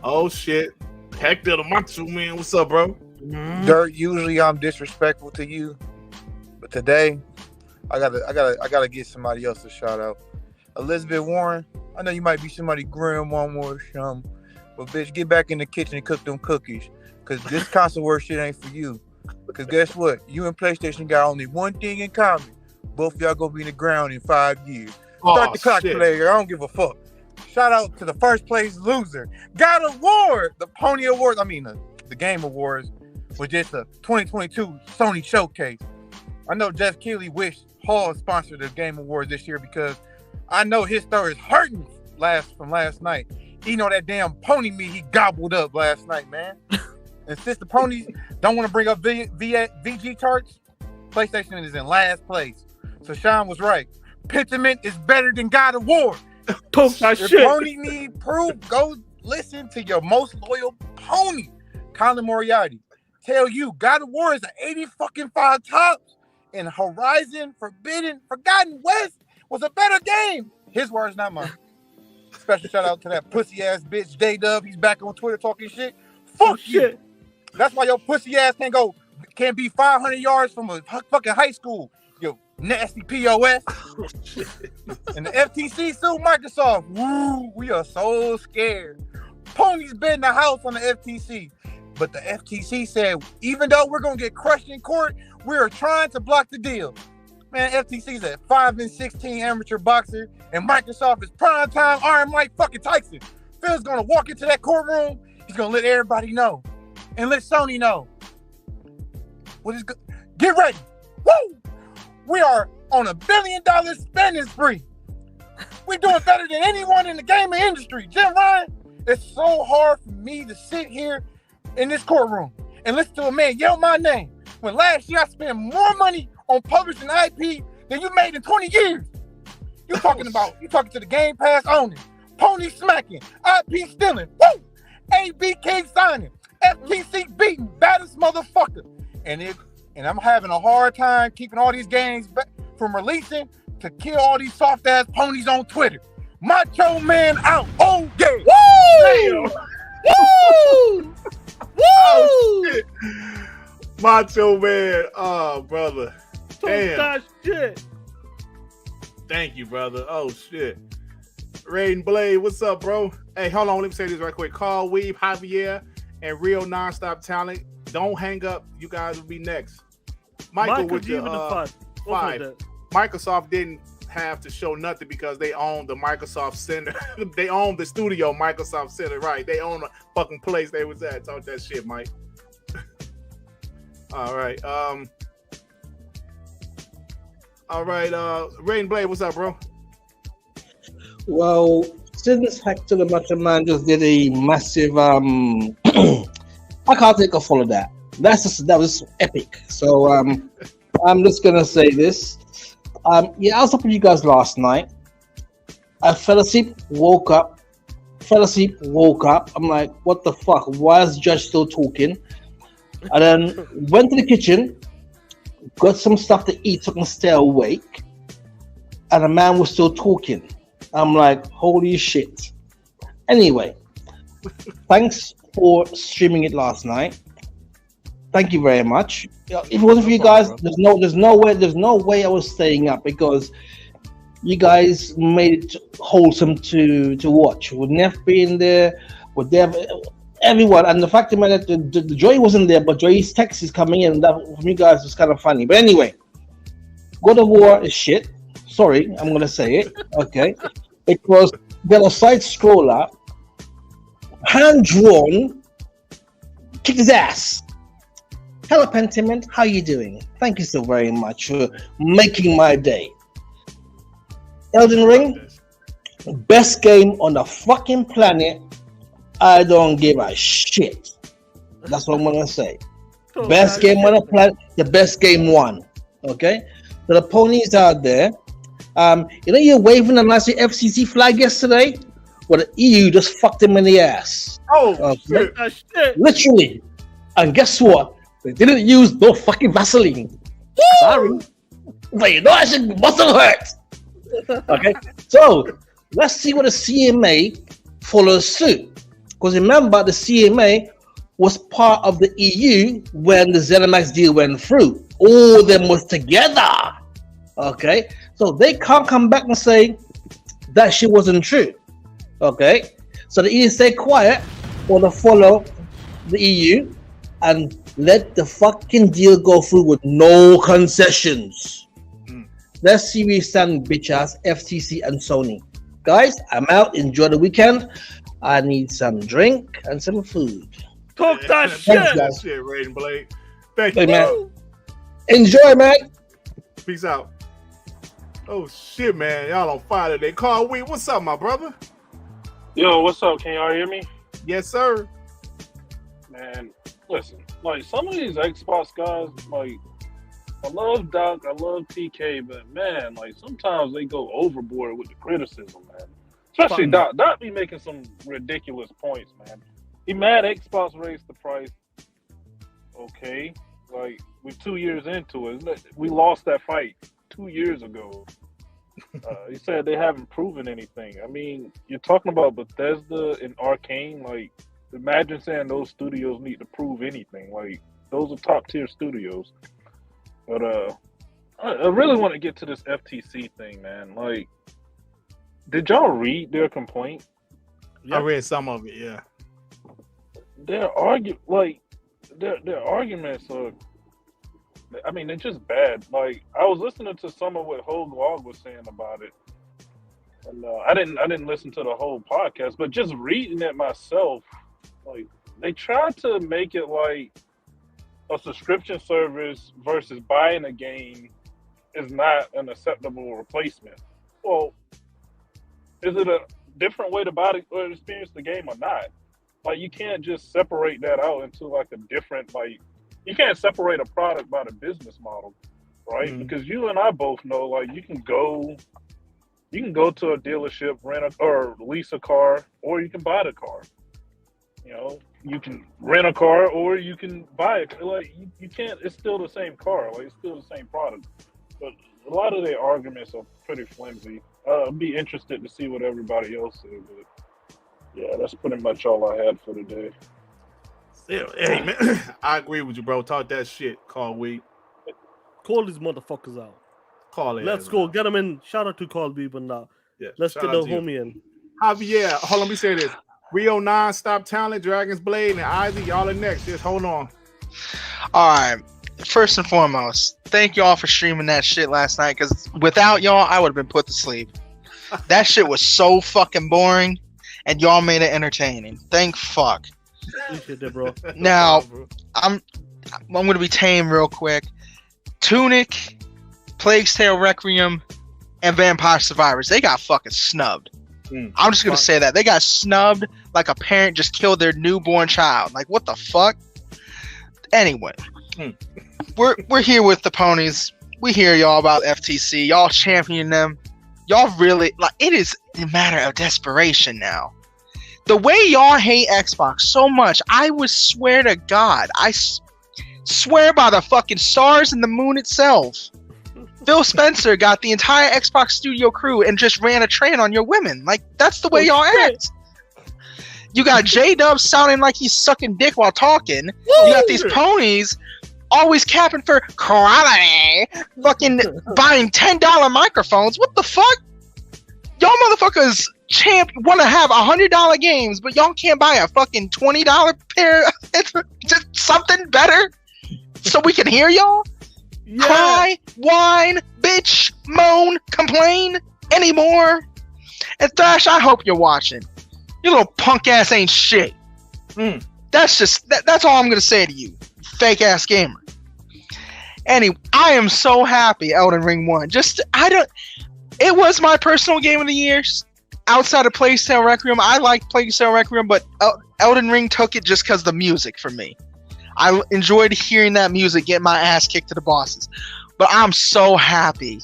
Oh shit. Hector the Macho Man. What's up, bro? Dirt, usually I'm disrespectful to you, but today I gotta get somebody else a shout out. Elizabeth Warren, I know you might be somebody grandma or something, but bitch, get back in the kitchen and cook them cookies, cause this console war shit ain't for you. Cause guess what? You and PlayStation got only one thing in common. Both of y'all gonna be in the ground in 5 years. Start the clock, player. I don't give a fuck. Shout out to the first place loser. Got award, the Pony Awards. I mean the Game Awards. Was just a 2022 Sony showcase. I know Jeff Keighley wished Hall sponsored the Game Awards this year, because I know his story is hurting from last night. He know that damn pony meat he gobbled up last night, man. And since the ponies don't want to bring up VG charts, PlayStation is in last place. So Sean was right. Pentiment is better than God of War. Talk that Your shit. pony need proof. Go listen to your most loyal pony, Colin Moriarty. Tell you, God of War is an 80 fucking 5 tops, and Horizon Forgotten West was a better game. His words, not mine. Special shout out to that pussy ass bitch J-Dub. He's back on Twitter talking shit. Fuck you. That's why your pussy ass can't be 500 yards from a fucking high school. Yo, nasty POS. And the FTC sued Microsoft. Woo, we are so scared. Ponies been in the house on the FTC. But the FTC said, even though we're going to get crushed in court, we are trying to block the deal. Man, FTC's a 5-16 amateur boxer, and Microsoft is primetime Iron Mike fucking Tyson. Phil's going to walk into that courtroom. He's going to let everybody know. And let Sony know. Get ready. Woo! We are on $1 billion spending spree. We're doing better than anyone in the gaming industry. Jim Ryan, it's so hard for me to sit here in this courtroom and listen to a man yell my name when last year I spent more money on publishing IP than you made in 20 years. You talking to the Game Pass owning, pony smacking, IP stealing, woo! ABK signing, FTC beating, baddest motherfucker. And I'm having a hard time keeping all these games back from releasing to kill all these soft ass ponies on Twitter. Macho Man out. Oh yeah. Woo! Woo! Oh, shit. Macho Man. Oh, brother. Damn. That shit. Thank you, brother. Oh, shit. Raiden Blade, what's up, bro? Hey, hold on. Let me say this right quick. Carl Weave, Javier, and Real Nonstop Talent. Don't hang up. You guys will be next. Michael with the 5. Microsoft didn't have to show nothing because they own the Microsoft Center. They own the studio Microsoft Center, right? They own the fucking place they was at. Talk that shit, Mike. All right. Rain Blade, what's up, bro? Well, since Hector the Macho Man just did a massive I can't take off all of that. That was epic. So I'm just gonna say this. Yeah, I was up with you guys last night. I fell asleep, woke up. I'm like, what the fuck? Why is Judge still talking? And then went to the kitchen, got some stuff to eat so I can stay awake. And the man was still talking. I'm like, holy shit. Anyway, thanks for streaming it last night. Thank you very much. If it wasn't for you guys, there's no way I was staying up, because you guys made it wholesome to watch. With Neff being there, with Dev, everyone, and the fact that the Joy wasn't there, but Joy's text is coming in. That from you guys was kind of funny. But anyway, God of War is shit. Sorry, I'm gonna say it. Okay, it was a side scroller, hand drawn, kicked his ass. Hello, Pentiment. How you doing? Thank you so very much for making my day. Elden Ring, best game on the fucking planet. I don't give a shit. That's what I'm gonna say. Best game on the planet, the best game won. Okay? So the ponies out there. You're waving a nice FCC flag yesterday? Well, the EU just fucked him in the ass. Oh, shit. Literally. And guess what? They didn't use no fucking Vaseline. Sorry. But you know I should muscle hurt. Okay? So, let's see what the CMA follows suit. Because remember, the CMA was part of the EU when the ZeniMax deal went through. All of them was together. Okay? So they can't come back and say that shit wasn't true. Okay? So they either stay quiet or they follow the EU and let the fucking deal go through with no concessions. Let's see where we stand, bitch ass FTC and Sony. Guys, I'm out. Enjoy the weekend. I need some drink and some food. Talk that shit. That shit, Raiden Blade. Thank you, man. Enjoy, man. Peace out. Oh shit, man. Y'all on fire today. Carl Wheat, what's up, my brother? Yo, what's up? Can y'all hear me? Yes, sir. Man, listen, like some of these Xbox guys, like I love Doc, I love TK, but man, like sometimes they go overboard with the criticism, man. Especially Doc. Doc be making some ridiculous points, man. He mad Xbox raised the price. Okay. Like, we're 2 years into it. We lost that fight 2 years ago. He said they haven't proven anything. I mean, you're talking about Bethesda and Arcane. Like, imagine saying those studios need to prove anything. Like, those are top tier studios. But I really want to get to this FTC thing, man. Like, did y'all read their complaint? I read some of it, yeah. Their arguments are, I mean, they're just bad. Like, I was listening to some of what Hogue Log was saying about it, and I didn't listen to the whole podcast, but just reading it myself, like, they tried to make it like a subscription service versus buying a game is not an acceptable replacement. Well, is it a different way to buy or experience the game or not? Like, you can't just separate that out into like a different, like, you can't separate a product by the business model, right? Mm-hmm. Because you and I both know, like, you can go to a dealership, rent or lease a car, or you can buy the car. You know, you can rent a car or you can buy it. Like, you can't, it's still the same car, like, it's still the same product. But a lot of their arguments are pretty flimsy. I'd be interested to see what everybody else says, but yeah, that's pretty much all I had for today. Yeah, hey, man, I agree with you, bro. Talk that shit, Carl Wheat. Call these motherfuckers out. Call it. Let's go. Get them in. Shout out to Carl Beaver now. Yeah, let's get the homie in. Javier, hold on, let me say this. Rio 9, Stop Talent, Dragon's Blade, and Isaac, y'all are next. Just hold on. All right. First and foremost, thank y'all for streaming that shit last night, because without y'all, I would have been put to sleep. That shit was so fucking boring, and y'all made it entertaining. Thank fuck. Bro. Now, I'm gonna be tame real quick. Tunic, Plague's Tale Requiem, and Vampire Survivors, they got fucking snubbed. I'm just gonna say that. They got snubbed like a parent just killed their newborn child. Like, what the fuck? Anyway, we're here with the ponies. We hear y'all about FTC. Y'all championing them. Y'all really, like, it is a matter of desperation now. The way y'all hate Xbox so much, I would swear to God, I swear by the fucking stars and the moon itself, Phil Spencer got the entire Xbox studio crew and just ran a train on your women. Like, that's the way y'all act. You got J-Dub sounding like he's sucking dick while talking. You got these ponies always capping for quality, fucking buying $10 microphones. What the fuck? Y'all motherfuckers want to have $100 games, but y'all can't buy a fucking $20 pair. Just something better so we can hear y'all. Yeah. Cry, whine, bitch, moan, complain anymore. And Thrash, I hope you're watching. Your little punk ass ain't shit. That's just that's all I'm gonna say to you, fake ass gamer. Anyway, I am so happy Elden Ring won. It was my personal game of the year. Outside of Plague's Tale Requiem, I like Plague's Tale Requiem, but Elden Ring took it just because the music for me. I enjoyed hearing that music, getting my ass kicked to the bosses. But I'm so happy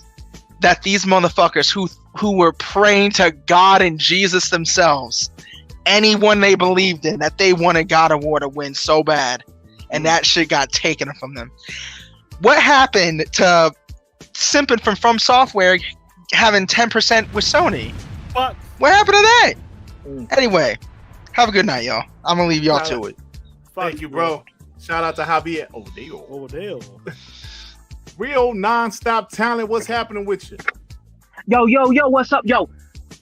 that these motherfuckers who were praying to God and Jesus themselves, anyone they believed in, that they wanted God of War to win so bad, and that shit got taken from them. What happened to simping from Software having 10% with Sony? What happened to that? Anyway, have a good night, y'all. I'm gonna leave y'all to it. Thank you, bro. Shout out to Javier Overdale. Real non-stop talent. What's happening with you? Yo, what's up, yo?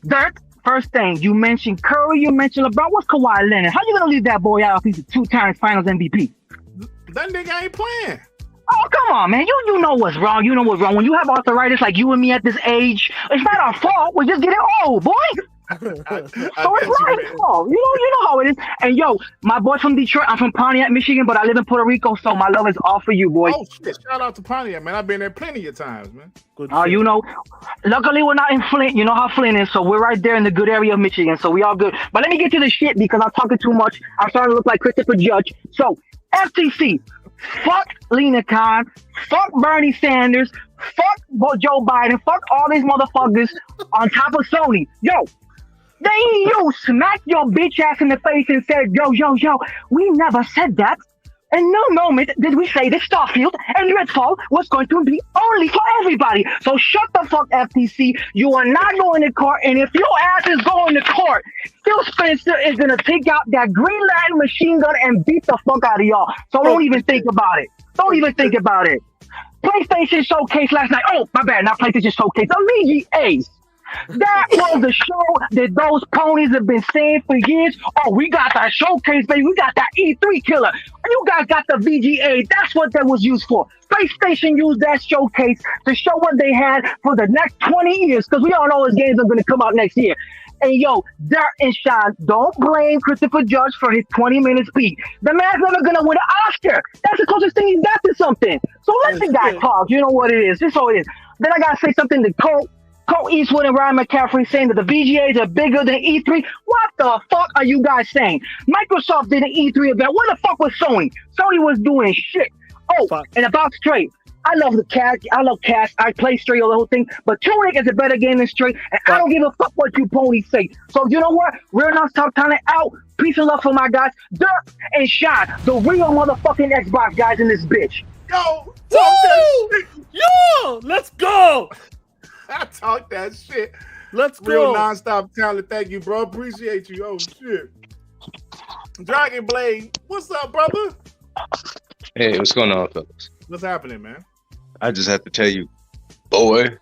Dirk, first thing, you mentioned Curry, you mentioned LeBron. What's Kawhi Leonard? How you gonna leave that boy out if he's a 2-time Finals MVP? That nigga ain't playing. Oh, come on, man. You know what's wrong. You know what's wrong. When you have arthritis like you and me at this age, it's not our fault. We're just getting old, boy. So it's not his fault. You know how it is. And yo, my boy's from Detroit. I'm from Pontiac, Michigan, but I live in Puerto Rico, so my love is all for you, boy. Oh shit! Shout out to Pontiac, man. I've been there plenty of times, man. You know, luckily we're not in Flint. You know how Flint is, so we're right there in the good area of Michigan, so we all good. But let me get to the shit because I'm talking too much. I'm starting to look like Christopher Judge. So FTC, fuck Lena Khan, fuck Bernie Sanders, fuck Joe Biden, fuck all these motherfuckers on top of Sony. Yo, you smacked your bitch ass in the face and said, yo, we never said that. In no moment did we say that Starfield and Redfall was going to be only for everybody. So shut the fuck FTC. You are not going to court, and if your ass is going to court, Phil Spencer is going to take out that Green Lantern machine gun and beat the fuck out of y'all. So don't even think about it. Don't even think about it. PlayStation Showcase last night. Oh, my bad. Not PlayStation Showcase. The VGAs. That was the show that those ponies have been saying for years. Oh, we got that showcase, baby. We got that E3 killer. You guys got the VGA. That's what that was used for. PlayStation used that showcase to show what they had for the next 20 years, because we all know those games are going to come out next year. And yo, Dirt and Sean, don't blame Christopher Judge for his 20-minute speech. The man's never going to win an Oscar. That's the closest thing he's got to something. So let the guy talk. You know what it is. This is all it is. Then I got to say something to Cole Eastwood and Ryan McCaffrey saying that the VGAs are bigger than E3. What the fuck are you guys saying? Microsoft did an E3 event. What the fuck was Sony? Sony was doing shit. Oh, and about Stray, I love the cast. I play Stray, the whole thing. But Tunic is a better game than Stray, and I don't give a fuck what you ponies say. So you know what? Real non-stop talent out. Peace and love for my guys, Dirt and Sean, the real motherfucking Xbox guys in this bitch. Yo, talk that shit. Yo, let's go. I talk that shit. Let's Real go. non-stop talent. Thank you, bro. Appreciate you. Oh shit. Dragon Blade, what's up, brother? Hey, what's going on, fellas? What's happening, man? I just have to tell you, boy,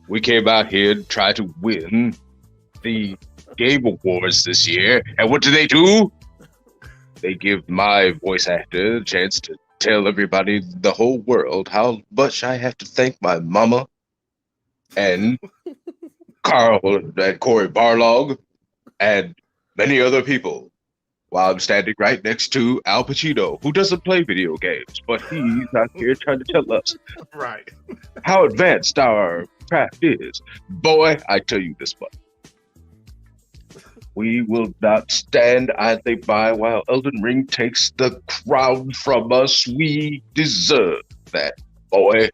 we came out here to try to win the Game Awards this year, and what do? They give my voice actor a chance to tell everybody, the whole world, how much I have to thank my mama and Carl and Corey Barlog and many other people, while I'm standing right next to Al Pacino, who doesn't play video games, but he's out here trying to tell us right how advanced our craft is. Boy, I tell you this much. We will not stand idly by while Elden Ring takes the crown from us. We deserve that, boy.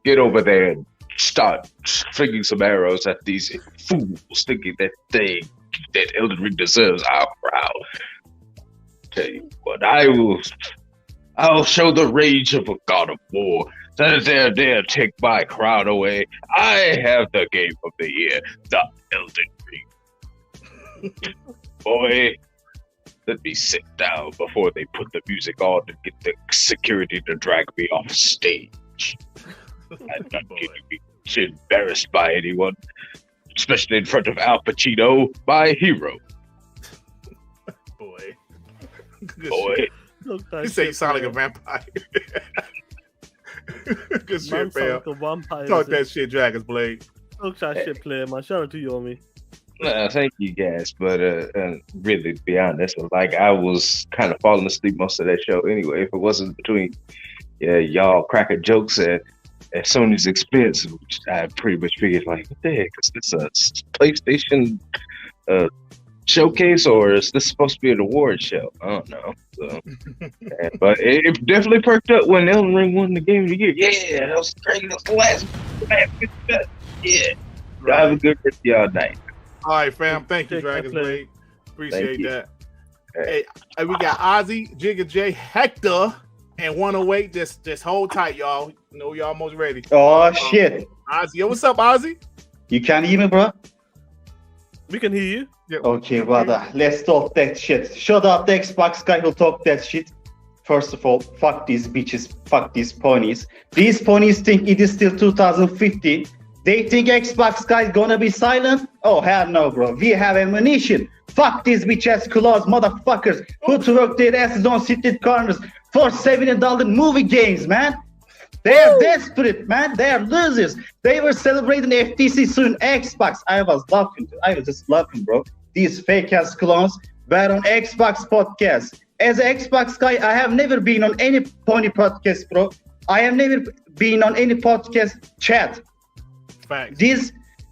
Get over there and start flinging some arrows at these fools, thinking that Elden Ring deserves our crown. Tell you what, I'll show the rage of a god of war. That dare take my crown away. I have the game of the year, the Elden Ring. Boy, let me sit down before they put the music on and get the security to drag me off stage. I'm not getting embarrassed by anyone, especially in front of Al Pacino, my hero. Boy. Boy. You say you sound like a vampire. Good shit, fam. Talk that shit, Dragon's Blade. Talk that shit, player, man. Shout out to you, homie. Thank you guys, but really, to be honest, like I was kind of falling asleep most of that show anyway. If it wasn't between y'all cracking jokes at Sony's expense, which I pretty much figured like, what the heck is this a PlayStation showcase, or is this supposed to be an award show? I don't know. So, yeah, but it definitely perked up when Elden Ring won the Game of the Year. Yeah, that was great. That's the last. Yeah. Y'all have a good rest of y'all night. All right, fam. Thank you, Dragon's Blade. Appreciate you. that. Hey, we got Ozzy, Jigga J, Hector, and 108. Just hold tight, y'all. You know y'all almost ready. Oh shit! Ozzy, yo, what's up, Ozzy? You can't hear me, bro? We can hear you. Yeah. Okay, brother. Let's talk that shit. Shut up, the Xbox guy who'll talk that shit. First of all, fuck these bitches, fuck these ponies. These ponies think it is still 2015. They think Xbox guy gonna be silent? Oh, hell no, bro. We have ammunition. Fuck these bitch-ass claws, motherfuckers who work their asses on seated corners for $70 movie games, man. They are desperate, man. They are losers. They were celebrating the FTC soon. Xbox. I was laughing. I was just laughing, bro. These fake-ass clones were on Xbox podcast. As an Xbox guy, I have never been on any pony podcast, bro. I have never been on any podcast chat. Facts.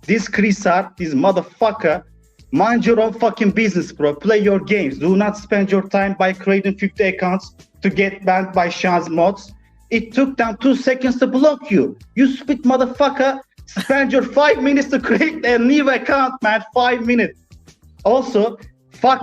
This Chris Hart, this motherfucker, mind your own fucking business, bro. Play your games. Do not spend your time by creating 50 accounts to get banned by Sean's mods. It took them 2 seconds to block you. You stupid motherfucker. Spend your 5 minutes to create a new account, man. 5 minutes. Also, fuck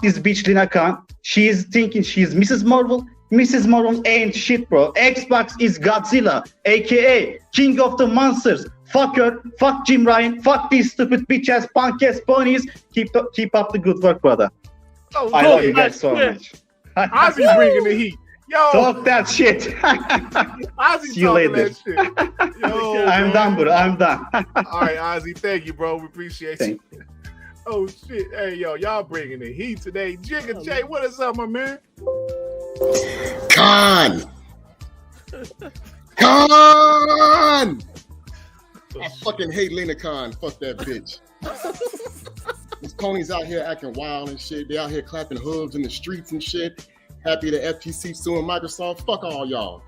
this bitch Lina Khan. She is thinking she's Mrs. Marvel. Mrs. Marvel ain't shit, bro. Xbox is Godzilla, aka King of the Monsters. Fuck her. Fuck Jim Ryan. Fuck these stupid bitch-ass punk-ass ponies. Keep up the good work, brother. Oh, I love you guys so much. Ozzy bringing the heat. Yo, talk that shit. Ozzy See you talking later. that shit. Yo, I'm done, bro. I'm done. All right, Ozzy, thank you, bro. We appreciate you. Oh shit, hey yo, y'all bringing the heat today. Jigga J, what is up, my man? Con. I fucking hate Lena Khan. Fuck that bitch. These ponies out here acting wild and shit. They out here clapping hooves in the streets and shit. Happy the FTC suing Microsoft. Fuck all y'all.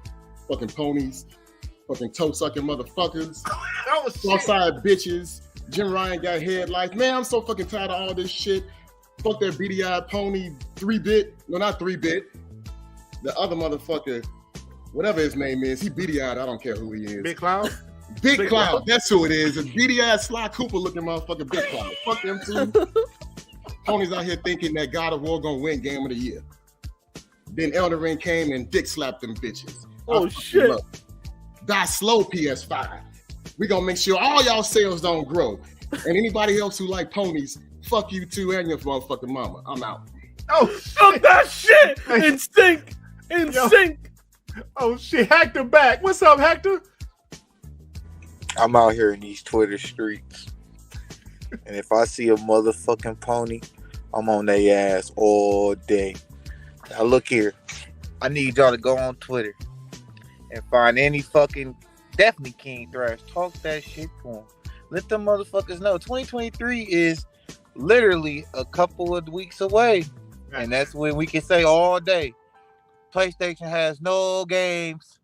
Fucking ponies. Fucking toe-sucking motherfuckers. Cross-eyed bitches. Jim Ryan got headlights. Man, I'm so fucking tired of all this shit. Fuck that beady-eyed pony 3-bit. No, not 3-bit. The other motherfucker, whatever his name is, he beady-eyed. I don't care who he is. Big Cloud? Big Cloud. That's who it is. A beady-eyed Sly Cooper looking motherfucker Big Cloud. Fuck them too. Ponies out here thinking that God of War gonna win Game of the Year. Then Elden Ring came and dick slapped them bitches. Oh shit. Die slow, PS5. We gonna make sure all y'all sales don't grow. And anybody else who like ponies, fuck you too and your motherfucking mama. I'm out. Oh, shit. That shit in sync. In sync. Oh shit, Hector back. What's up, Hector? I'm out here in these Twitter streets, and if I see a motherfucking pony, I'm on their ass all day. Now look here, I need y'all to go on Twitter and find any fucking definitely King Thrash. Talk that shit to them. Let them motherfuckers know 2023 is literally a couple of weeks away, and that's when we can say all day, PlayStation has no games.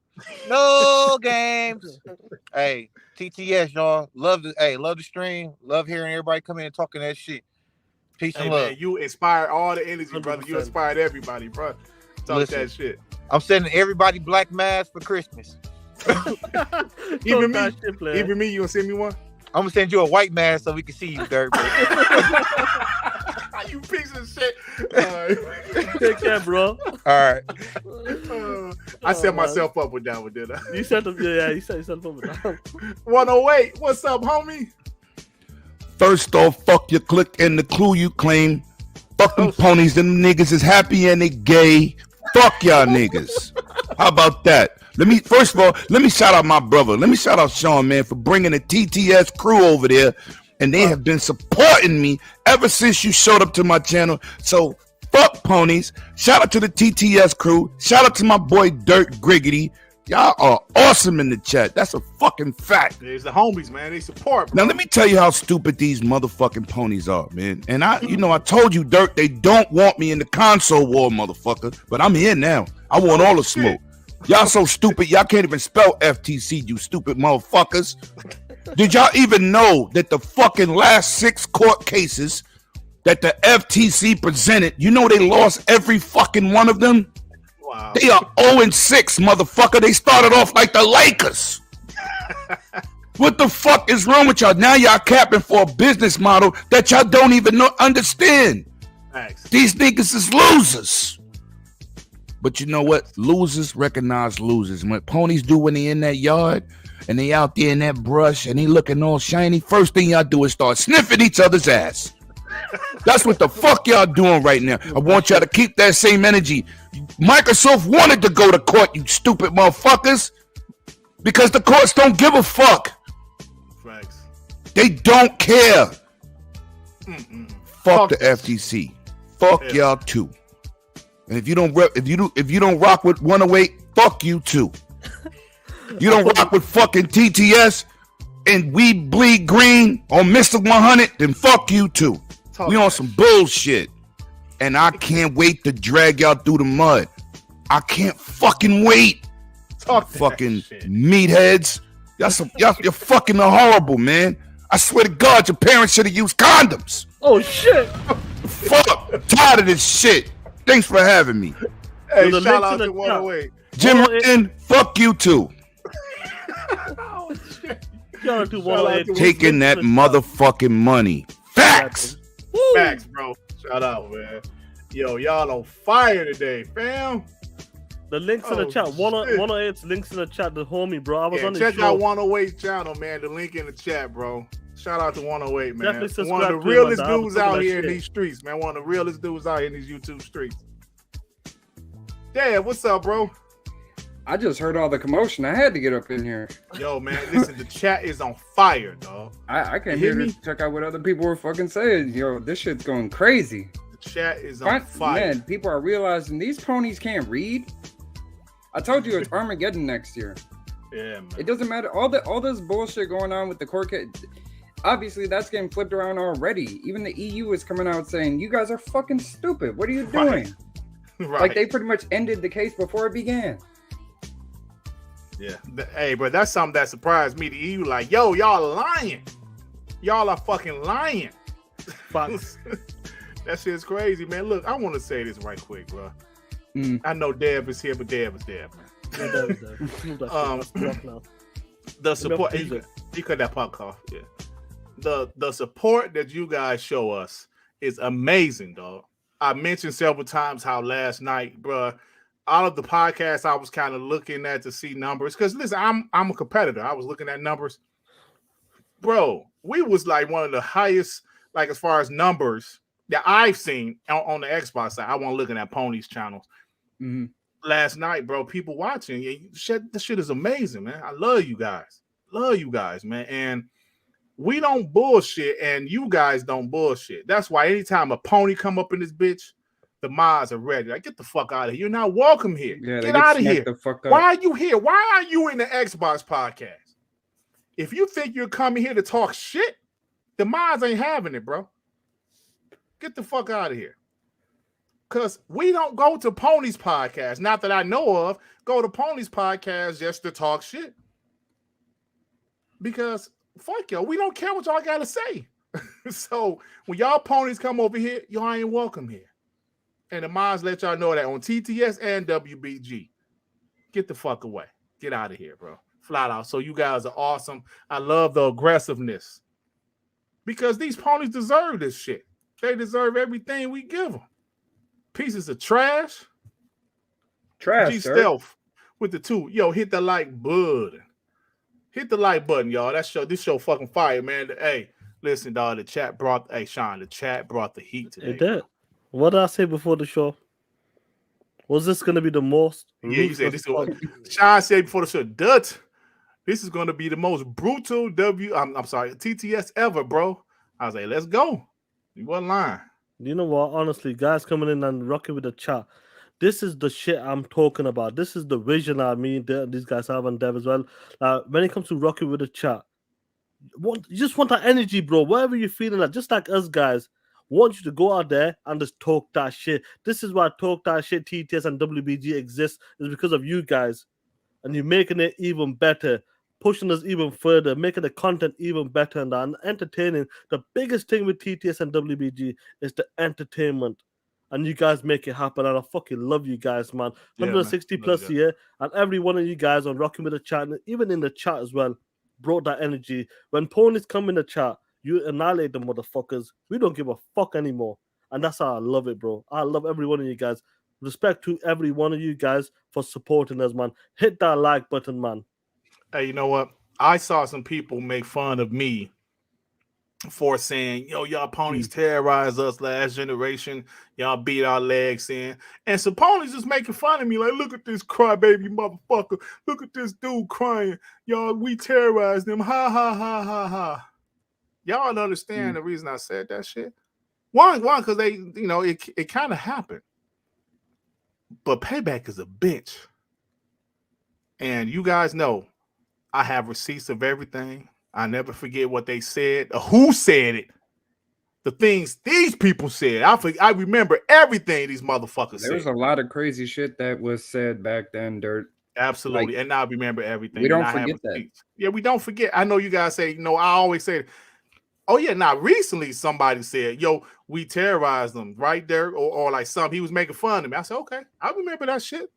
No games. Hey, TTS, y'all. Love the stream. Love hearing everybody come in and talking that shit. Peace and love. Man, you inspired all the energy, brother. You inspired everybody, bro. Talk that shit. I'm sending everybody black masks for Christmas. Even me, you gonna send me one? I'm gonna send you a white mask so we can see you, Dirk. You piece of shit. Take care, bro. All right. I set myself up with that one, did I? You set up, yeah, you set yourself up with that. 108, what's up, homie? First off, fuck your clique and the clue you claim. Fuck them ponies, them niggas is happy and they gay. Fuck y'all niggas. How about that? First of all, let me shout out my brother. Let me shout out Sean, man, for bringing the TTS crew over there. And they have been supporting me ever since you showed up to my channel. So fuck ponies. Shout out to the TTS crew. Shout out to my boy Dirt Griggity. Y'all are awesome in the chat. That's a fucking fact. There's the homies, man. They support, bro. Now let me tell you how stupid these motherfucking ponies are, man. And I told you, Dirt, they don't want me in the console war, motherfucker. But I'm here now. I want all the smoke. Y'all so stupid, y'all can't even spell FTC, you stupid motherfuckers. Did y'all even know that the fucking last 6 court cases that the FTC presented, you know they lost every fucking one of them? Wow. They are 0-6, motherfucker. They started off like the Lakers. What the fuck is wrong with y'all? Now y'all capping for a business model that y'all don't even understand. Thanks. These niggas is losers. But you know what? Losers recognize losers. When ponies do when they in that yard and they out there in that brush and they looking all shiny, first thing y'all do is start sniffing each other's ass. That's what the fuck y'all doing right now. I want y'all to keep that same energy. Microsoft wanted to go to court, you stupid motherfuckers, because the courts don't give a fuck. Thanks. They don't care. Fuck the FTC. Fuck y'all too. And if you don't rock with 108, fuck you too. You don't rock with fucking TTS and we bleed green on Mr. 100, then fuck you too. We on some bullshit. And I can't wait to drag y'all through the mud. I can't fucking wait. Fucking meatheads. You're fucking horrible, man. I swear to God, your parents should have used condoms. Oh shit. Fuck. Tired of this shit. Thanks for having me. Hey, shout out to 108. Jim Martin, fuck you too. Taking that motherfucking money. Facts. Facts, bro. Shout out, man. Yo, y'all on fire today, fam. The links in the chat. 108's links in the chat. The homie, bro. I was on the check show. out 108 channel, man. The link in the chat, bro. Shout out to 108, man. Definitely One of the subscribe to realest him, man. dudes out here in these streets, man. One of the realest dudes out here in these YouTube streets. Dad, what's up, bro? I just heard all the commotion. I had to get up in here. Yo, man, listen, the chat is on fire, dog. I came You hear here me? to check out what other people were fucking saying. Yo, this shit's going crazy. The chat is on fire. Man, people are realizing these ponies can't read. I told you it's Armageddon next year. Yeah, man. It doesn't matter. All this bullshit going on with the court case. Obviously, that's getting flipped around already. Even the EU is coming out saying, you guys are fucking stupid. What are you doing? Right. Like, they pretty much ended the case before it began. Yeah. Hey, bro, that's something that surprised me. The EU, like, yo, y'all lying. Y'all are fucking lying. That shit's crazy, man. Look, I want to say this right quick, bro. I know Dev is here, but Dev is Dev, man. The support, you cut that pop off. Yeah. The support that you guys show us is amazing, dog. I mentioned several times how last night, bro, all of the podcasts I was kind of looking at to see numbers. Because listen, I'm a competitor. I was looking at numbers. Bro, we was like one of the highest, like as far as numbers that I've seen on the Xbox side. I wasn't looking at Pony's channels. Last night, bro, people watching. This shit is amazing, man. I love you guys. Love you guys, man. And we don't bullshit, and you guys don't bullshit. That's why anytime a pony come up in this bitch, the mods are ready. Like, get the fuck out of here. You're not welcome here. Yeah, get out of here. The fuck up. Why are you here? Why are you in the Xbox podcast? If you think you're coming here to talk shit, the mods ain't having it, bro. Get the fuck out of here. Because we don't go to Pony's podcast, not that I know of, go to Pony's podcast just to talk shit. Because fuck y'all, we don't care what y'all got to say. So when y'all ponies come over here, y'all ain't welcome here. And the mods let y'all know that on TTS and WBG. Get the fuck away. Get out of here, bro. Flat out. So you guys are awesome. I love the aggressiveness. Because these ponies deserve this shit. They deserve everything we give them. Pieces of trash. G Stealth with the 2. Yo, hit the like button. Hit the like button, y'all. This show fucking fire, man. Hey, listen, dog. The chat brought the heat today. It did. What did I say before the show? Was this gonna be the most? Yeah, you said this. Sean said before the show, this is gonna be the most brutal I'm sorry, TTS ever, bro. I was like, let's go. You wasn't lying. You know what? Honestly, guys coming in and rocking with the chat. This is the shit I'm talking about. This is the vision I mean these guys have on Dev as well. When it comes to rocking with the chat, you just want that energy, bro. Whatever you're feeling like, just like us guys, want you to go out there and just talk that shit. This is why Talk That Shit, TTS and WBG exist, is because of you guys. And you're making it even better. pushing us even further, making the content even better and entertaining. The biggest thing with TTS and WBG is the entertainment. And you guys make it happen. And I fucking love you guys, man. Yeah, man. 160 plus Love you. year. And every one of you guys on Rocking with the Chat, and even in the chat as well, brought that energy. When ponies come in the chat, you annihilate the motherfuckers. We don't give a fuck anymore. And that's how I love it, bro. I love every one of you guys. Respect to every one of you guys for supporting us, man. Hit that like button, man. Hey, you know what? I saw some people make fun of me for saying, yo, y'all ponies terrorized us last generation. Y'all beat our legs in. And some ponies just making fun of me. Like, look at this crybaby motherfucker. Look at this dude crying. Y'all, we terrorized them. Ha, ha, ha, ha, ha. Y'all don't understand the reason I said that shit? One, because they, you know, it kind of happened. But Payback is a bitch. And you guys know I have receipts of everything. I never forget what they said, or who said it, the things these people said. I remember everything these motherfuckers said. There was a lot of crazy shit that was said back then, Dirt. Absolutely. Like, and I remember everything. we don't and I forget have that. receipts. Yeah, we don't forget. I know you guys say, I always say, oh yeah, now recently somebody said, yo, we terrorized them right there, or like he was making fun of me. I said, okay, I remember that shit.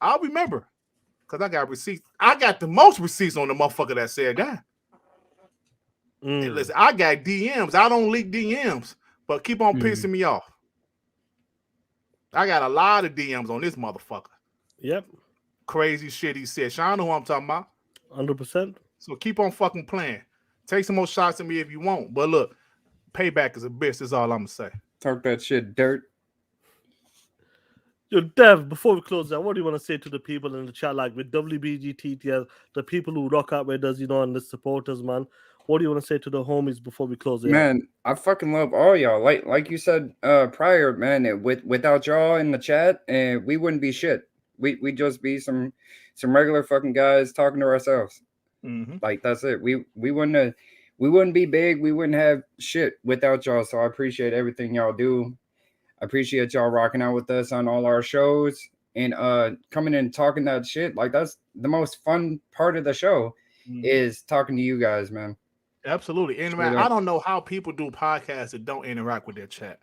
I'll remember. Because I got receipts. I got the most receipts on the motherfucker that said that. Hey, listen, I got DMs. I don't leak DMs, but keep on pissing me off. I got a lot of DMs on this motherfucker. Yep. Crazy shit he said. Sean know who I'm talking about. 100%. So keep on fucking playing. Take some more shots at me if you want. But look, Payback is a bitch. That's all I'm going to say. Talk that shit, Dirt. Yo, Dev, before we close out, what do you want to say to the people in the chat, like with WBG, TTS, the people who rock out with us, and the supporters, man? What do you want to say to the homies before we close it out? Man, I fucking love all y'all. Like you said prior, man, without y'all in the chat, we wouldn't be shit. We'd just be some regular fucking guys talking to ourselves. Like, that's it. We wouldn't be big. We wouldn't have shit without y'all. So I appreciate everything y'all do. I appreciate y'all rocking out with us on all our shows and coming in and talking that shit. Like, that's the most fun part of the show is talking to you guys, man. Absolutely. And man, I don't know how people do podcasts that don't interact with their chat.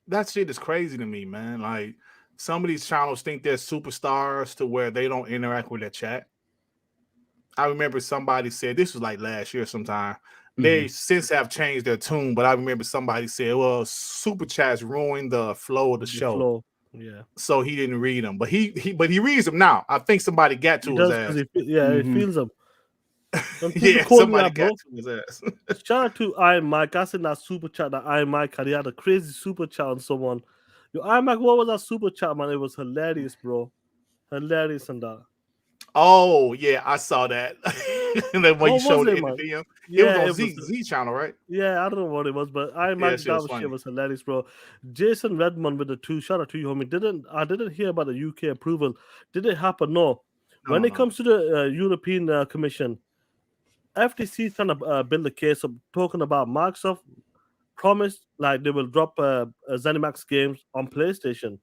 That shit is crazy to me, man. Like, some of these channels think they're superstars to where they don't interact with their chat. I remember somebody said, this was like last year sometime, they since have changed their tune, but I remember somebody said, well, super chats ruined the flow of the show. Yeah. So he didn't read them, but he reads them now. I think somebody got to his ass. He feels them. Yeah, somebody got to his ass. Shout out to Iron Mike. I seen that super chat that Iron Mike had. He had a crazy super chat on someone. Yo, Iron Mike, what was that super chat, man? It was hilarious, bro. Hilarious and that. Oh, yeah, I saw that. And then when you showed it in the DM, yeah, it was on Z channel, right? Yeah, I don't know what it was, but I imagine that shit was hilarious, bro. Jason Redmond with the 2. Shout out to you, homie. I didn't hear about the UK approval. Did it happen? No. When it comes to the European Commission, FTC is trying to build a case of talking about Microsoft promised like they will drop ZeniMax games on PlayStation.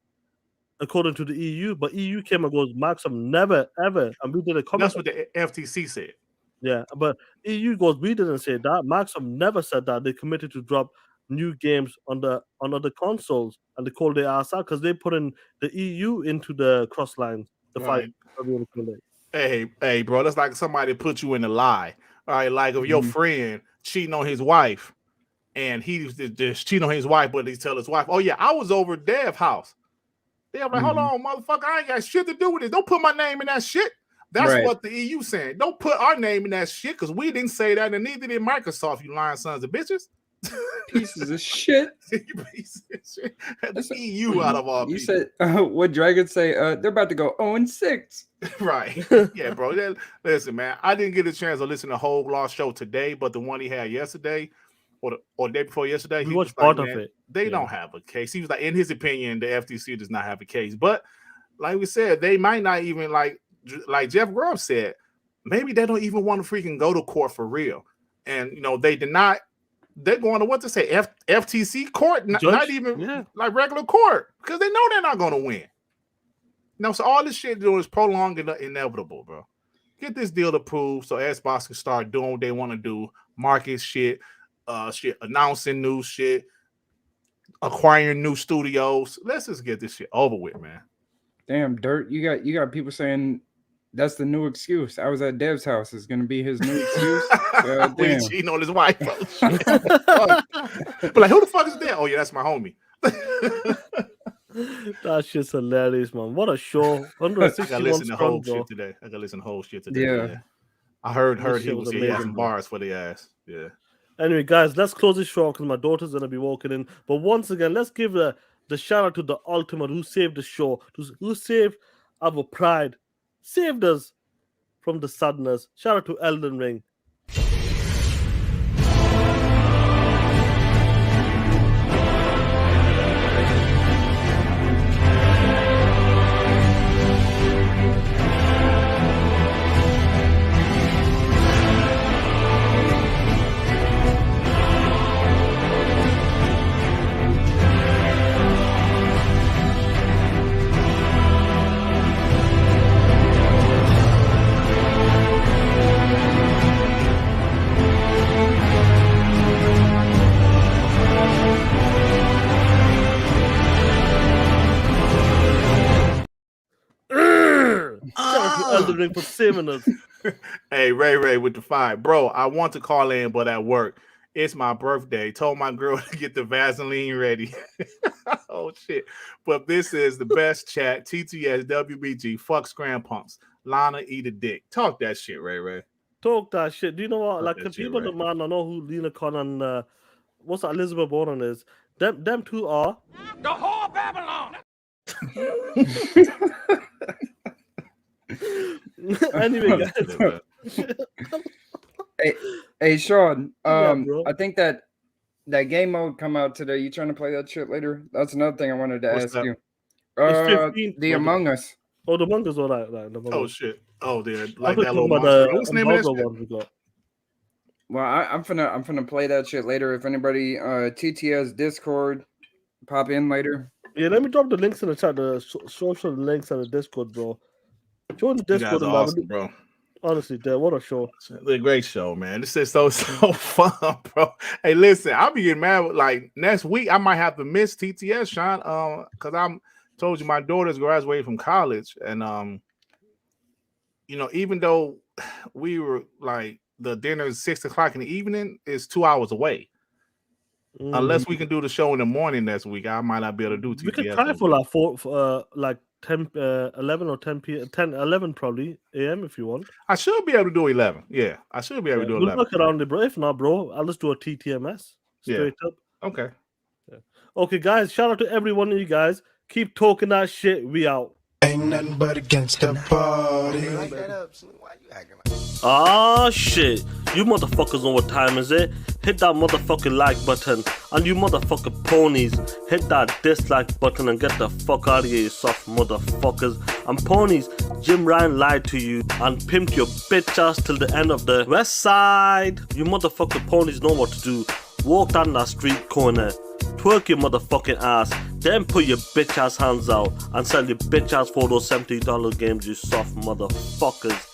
According to the EU, but EU came and goes, Microsoft never, ever, and we did a comment. That's what the FTC said. Yeah, but EU goes, we didn't say that. Microsoft never said that. They committed to drop new games on other consoles, and they called their ass out because they put in the EU into the cross lines. Right. Hey, bro, that's like somebody put you in a lie. All right, like if your friend cheating on his wife, and he was just cheating on his wife, but he tell his wife, oh yeah, I was over at Dev's house. They're like, hold on, motherfucker, I ain't got shit to do with it. Don't put my name in that shit. That's what the EU saying. Don't put our name in that shit because we didn't say that, and neither did Microsoft, you lying sons of bitches. Pieces of shit. Pieces of shit. That's the EU out of all You people. said, what Dragon say? They're about to go 0-6. Right. Yeah, bro. Listen, man, I didn't get a chance to listen to the whole Lost show today, but the one he had yesterday, or the day before yesterday, he was part like, of man, it. they don't have a case. He was like, in his opinion, the FTC does not have a case. But like we said, they might not even like Jeff Grubb said, maybe they don't even want to freaking go to court for real. And they did not. They're going to what to say FTC court, not even like regular court, because they know they're not going to win. So all this shit doing is prolonging the inevitable, bro. Get this deal approved so Xbox can start doing what they want to do, market shit, announcing new shit, acquiring new studios. Let's just get this shit over with, man. Damn, Dirt, you got people saying that's the new excuse. I was at Dev's house. It's gonna be his new excuse. We Damn. cheating on his wife. But like, who the fuck is that? Oh yeah, that's my homie. That shit's hilarious, man. What a show. I gotta 161 listen to whole strong, bro. shit today. I gotta listen to whole shit today. Yeah. Yeah. I heard This he shit was was here. He had amazing, some bro. bars for the ass. Yeah. Anyway, guys, let's close this show because my daughter's gonna be walking in. But once again, let's give the shout out to the ultimate who saved the show, who saved our pride, saved us from the sadness. Shout out to Elden Ring. Shout out to Elden Ring for saving us. Hey, Ray with the 5. Bro, I want to call in, but at work. It's my birthday. Told my girl to get the Vaseline ready. Oh, shit. But this is the best chat. TTS, WBG, fuck Scram Pumps. Lana, eat a dick. Talk that shit, Ray. Talk that shit. Do you know what? Talk Like, that if shit, people Ray. don't mind, I know who Lena Con and what's that, Elizabeth Bourne is. Them two are. The whole Babylon. Anyway, guys. Hey, Sean. Yeah, bro. I think that game mode come out today. You trying to play that shit later? That's another thing I wanted to What's ask that? you. It's 15, The bro. Among Us. Oh, the Among Us, all right. Oh, shit. Oh, they're I like was that talking little about monster. the What's the name of that Marvel shit? one we got. Well, I'm finna play that shit later. If anybody TTS Discord, pop in later. Yeah, let me drop the links in the chat, the social links and the Discord, bro. Join the You Discord guys and are have awesome, bro. honestly, Dad, what a show. It's a great show, man. This is so fun, bro. Hey, listen, I'll be getting mad with, like, next week I might have to miss TTS, Sean, because I'm told you my daughter's graduating from college, and you know, even though we were like the dinner is 6 o'clock in the evening, it's 2 hours away. Unless we can do the show in the morning next week, I might not be able to do TTS. We could try for like 10, 11 or 10 p.m., 10, 11 probably a.m. if you want. I should be able to do 11. Yeah, I should be able to do We'll 11. work around it, bro. If not, bro, I'll just do a TTMS straight up. Okay. Yeah. Okay, guys, shout out to every one of you guys. Keep talking that shit. We out. Ain't nothing but against the party. Ah, shit. You motherfuckers know what time is it? Hit that motherfucking like button. And you motherfucking ponies, hit that dislike button and get the fuck out of here, you soft motherfuckers. And ponies, Jim Ryan lied to you and pimped your bitch ass till the end of the west side. You motherfucking ponies know what to do. Walk down that street corner, twerk your motherfucking ass, then put your bitch ass hands out and sell your bitch ass for those $70 games, you soft motherfuckers.